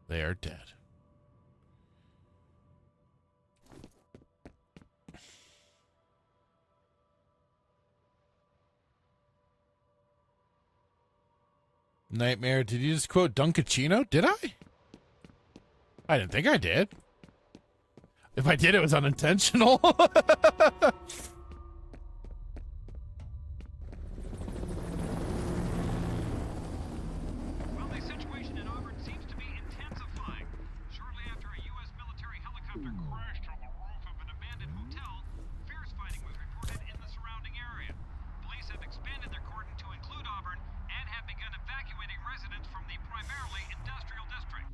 They are dead. Nightmare, did you just quote Dunkachino? Did I? I didn't think I did. If I did, it was unintentional.
Well, the situation in Auburn seems to be intensifying. Shortly after a U.S. military helicopter crashed on the roof of an abandoned hotel, fierce fighting was reported in the surrounding area. Police have expanded their cordon to include Auburn and have begun evacuating residents from the primarily industrial district.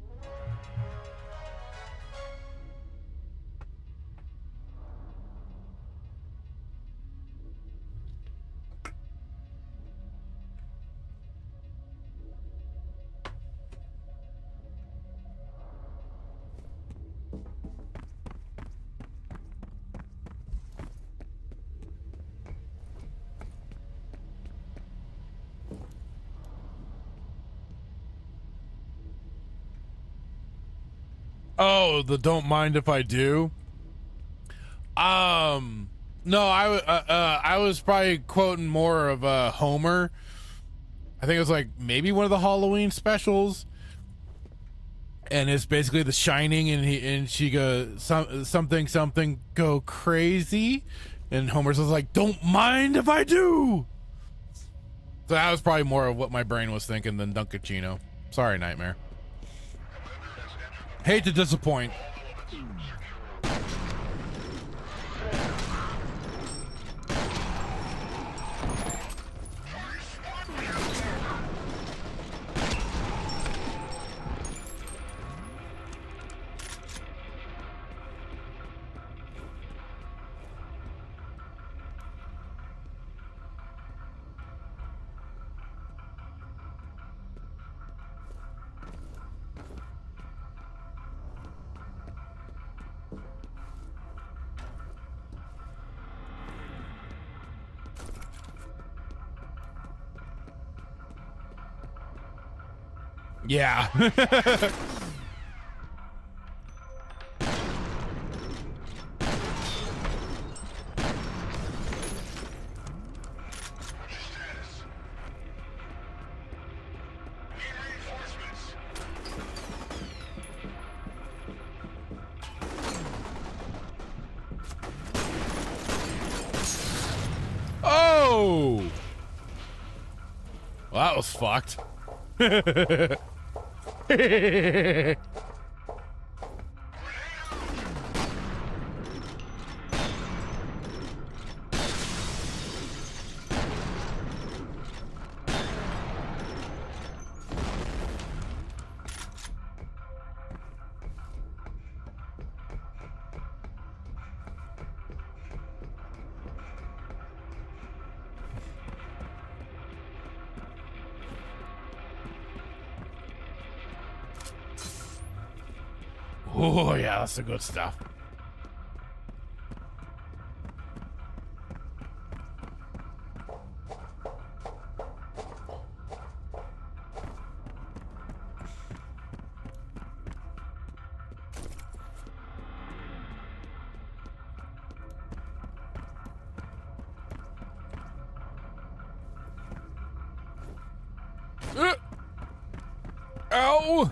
Oh, the don't mind if I do. No, I was probably quoting more of Homer. I think it was like maybe one of the Halloween specials, and it's basically The Shining, and she goes something go crazy, and Homer's just like, don't mind if I do. So that was probably more of what my brain was thinking than Dunkachino. Sorry, Nightmare. Hate to disappoint. Yeah. Oh! Well, that was fucked. Oh, yeah, that's the good stuff. Ow!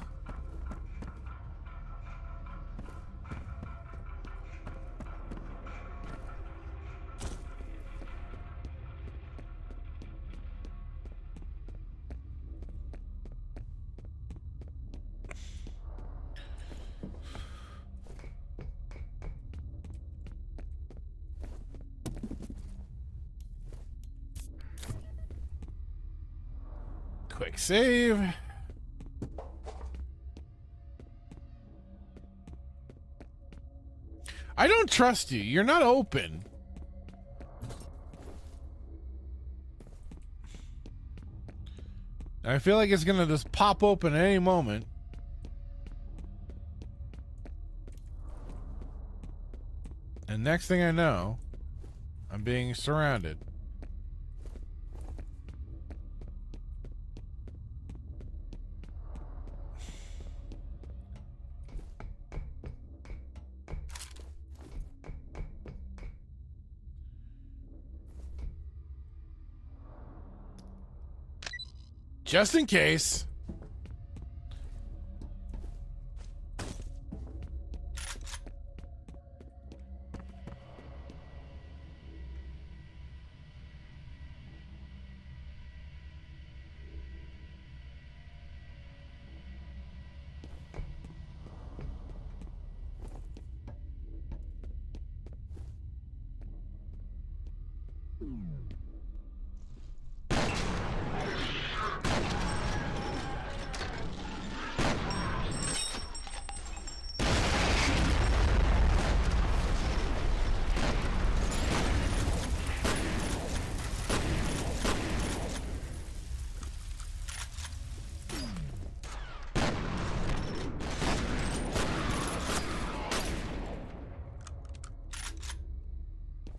Quick save. I don't trust you. You're not open. I feel like it's gonna just pop open at any moment. And next thing I know, I'm being surrounded. Just in case.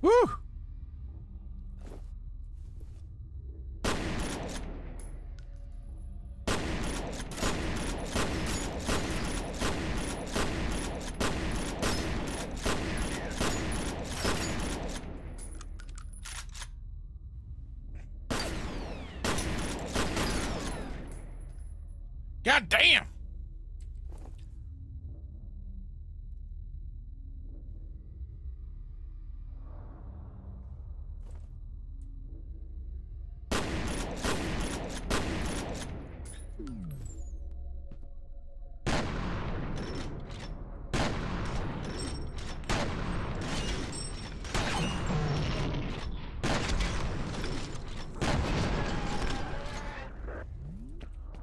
Woo! God damn!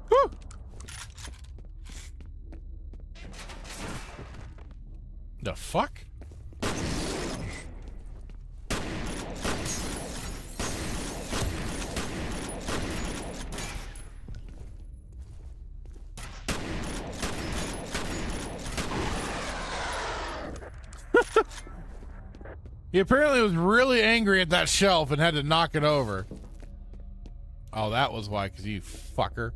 Whew. The fuck? He apparently was really angry at that shelf and had to knock it over. Oh, that was why, because you fucker.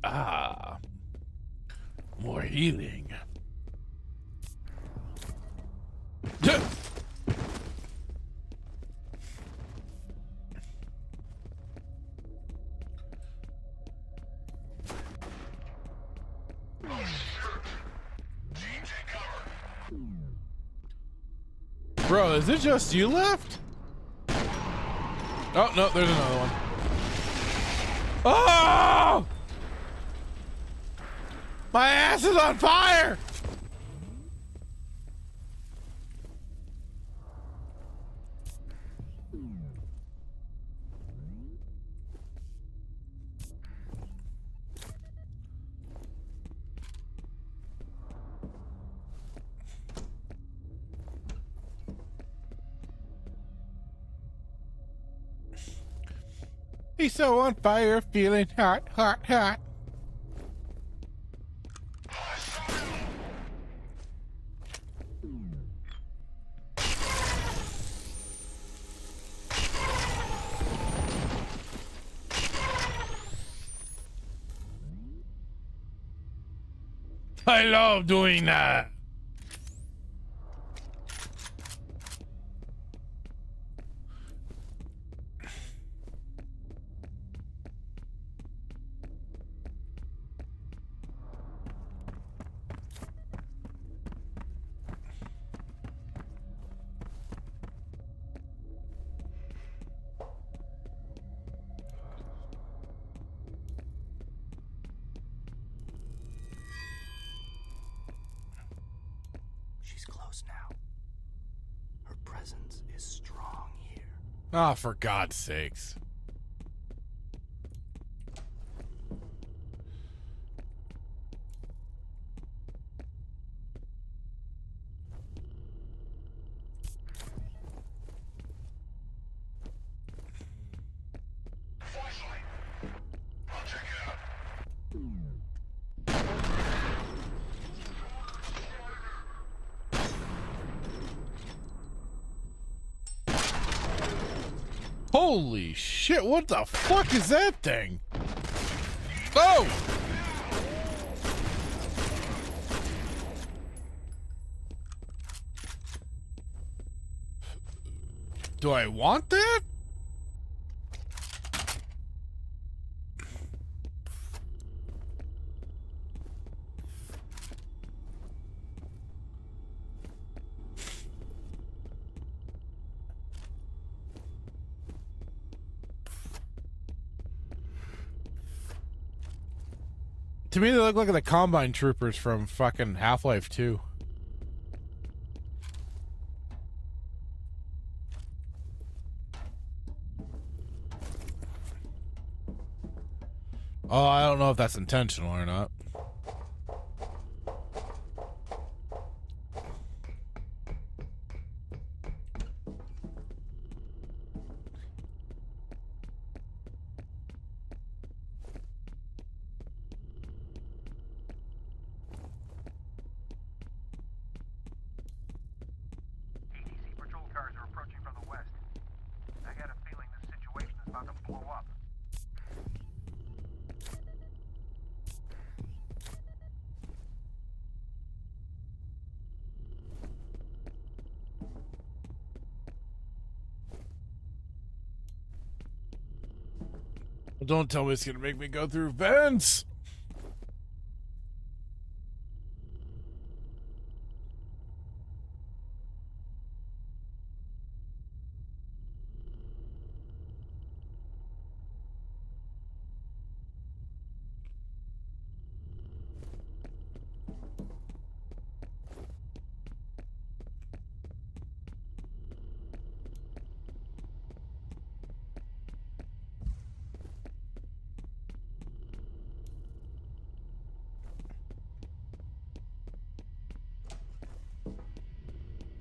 Ah, more healing. Duh. Bro, is it just you left? Oh, no, there's another one. Oh! My ass is on fire! He's so on fire, feeling hot, hot, hot. I love doing that.
She's close now. Her presence is strong here.
Oh, for God's sakes. Holy shit, what the fuck is that thing? Oh! Do I want that? To me, they look like the Combine Troopers from fucking Half-Life 2. Oh, I don't know if that's intentional or not. Don't tell me it's gonna make me go through vents.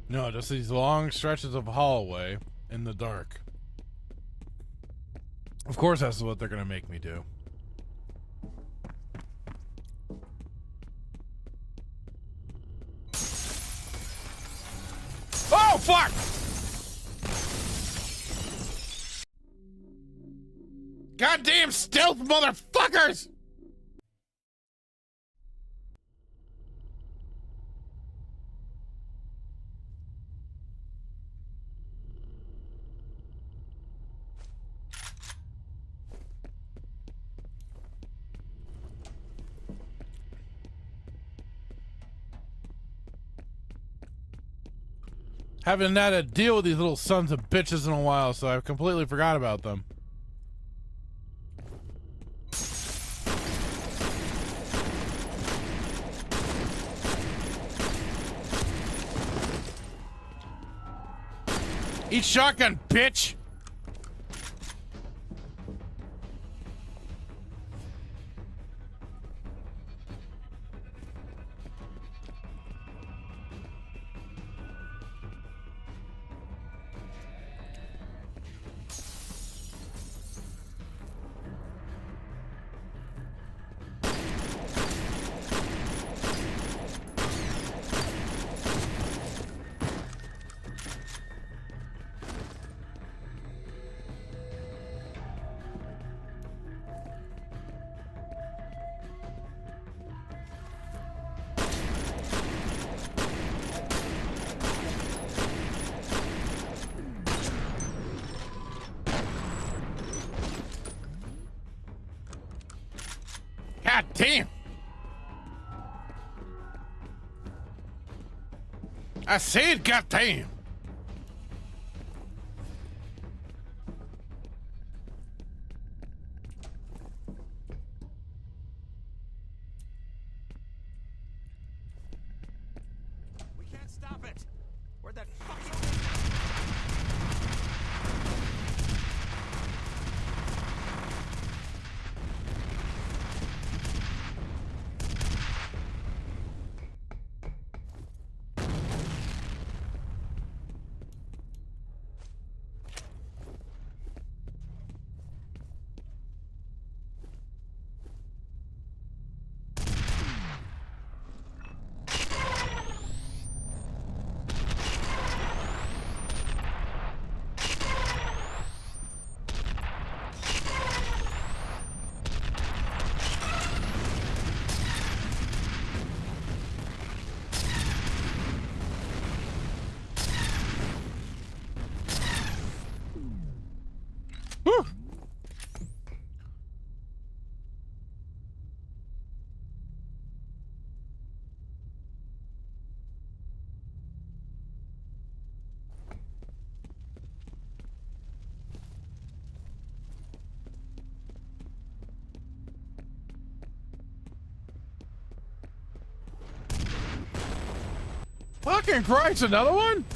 No, just these long stretches of hallway in the dark. Of course, that's what they're gonna make me do. Oh, fuck! Goddamn stealth motherfuckers! Haven't had to deal with these little sons of bitches in a while, so I completely forgot about them. Eat shotgun, bitch! God damn! I said god damn!
We can't stop it. Where'd that fucking...
Whew. Fucking Christ, another one?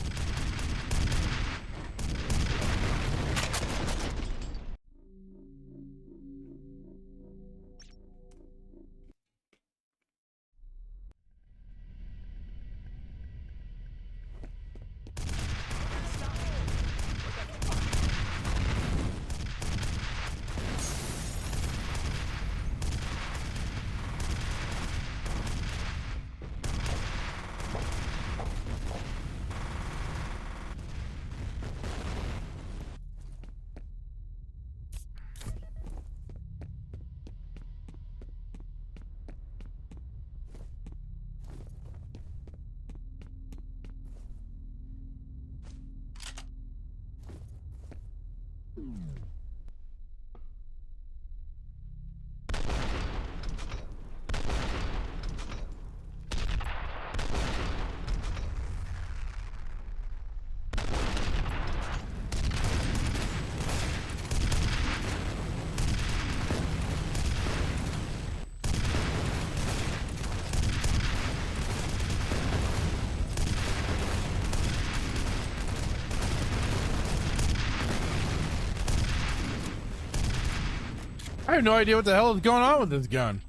have no idea what the hell is going on with this gun.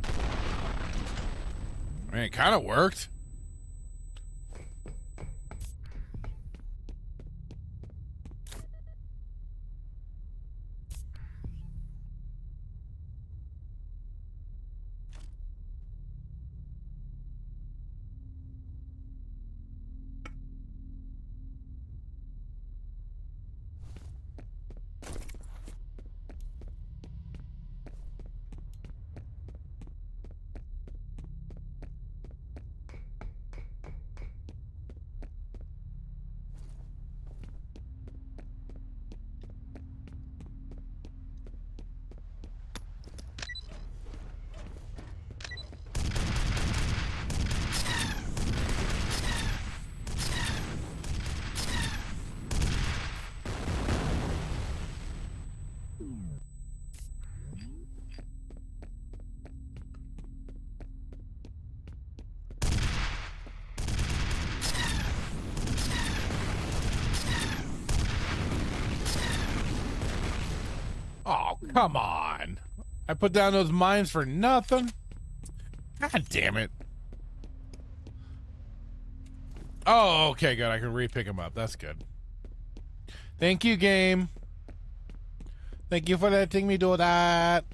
I mean, it kind of worked. Oh, come on. I put down those mines for nothing. God damn it. Oh, okay, good. I can re-pick them up. That's good. Thank you, game. Thank you for letting me do that.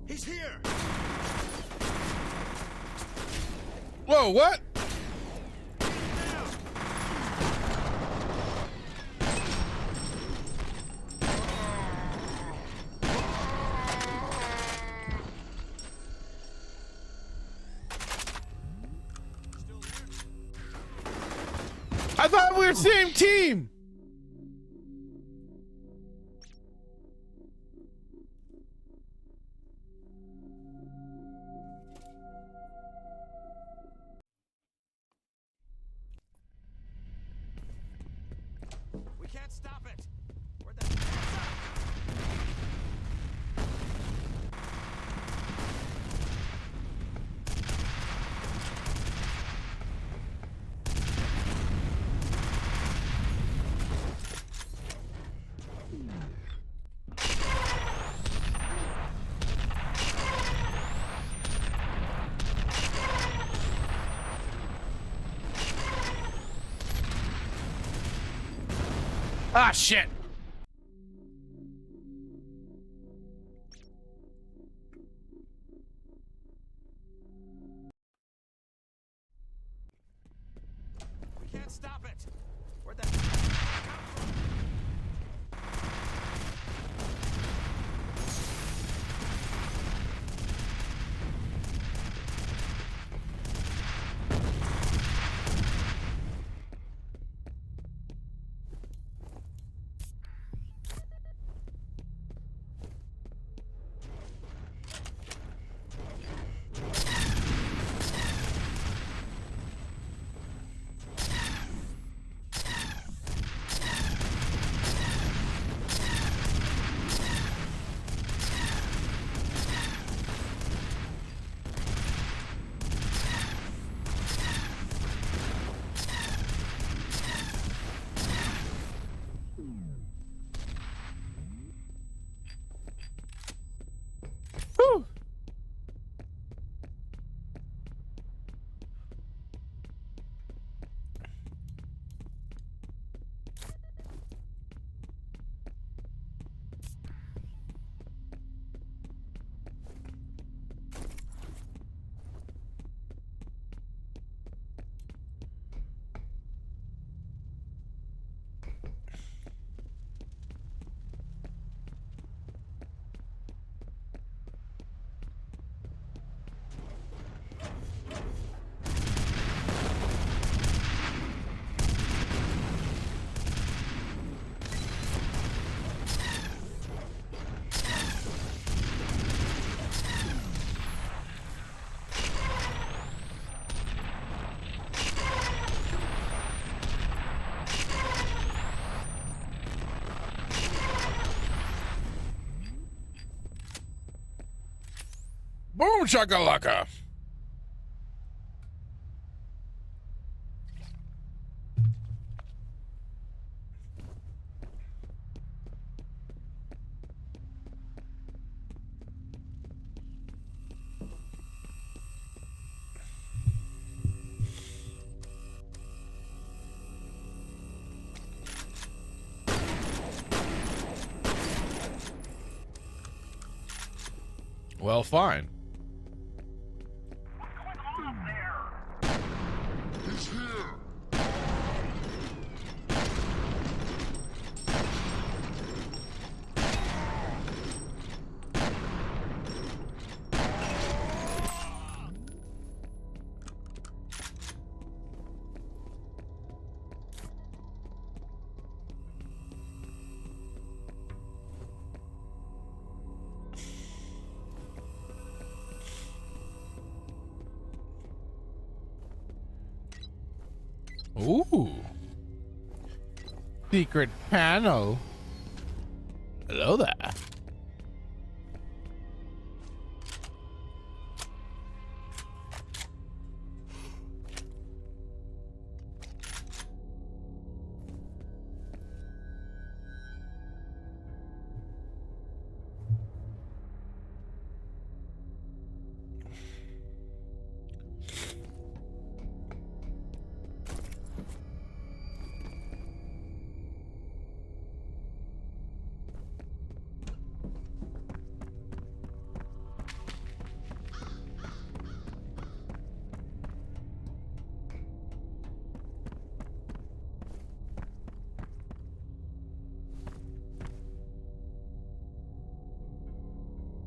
He's here!
Whoa, what? I thought we were the same team!
We can't stop it! Where'd that...
Ah, shit.
We can't stop it! Where'd that... come from?
Boom shakalaka. Well, fine.
What's going on up there?
He's here!
Ooh. Secret panel. Hello there.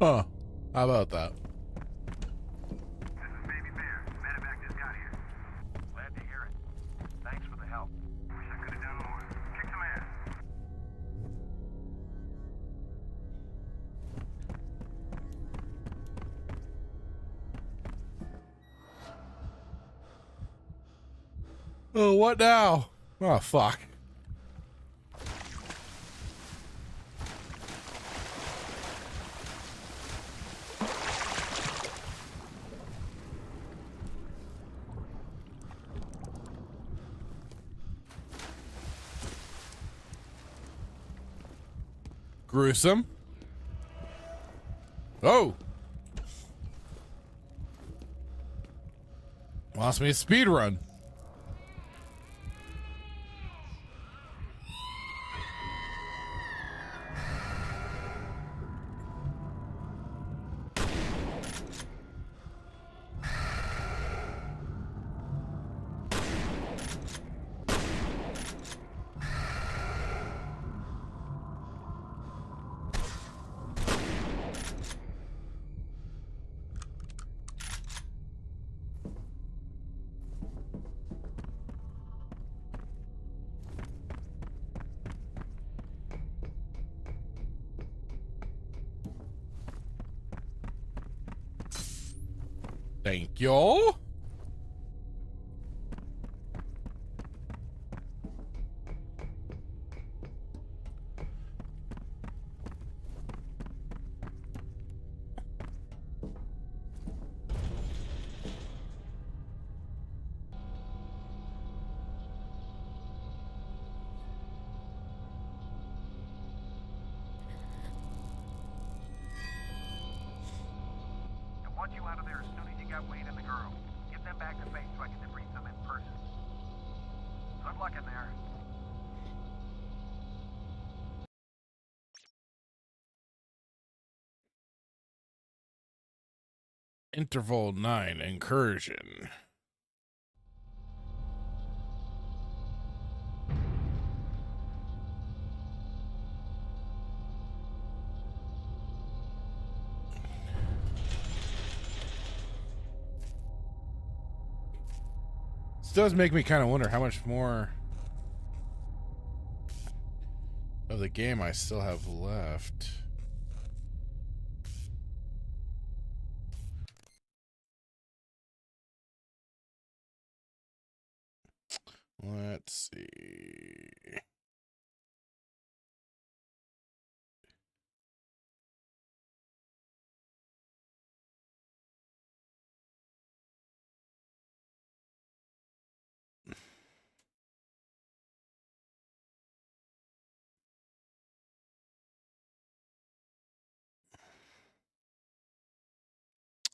Huh. How about that?
This is Baby Bear. Medevac just got here. Glad to hear it. Thanks for the help. Wish I could have done more. Kick some ass.
Oh, what now? Oh, fuck. Gruesome. Oh. Wants me to speed run. Thank you.
I want you out of there as soon as you got Wade and the girl. Get them back to base so I can debrief them in person. Good luck in there.
Interval 9 incursion. This does make me kind of wonder how much more of the game I still have left. Let's see.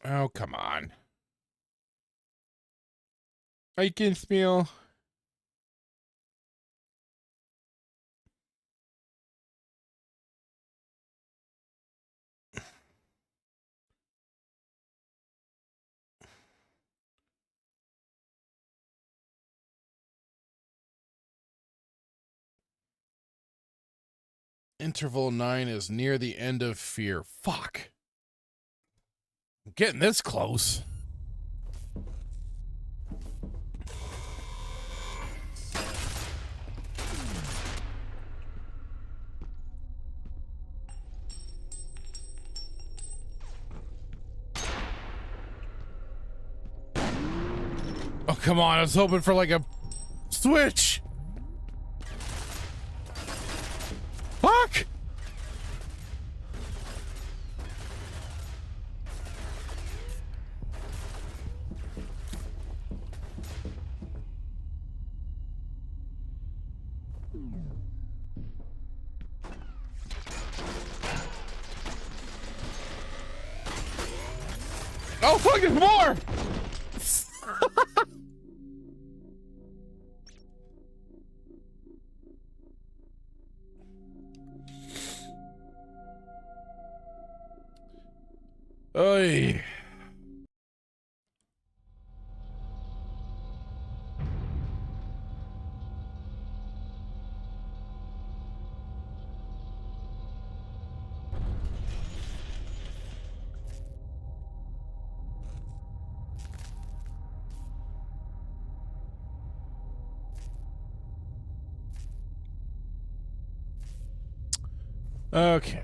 Oh, come on. I can smell. Interval 9 is near the end of F.E.A.R. Fuck. I'm getting this close. Oh, come on. I was hoping for like a switch. Fuck. Oh, fuck, there's more. Oy. Okay.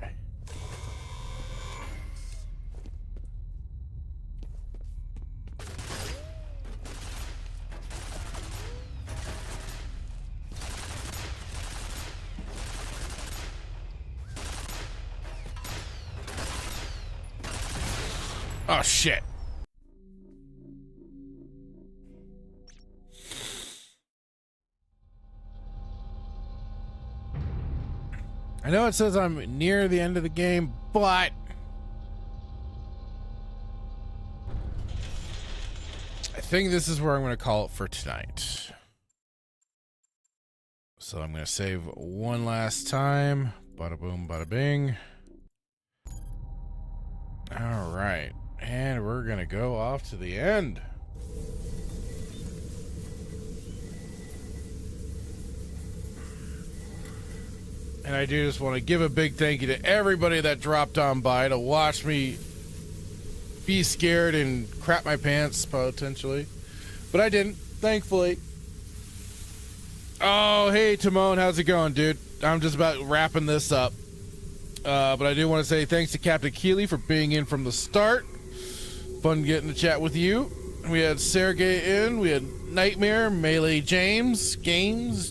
Oh, shit. I know it says I'm near the end of the game, but I think this is where I'm going to call it for tonight. So I'm going to save one last time. Bada boom, bada bing. All right. And we're going to go off to the end. And I do just want to give a big thank you to everybody that dropped on by to watch me be scared and crap my pants, potentially. But I didn't, thankfully. Oh, hey, Timon, how's it going, dude? I'm just about wrapping this up. But I do want to say thanks to Captain Keeley for being in from the start. Fun getting to chat with you. We had Sergey in. We had Nightmare, Melee James, James.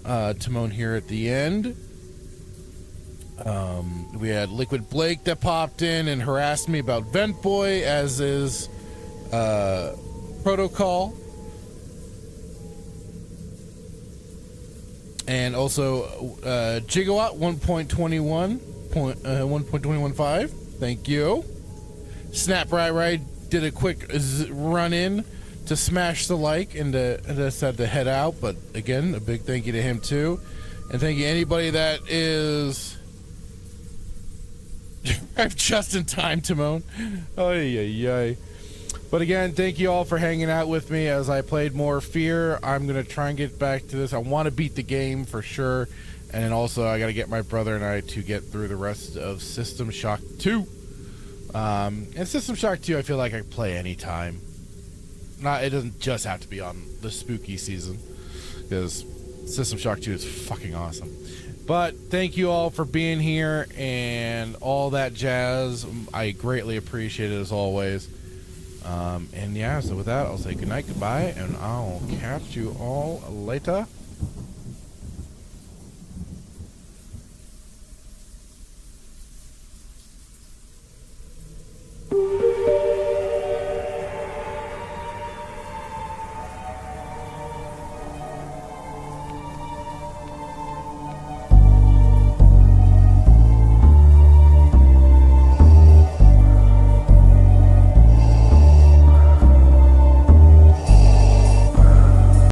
Timon here at the end. We had Liquid Blake that popped in and harassed me about Vent Boy, as is Protocol. And also Gigawatt 1.21.1.215. Thank you. Snap Right did a quick run in to smash the like and just had to head out, but again, a big thank you to him too, and thank you anybody that is just in time, Timon. Ay. But again, thank you all for hanging out with me as I played more F.E.A.R. I'm gonna try and get back to this. I want to beat the game for sure, and then also I got to get my brother and I to get through the rest of System Shock 2. And System Shock 2, I feel like I can play anytime. It doesn't just have to be on the spooky season, because System Shock 2 is fucking awesome. But thank you all for being here and all that jazz. I greatly appreciate it as always. And yeah, so with that, I'll say goodnight, goodbye, and I'll catch you all later.